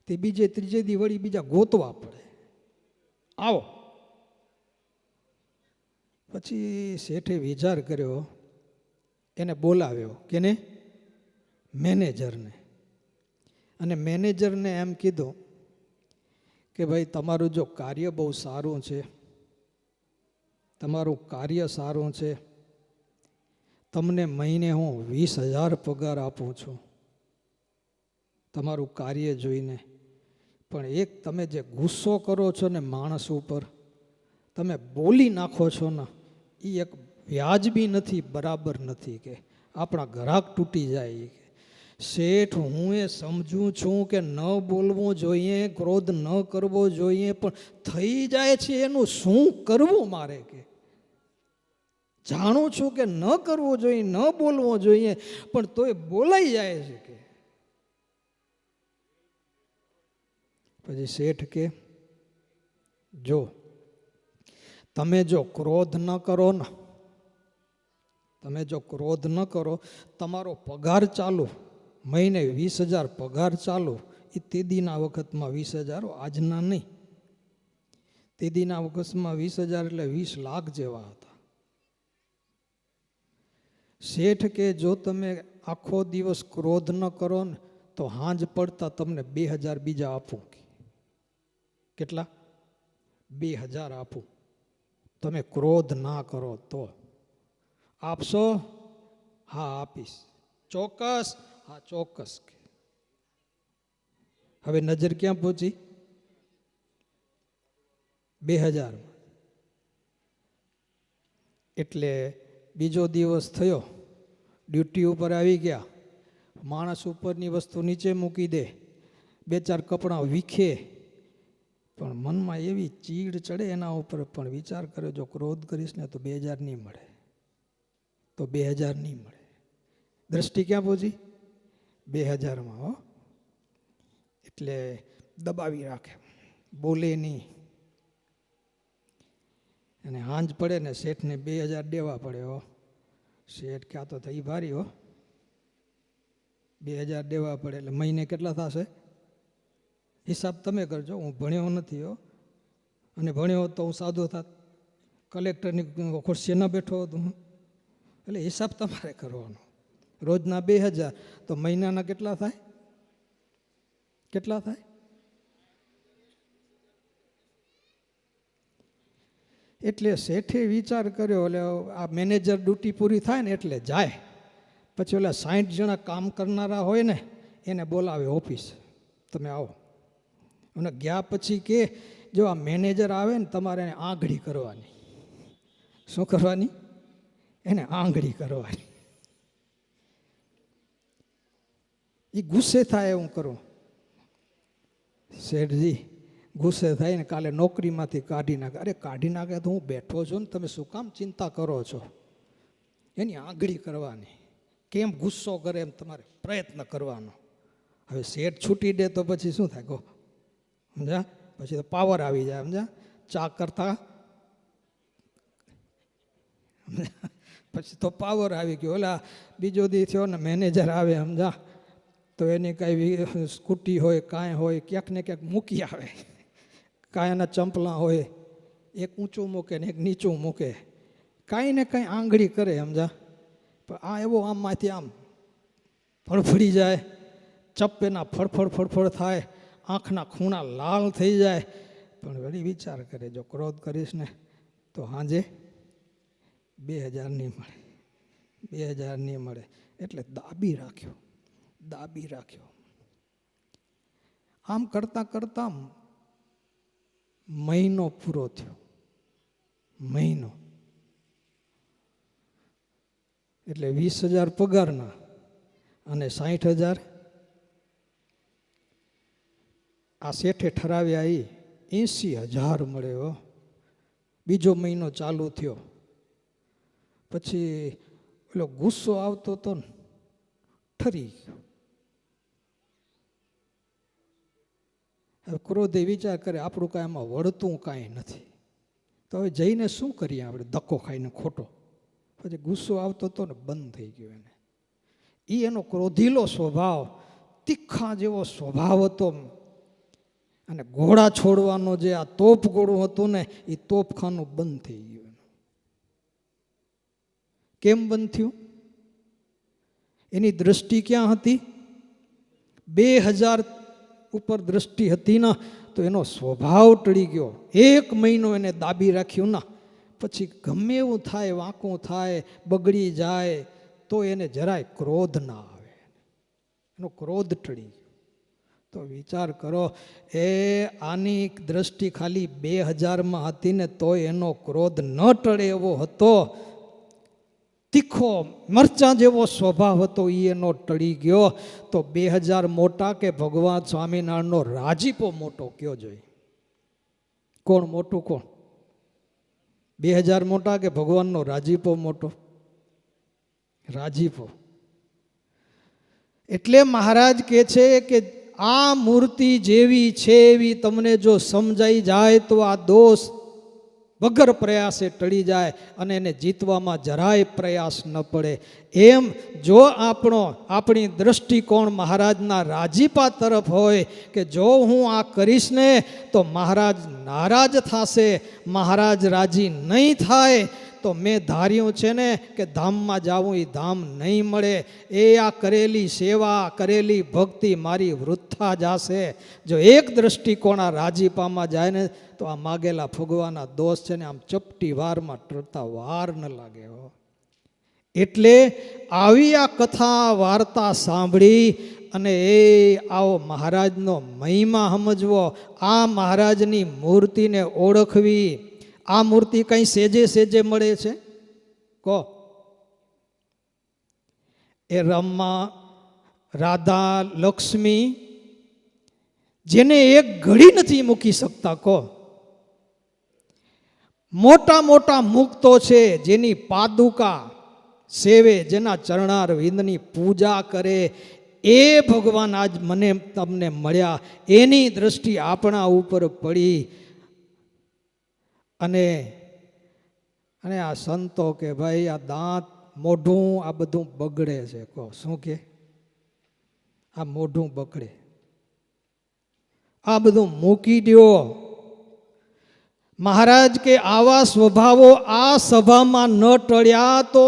તે બીજે ત્રીજે દી વળી બીજા ગોતવા પડે. આવો. પછી શેઠે વિચાર કર્યો, એને બોલાવ્યો. કેને? મેનેજરને. અને મેનેજરને એમ કીધું કે ભાઈ તમારું જો કાર્ય બહુ સારું છે, તમારું કાર્ય સારું છે, તમને મહિને હું 20,000 પગાર આપું છું તમારું કાર્ય જોઈને. પણ એક તમે જે ગુસ્સો કરો છો ને માણસ ઉપર, તમે બોલી નાખો છો ને, એ એક વ્યાજબી નથી, બરાબર નથી. કે આપણા ગ્રાહક તૂટી જાય. શેઠ, હું એ સમજું છું કે ન બોલવું જોઈએ, ક્રોધ ન કરવો જોઈએ, પણ થઈ જાય છે એનું શું કરવું મારે? કે જાણું છું કે ન કરવું જોઈએ, ન બોલવું જોઈએ, પણ તોય બોલાઈ જાય છે. કે પછી શેઠ કે જો તમે જો ક્રોધ ન કરો ને, તમે જો ક્રોધ ન કરો, તમારો પગાર ચાલુ મહિને 20,000 પગાર ચાલુ, એ તેદીના વખતમાં 20,000, આજના નહીં. તેદીના વખતમાં 20,000 એટલે 20 લાખ જેવા હતા. શેઠ કે જો તમે આખો દિવસ ક્રોધ ન કરો ને તો હાંજ પડતા તમને 2,000 બીજા આપું. કેટલા? 2,000 આપું. તમે ક્રોધ ના કરો તો. આપશો? હા આપીશ. ચોક્કસ? હા ચોક્કસ. હવે નજર ક્યાં પહોંચી? 2,000. એટલે બીજો દિવસ થયો, ડ્યુટી ઉપર આવી ગયા. માણસ ઉપરની વસ્તુ નીચે મૂકી દે, 2-4 કપડાં વીખે, પણ મનમાં એવી ચીડ ચડે એના ઉપર, પણ વિચાર કરે જો ક્રોધ કરીશ ને તો 2000 નહીં મળે, તો 2000 નહીં મળે. દ્રષ્ટિ ક્યાં પહોંચી? 2000માં. હો, એટલે દબાવી રાખે, બોલે નહીં. અને હાંજ પડે ને શેઠને 2000 દેવા પડે. હો, શેઠ ક્યાં તો થઈ ભારી. હો, 2000 દેવા પડે એટલે મહિને કેટલા થશે હિસાબ તમે કરજો. હું ભણ્યો નથી. હો, અને ભણ્યો હોત તો હું સાદો થાત, કલેક્ટરની ખુરશીએ ન બેઠો હતો હું. એટલે હિસાબ તમારે કરવાનો. રોજના 2000 તો મહિનાના કેટલા થાય? કેટલા થાય? એટલે શેઠે વિચાર કર્યો, એટલે આ મેનેજર ડ્યુટી પૂરી થાય ને એટલે જાય. પછી ઓલા 60 જણા કામ કરનારા હોય ને એને બોલાવે ઓફિસ, તમે આવો. અને ગયા પછી કે જો આ મેનેજર આવે ને તમારે એને આંગળી કરવાની. શું કરવાની? એને આંગળી કરવાની. એ ગુસ્સે થાય એવું કરું. શેઠજી ગુસ્સે થાય ને કાલે નોકરીમાંથી કાઢી નાખે. અરે કાઢી નાખે તો હું બેઠો છું ને, તમે શું કામ ચિંતા કરો છો? એની આંગળી કરવાની. કેમ ગુસ્સો કરે એમ તમારે પ્રયત્ન કરવાનો. હવે શેઠ છૂટી દે તો પછી શું થાય કહો? સમજા? પછી તો પાવર આવી જાય. સમજા? ચા કરતા પછી તો પાવર આવી ગયો. ઓલા બીજો દી થયો ને મેનેજર આવે, સમજા, તો એની કાંઈ સ્કૂટી હોય કાંઈ હોય ક્યાંક ને ક્યાંક મૂકી આવે. કાંઈ એના ચંપલા હોય, એક ઊંચું મૂકે ને એક નીચું મૂકે, કાંઈ ને કાંઈ આંગળી કરે. સમજા? પણ આ એવો આમમાંથી આમ ફળફળી જાય, ચપ એના ફળફળ ફળફળ થાય, આંખના ખૂણા લાલ થઈ જાય. પણ વળી વિચાર કરે જો ક્રોધ કરીશ ને તો સાંજે 2000 નહીં મળે, 2000 નહીં મળે. એટલે દાબી રાખ્યો, દાબી રાખ્યો. આમ કરતાં કરતાં મહિનો પૂરો થયો. મહિનો એટલે 20,000 પગારના અને 60,000 આ શેઠે ઠરાવ્યા. એ 80,000 મળ્યો. બીજો મહિનો ચાલુ થયો. પછી પેલો ગુસ્સો આવતો હતો ને ઠરી ગયો. હવે ક્રોધે વિચાર કરે આપણું કાંઈ એમાં વળતું કાંઈ નથી, તો હવે જઈને શું કરીએ આપણે ધક્કો ખાઈને ખોટો. પછી ગુસ્સો આવતો હતો ને બંધ થઈ ગયો એને. એનો ક્રોધીલો સ્વભાવ, તીખા જેવો સ્વભાવ હતો. અને ઘોડા છોડવાનો જે આ તોપ ઘોડું હતું ને એ તોપખાનું બંધ થઈ ગયું. કેમ બંધ થયું? એની દ્રષ્ટિ ક્યાં હતી? 2000 ઉપર દ્રષ્ટિ હતી ને તો એનો સ્વભાવ ટળી ગયો. 1 મહિનો એને દાબી રાખ્યું ના, પછી ગમે એવું થાય, વાંકું થાય, બગડી જાય તો એને જરાય ક્રોધ ના આવે. એનો ક્રોધ ટળી ગયો. તો વિચાર કરો, આની દ્રષ્ટિ ખાલી 2000માં હતી ને તો એનો ક્રોધ ન ટળે એવો હતો. તીખો મરચાં જેવો સ્વભાવ હતો, એનો ટળી ગયો. તો 2000 મોટા કે ભગવાન સ્વામિનારાયણનો રાજીપો મોટો કયો જોઈએ? કોણ મોટું? કોણ? 2000 મોટા કે ભગવાનનો રાજીપો મોટો? રાજીપો. એટલે મહારાજ કહે છે કે આ મૂર્તિ જેવી છે એવી તમને જો સમજાઈ જાય તો આ દોષ વગર પ્રયાસે ટળી જાય અને એને જીતવામાં જરાય પ્રયાસ ન પડે. એમ જો આપણી દ્રષ્ટિકોણ મહારાજના રાજીપા તરફ હોય કે જો હું આ કરીશ ને તો મહારાજ નારાજ થશે, મહારાજ રાજી નહીં થાય તો મેં ધાર્યું છે ને કે ધામમાં જાવું એ ધામ નહીં મળે. એ આ કરેલી સેવા, કરેલી ભક્તિ મારી વૃથા જશે. જો એક દ્રષ્ટિકોણ આ રાજીપામાં જાય ને તો આ માગેલા ફૂગવાના દોષ છે ને આમ ચપટી વારમાં ટરતા વાર ન લાગે. એટલે આવી આ કથા વાર્તા સાંભળી અને આવો મહારાજનો મહિમા સમજવો, આ મહારાજની મૂર્તિને ઓળખવી. આ મૂર્તિ કંઈ સેજે સેજે મળે છે કહો? એ રમા, રાધા, લક્ષ્મી જેને એક ઘડી નથી મૂકી શકતા કહો. મોટા મોટા મુક્તો છે જેની પાદુકા સેવે, જેના ચરણાર વિંદની પૂજા કરે, એ ભગવાન આજ મને તમને મળ્યા. એની દ્રષ્ટિ આપણા ઉપર પડી. અને અને આ સંતો કે ભાઈ આ દાંત મોઢું આ બધું બગડે છે. કહો શું કે આ મોઢું બગડે, આ બધું મૂકી દો. મહારાજ કે આવા સ્વભાવો આ સભામાં ન ટળ્યા તો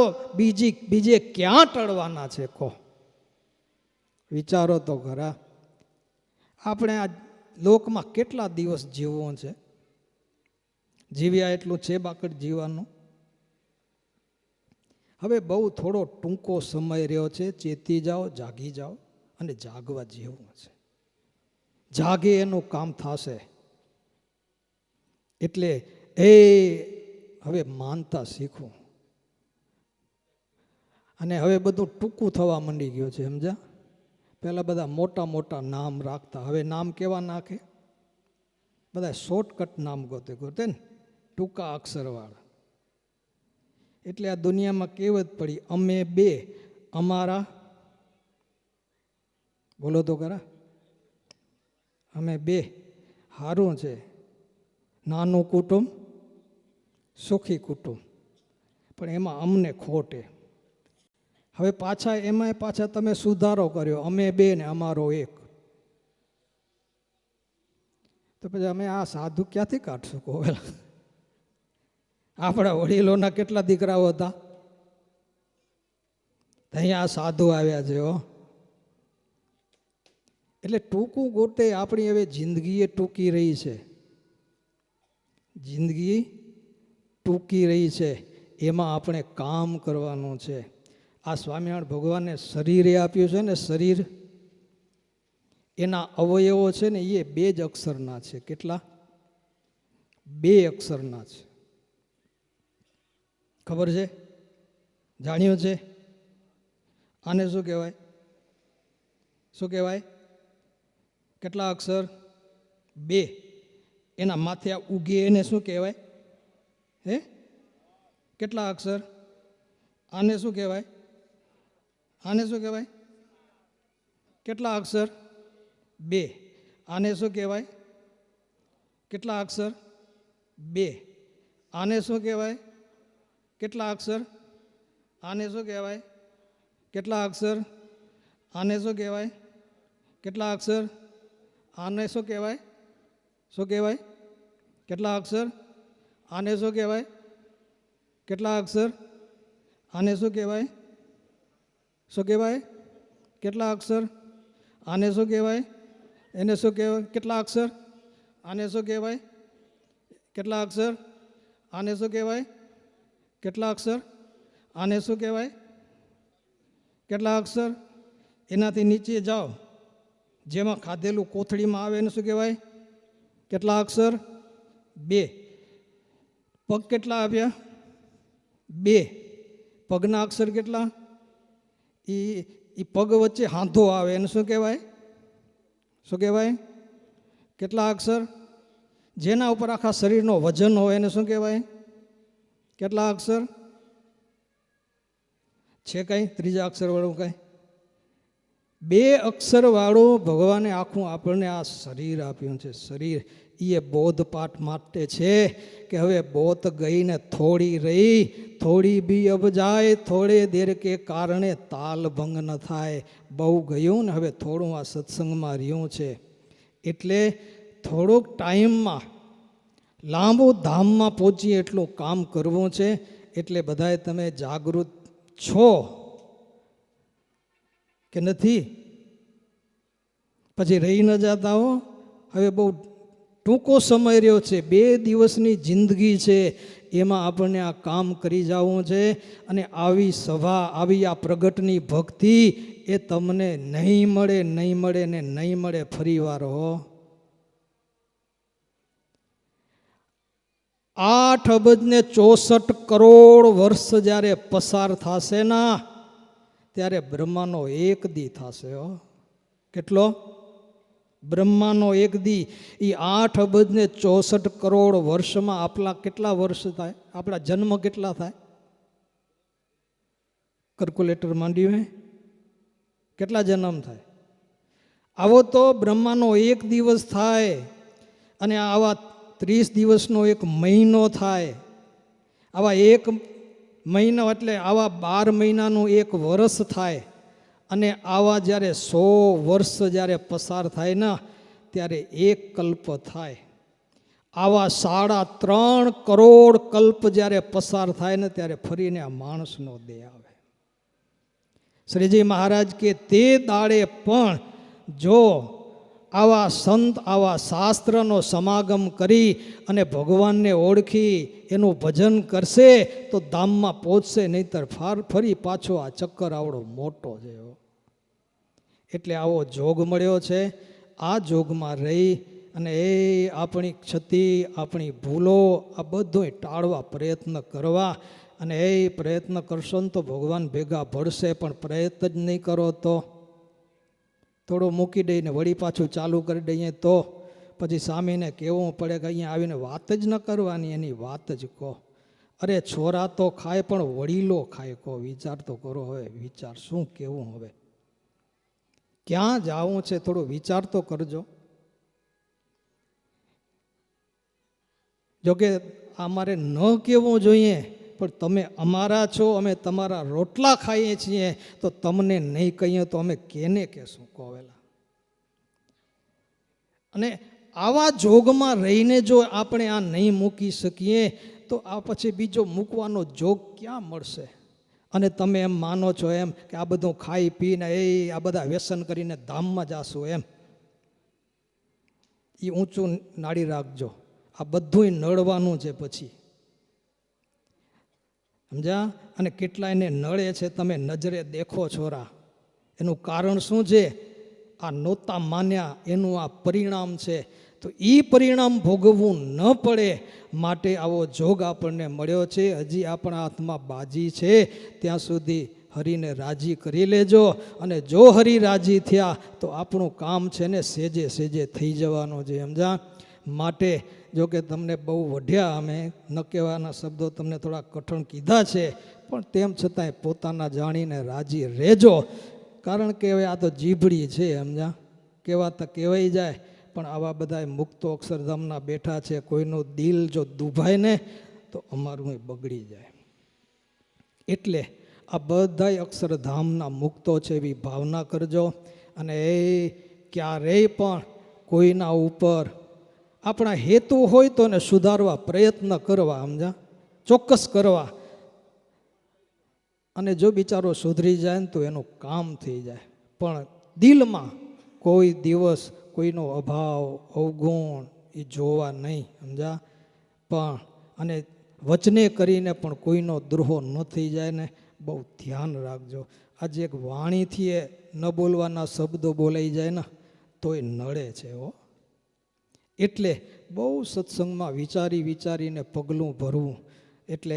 બીજે ક્યાં ટળવાના છે? કહો વિચારો તો ખરા. આપણે આ લોકમાં કેટલા દિવસ જીવવું છે? જીવ્યા એટલું છે બાકડ જીવવાનું. હવે બહુ થોડો ટૂંકો સમય રહ્યો છે. ચેતી જાઓ, જાગી જાઓ અને જાગવા જેવું છે. જાગે એનું કામ થશે. એટલે એ હવે માનતા શીખવું. અને હવે બધું ટૂંકું થવા માંડી ગયું છે, સમજ્યા? પહેલાં બધા મોટા મોટા નામ રાખતા, હવે નામ કેવા નાખે? બધા શોર્ટકટ નામ ગોતે ને, ટૂંકા અક્ષરવાળા. એટલે આ દુનિયામાં કહેવત પડી, અમે બે અમારા, બોલો તો ખરા, અમે બે સારું છે. નાનું કુટુંબ સુખી કુટુંબ, પણ એમાં અમને ખોટે. હવે પાછા એમાંય પાછા તમે સુધારો કર્યો, અમે બે ને અમારો એક. તો પછી અમે આ સાધુ ક્યાંથી કાઢશું? કોવેલા આપણા વડીલોના કેટલા દીકરાઓ હતા, અહીંયા સાધુ આવ્યા છે. એટલે ટૂંકું ગોતે આપણી હવે જિંદગી એ ટૂંકી રહી છે. જિંદગી ટૂંકી રહી છે, એમાં આપણે કામ કરવાનું છે. આ સ્વામિનારાયણ ભગવાને શરીરે આપ્યું છે ને, શરીર એના અવયવો છે ને એ 2 જ અક્ષરના છે. કેટલા? 2 અક્ષરના છે. ખબર છે? જાણ્યું છે? આને શું કહેવાય? શું કહેવાય? કેટલા અક્ષર? 2. એના માથે આ ઉગે એને શું કહેવાય? હે? કેટલા અક્ષર? આને શું કહેવાય? આને શું કહેવાય? કેટલા અક્ષર? 2. આને શું કહેવાય? કેટલા અક્ષર? 2. આને શું કહેવાય? કેટલા અક્ષર? આને શું કહેવાય? કેટલા અક્ષર? આને શું કહેવાય? કેટલા અક્ષર? આને શું કહેવાય? શું કહેવાય? કેટલા અક્ષર? આને શું કહેવાય? કેટલા અક્ષર? આને શું કહેવાય? શું કહેવાય? કેટલા અક્ષર? આને શું કહેવાય? એને શું કહેવાય? કેટલા અક્ષર? આને શું કહેવાય? કેટલા અક્ષર? આને શું કહેવાય? કેટલા અક્ષર? આને શું કહેવાય? કેટલા અક્ષર? એનાથી નીચે જાઓ, જેમાં ખાધેલું કોથળીમાં આવે એને શું કહેવાય? કેટલા અક્ષર? 2. પગ કેટલા આપ્યા? 2. પગના અક્ષર કેટલા? એ પગ વચ્ચે હાંધો આવે એને શું કહેવાય? શું કહેવાય? કેટલા અક્ષર? જેના ઉપર આખા શરીરનો વજન હોય એને શું કહેવાય? કેટલા અક્ષર? છે કંઈ ત્રીજા અક્ષરવાળું કંઈ? 2 અક્ષરવાળું ભગવાને આખું આપણને આ શરીર આપ્યું છે. શરીર એ બોધપાઠ માટે છે કે હવે બોધ ગઈને થોડી રહી, થોડી બી અબ જાય, થોડે દેર કે કારણે તાલ ભંગ ન થાય. બહુ ગયું ને હવે થોડું આ સત્સંગમાં રહ્યું છે. એટલે થોડોક ટાઈમમાં લાંબુ ધામમાં પહોંચીએ એટલું કામ કરવું છે. એટલે બધાએ તમે જાગૃત છો કે નથી? પછી રહી ન જતા હો. હવે બહુ ટૂંકો સમય રહ્યો છે, 2 દિવસની જિંદગી છે, એમાં આપણને આ કામ કરી જવું છે. અને આવી સભા, આવી આ પ્રગટની ભક્તિ એ તમને નહીં મળે, નહીં મળે ને નહીં મળે ફરી વાર. હો 8 અબજ ને 64 કરોડ વર્ષ જ્યારે પસાર થશે ના, ત્યારે બ્રહ્માનો 1 દી થશે. હો કેટલો? બ્રહ્માનો એક દી એ 8 અબજ ને 64 કરોડ વર્ષમાં આપણા કેટલા વર્ષ થાય? આપણા જન્મ કેટલા થાય? કેલ્ક્યુલેટર માંડ્યું હે? કેટલા જન્મ થાય? આવો તો બ્રહ્માનો એક દિવસ થાય અને આવા 30 દિવસનો એક મહિનો થાય. આવા એક મહિનો એટલે આવા 12 મહિનાનું એક વર્ષ થાય. અને આવા જ્યારે 100 વર્ષ જ્યારે પસાર થાય ને ત્યારે એક કલ્પ થાય. આવા 3.5 કરોડ કલ્પ જ્યારે પસાર થાય ને ત્યારે ફરીને આ માણસનો દેહ આવે. શ્રીજી મહારાજ કે તે દાડે પણ જો આવા સંત આવા શાસ્ત્રનો સમાગમ કરી અને ભગવાનને ઓળખી એનું ભજન કરશે તો ધામમાં પહોંચશે, નહીંતર ફરી પાછો આ ચક્કર આવડો મોટો છે. એટલે આવો જોગ મળ્યો છે. આ જોગમાં રહી અને એ આપણી ક્ષતિ આપણી ભૂલો આ બધું ટાળવા પ્રયત્ન કરવા. અને એ પ્રયત્ન કરશો ને તો ભગવાન ભેગા ભળશે. પણ પ્રયત્ન જ નહીં કરો તો થોડું મૂકી દઈને વળી પાછું ચાલુ કરી દઈએ તો પછી સામીને કહેવું પડે કે અહીંયા આવીને વાત જ ન કરવાની, એની વાત જ કહો. અરે છોરા તો ખાય પણ વડીલો ખાય કહો. વિચાર તો કરો હવે, વિચાર શું કહેવું હવે, ક્યાં જવું છે થોડો વિચાર તો કરજો. જોકે અમારે ન કહેવું જોઈએ પણ તમે અમારા છો, અમે તમારા રોટલા ખાઈએ છીએ તો તમને નહીં કહીએ તો અમે કેને કહેશું કોવેલા. અને આવા જોગમાં રહીને જો આપણે આ નહીં મૂકી શકીએ તો આ પછી બીજો મૂકવાનો જોગ ક્યાં મળશે? અને તમે એમ માનો છો એમ કે આ બધું ખાઈ પીને આ બધા વ્યસન કરીને ધામમાં જાશું એમ. એ ઊંચું નાડી રાખજો. આ બધું નડવાનું છે પછી, સમજ્યા? અને કેટલાયને નડે છે તમે નજરે દેખો છોરા. એનું કારણ શું છે? આ નહોતા માન્યા એનું આ પરિણામ છે. તો એ પરિણામ ભોગવવું ન પડે માટે આવો જોગ આપણને મળ્યો છે. હજી આપણા હાથમાં બાજી છે ત્યાં સુધી હરિને રાજી કરી લેજો. અને જો હરિ રાજી થયા તો આપણું કામ છે ને સેજે સેજે થઈ જવાનું છે, સમજા? માટે જો કે તમને બહુ વઢ્યા, અમે ન કહેવાના શબ્દો તમને થોડા કઠણ કીધા છે, પણ તેમ છતાંય પોતાના જાણીને રાજી રહેજો. કારણ કે હવે આ તો જીભડી છે, સમજા? કહેવાતા કહેવાઈ જાય. પણ આવા બધા મુક્તો અક્ષરધામના બેઠા છે, કોઈનું દિલ જો દુભાય ને તો અમારું બગડી જાય. એટલે આ બધા અક્ષરધામના મુક્તો છે એવી ભાવના કરજો. અને એ ક્યારેય પણ કોઈના ઉપર આપણા હેતુ હોય તો એને સુધારવા પ્રયત્ન કરવા, સમજા? ચોક્કસ કરવા. અને જો બિચારો સુધરી જાય ને તો એનું કામ થઈ જાય. પણ દિલમાં કોઈ દિવસ કોઈનો અભાવ અવગુણ એ જોવા નહીં, સમજા? પણ અને વચને કરીને પણ કોઈનો દ્રોહ ન થઈ જાય ને, બહુ ધ્યાન રાખજો. આજે એક વાણીથી એ ન બોલવાના શબ્દો બોલાઈ જાય ને તો એ નડે છે હો. એટલે બહુ સત્સંગમાં વિચારી વિચારીને પગલું ભરવું. એટલે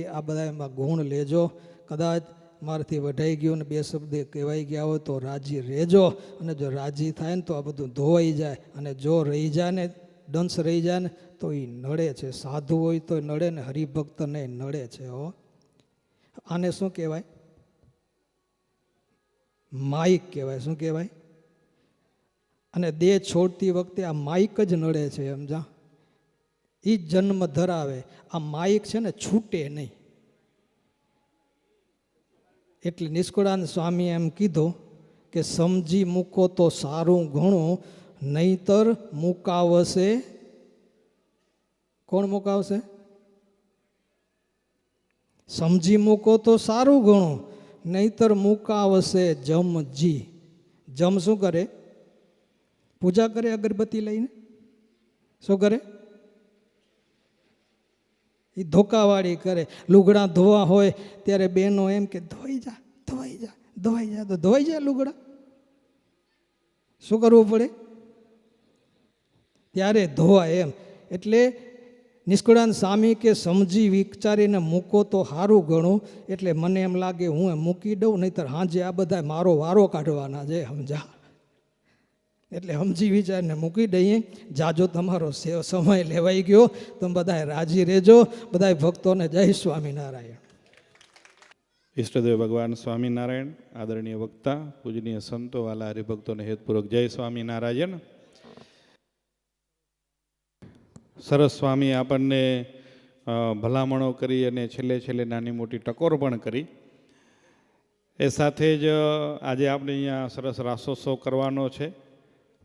આ બધા એમાં ગુણ લેજો. કદાચ મારાથી વઢાઈ ગયું ને બે શબ્દ કહેવાઈ ગયા હોય તો રાજી રહેજો. અને જો રાજી થાય ને તો આ બધું ધોવાઈ જાય. અને જો રહી જાય ને, દંશ રહી જાય ને તો એ નડે છે. સાધુ હોય તો નડે ને હરિભક્તને નડે છે હો. આને શું કહેવાય? માઇક કહેવાય. શું કહેવાય? અને દેહ છોડતી વખતે આ માઇક જ નડે છે, સમજા? એ જ જન્મ ધરાવે. આ માઇક છે ને છૂટે નહીં. એટલે નિષ્કુળાનંદ સ્વામીએ એમ કીધું કે સમજી મૂકો તો સારું ઘણું, નહીતર મુકાવશે. કોણ મુકાવશે? સમજી મૂકો તો સારું ઘણું, નહીતર મુકાવશે જમજી. જમ શું કરે? પૂજા કરે અગરબત્તી લઈને. શું કરે? એ ધોકાવાળી કરે. લુગડા ધોવા હોય ત્યારે બહેનો એમ કે ધોઈ જા ધોઈ જા ધોઈ જા, તો ધોઈ જાય લુગડા. શું કરવું પડે? ત્યારે ધોવાય એમ. એટલે નિષ્કુળાનંદ સ્વામી કે સમજી વિચારીને મૂકો તો સારું ઘણું. એટલે મને એમ લાગે હું મૂકી દઉં, નહીંતર હાંજે આ બધા મારો વારો કાઢવાના છે, સમજા? એટલે સમજી વિચારને મૂકી દઈએ. જાજો તમારો સમય લેવાઈ ગયો. તમે બધાએ રાજી રહેજો. બધા ભક્તોને જય સ્વામિનારાયણ. ઈષ્ટદેવ ભગવાન સ્વામિનારાયણ, આદરણીય વક્તા, પૂજનીય સંતો, વાલા હરિભક્તોને હેતપૂર્વક જય સ્વામિનારાયણ. સરસ સ્વામી આપણને ભલામણો કરી અને છેલ્લે નાની મોટી ટકોર પણ કરી. એ સાથે જ આજે આપણે અહીંયા સરસ રાસોત્સવ કરવાનો છે,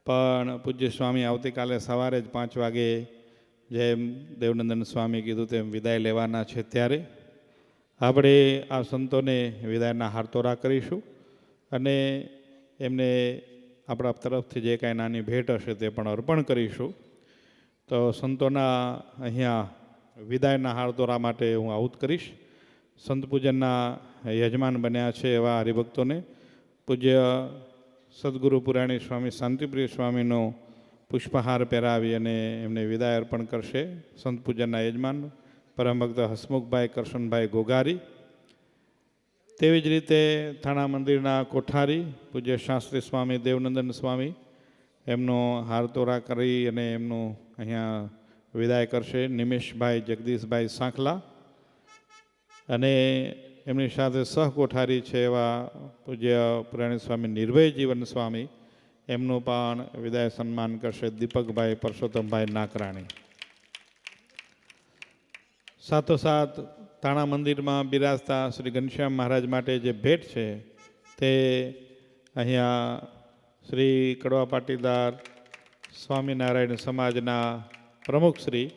પણ પૂજ્ય સ્વામી આવતીકાલે સવારે જ 5 વાગે જેમ દેવનંદન સ્વામી કીધું તેમ વિદાય લેવાના છે. ત્યારે આપણે આ સંતોને વિદાયના હારતોરા કરીશું અને એમને આપણા તરફથી જે કાંઈ નાની ભેટ હશે તે પણ અર્પણ કરીશું. તો સંતોના અહીંયા વિદાયના હારતોરા માટે હું આહુત કરીશ. સંત પૂજનના યજમાન બન્યા છે એવા હરિભક્તોને પૂજ્ય સદગુરુ પુરાણી સ્વામી શાંતિપ્રિય સ્વામીનો પુષ્પહાર પહેરાવી અને એમને વિદાય અર્પણ કરશે સંત પૂજનના યજમાન પરમ ભક્ત હસમુખભાઈ કરશનભાઈ ગોગારી. તેવી જ રીતે થાણા મંદિરના કોઠારી પૂજ્ય શાસ્ત્રી સ્વામી દેવનંદન સ્વામી એમનો હારતોરા કરી અને એમનું અહીંયા વિદાય કરશે નિમેશભાઈ જગદીશભાઈ સાંખલા. અને એમની સાથે સહકોઠારી છે એવા પૂજ્ય પુરાણી સ્વામી નિર્ભય જીવન સ્વામી, એમનું પણ વિદાય સન્માન કરશે દીપકભાઈ પરસોત્તમભાઈ નાકરાણી. સાથોસાથ તાણા મંદિરમાં બિરાજતા શ્રી ઘનશ્યામ મહારાજ માટે જે ભેટ છે તે અહીંયા શ્રી કડવા પાટીદાર સ્વામિનારાયણ સમાજના પ્રમુખ શ્રી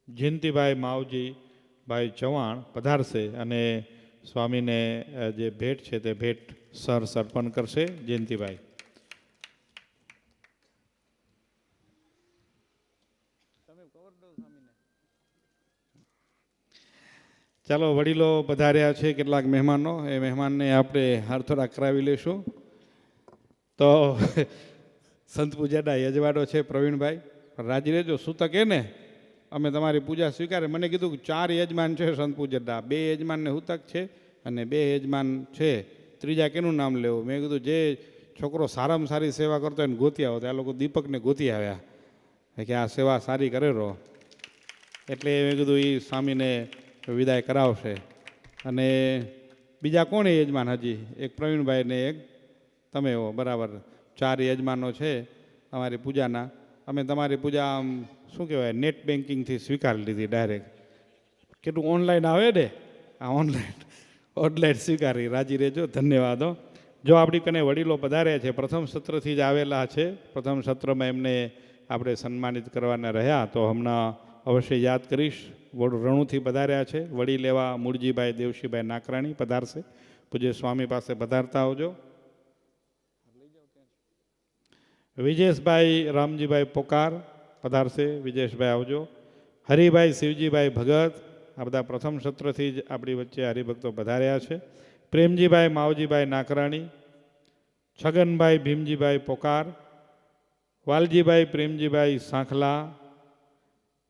જયંતિભાઈ માવજીભાઈ ચૌહાણ પધારશે અને સ્વામીને જે ભેટ છે તે ભેટ અર્પણ કરશે. જયંતિભાઈ. ચાલો, વડીલો પધાર્યા છે, કેટલાક મહેમાનો, એ મહેમાનને આપણે હારથોરા કરાવી લઈશું. તો સંત પૂજાના યજમાનો છે પ્રવીણભાઈ, રાજી રહેજો. સૂતક એ ને અમે તમારી પૂજા સ્વીકારે. મને કીધું કે 4 યજમાન છે સંત પૂજનના, 2 યજમાનને હૂતક છે અને 2 યજમાન છે, ત્રીજા કેનું નામ લેવું? મેં કીધું જે છોકરો સારામાં સારી સેવા કરતો એને ગોતી આવો. આ લોકો દીપકને ગોતી આવ્યા કે આ સેવા સારી કરે રહો, એટલે મેં કીધું એ સ્વામીને વિદાય કરાવશે. અને બીજા કોણ યજમાન? હજી એક પ્રવીણભાઈ ને એક તમે હો. બરાબર, 4 યજમાનો છે અમારી પૂજાના. અમે તમારી પૂજા આમ શું કહેવાય નેટ બેન્કિંગથી સ્વીકારી લીધી ડાયરેક્ટ. કેટલું ઓનલાઈન આવે ને, આ ઓનલાઈન સ્વીકારી. રાજી રહેજો, ધન્યવાદો. જો આપણી કને વડીલો પધાર્યા છે, પ્રથમ સત્રથી જ આવેલા છે, પ્રથમ સત્રમાં એમને આપણે સન્માનિત કરવાના રહ્યા, તો હમણાં અવશ્ય યાદ કરીશ. રણુથી પધાર્યા છે વડીલ એવા મૂળજીભાઈ દેવશીભાઈ નાકરાણી પધારશે. પૂજ્ય સ્વામી પાસે પધારતા આવજો. વિજેશભાઈ રામજીભાઈ પોકાર પધારશે. વિજેશભાઈ આવજો. હરિભાઈ શિવજીભાઈ ભગત, આ બધા પ્રથમ સત્રથી જ આપણી વચ્ચે હરિભક્તો પધાર્યા છે. પ્રેમજીભાઈ માવજીભાઈ નાકરાણી, છગનભાઈ ભીમજીભાઈ પોકાર, વાલજીભાઈ પ્રેમજીભાઈ સાંખલા,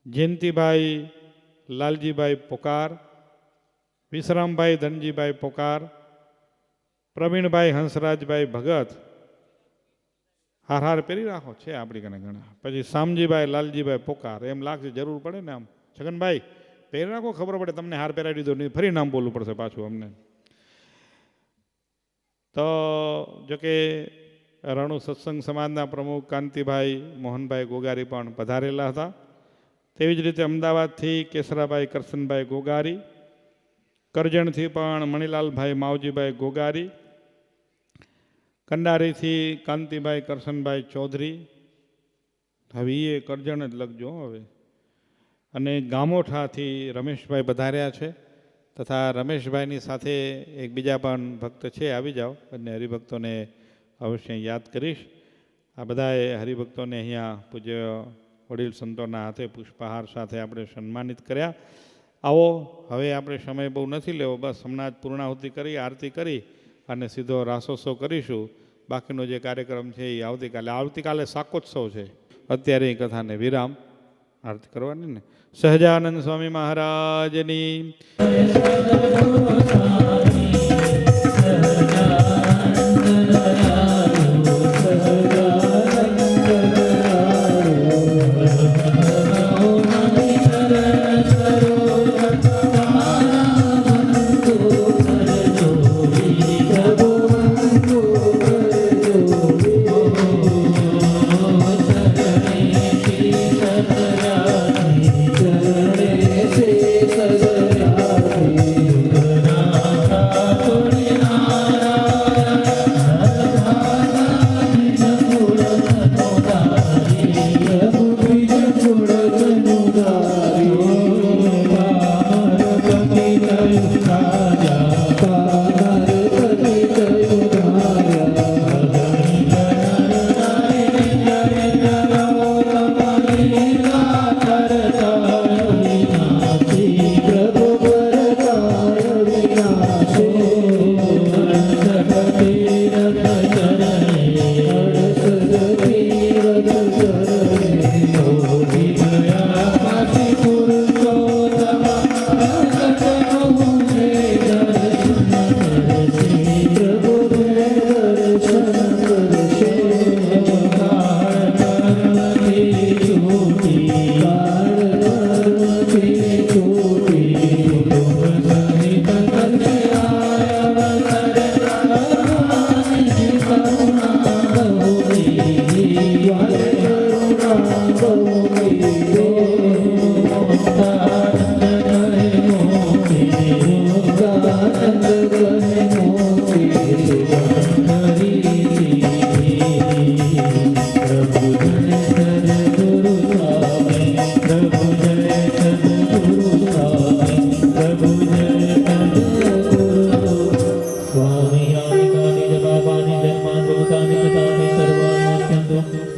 જયંતિભાઈ લાલજીભાઈ પોકાર, વિશ્રામભાઈ ધનજીભાઈ પોકાર, પ્રવીણભાઈ હંસરાજભાઈ ભગત. હાર પહેરી રાખો છે આપણી કને ઘણા. પછી શામજીભાઈ લાલજીભાઈ પોકાર. એમ લાગશે જરૂર પડે ને આમ, છગનભાઈ પહેરી રાખો, ખબર પડે તમને હાર પહેરાવી દીધો નહીં, ફરી નામ બોલવું પડશે પાછું અમને. તો જોકે રણુ સત્સંગ સમાજના પ્રમુખ કાંતિભાઈ મોહનભાઈ ગોગારી પણ પધારેલા હતા. તેવી જ રીતે અમદાવાદથી કેસરાભાઈ કરશનભાઈ ગોગારી, કરજણથી પણ મણીલાલભાઈ માવજીભાઈ ગોગારી, કંડારીથી કાંતિભાઈ કરશનભાઈ ચૌધરી, હવે એ કરજણ જ લખજો હવે. અને ગામોઠાથી રમેશભાઈ પધાર્યા છે, તથા રમેશભાઈની સાથે એક બીજા પણ ભક્ત છે, આવી જાઓ અને હરિભક્તોને અવશ્ય યાદ કરીશ. આ બધાએ હરિભક્તોને અહીંયા પૂજ્ય વડીલ સંતોના હાથે પુષ્પહાર સાથે આપણે સન્માનિત કર્યા. આવો, હવે આપણે સમય બહુ નથી લેવો, બસ હમણાં જ પૂર્ણાહુતિ કરી, આરતી કરી અને સીધો રાસોત્સવ કરીશું. બાકીનો જે કાર્યક્રમ છે એ આવતીકાલે શાકોત્સવ છે. અત્યારે એ કથાને વિરામ. આરતી કરવાની ને. સહજાનંદ સ્વામી મહારાજની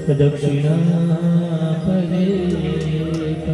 પ્રદક્ષિણા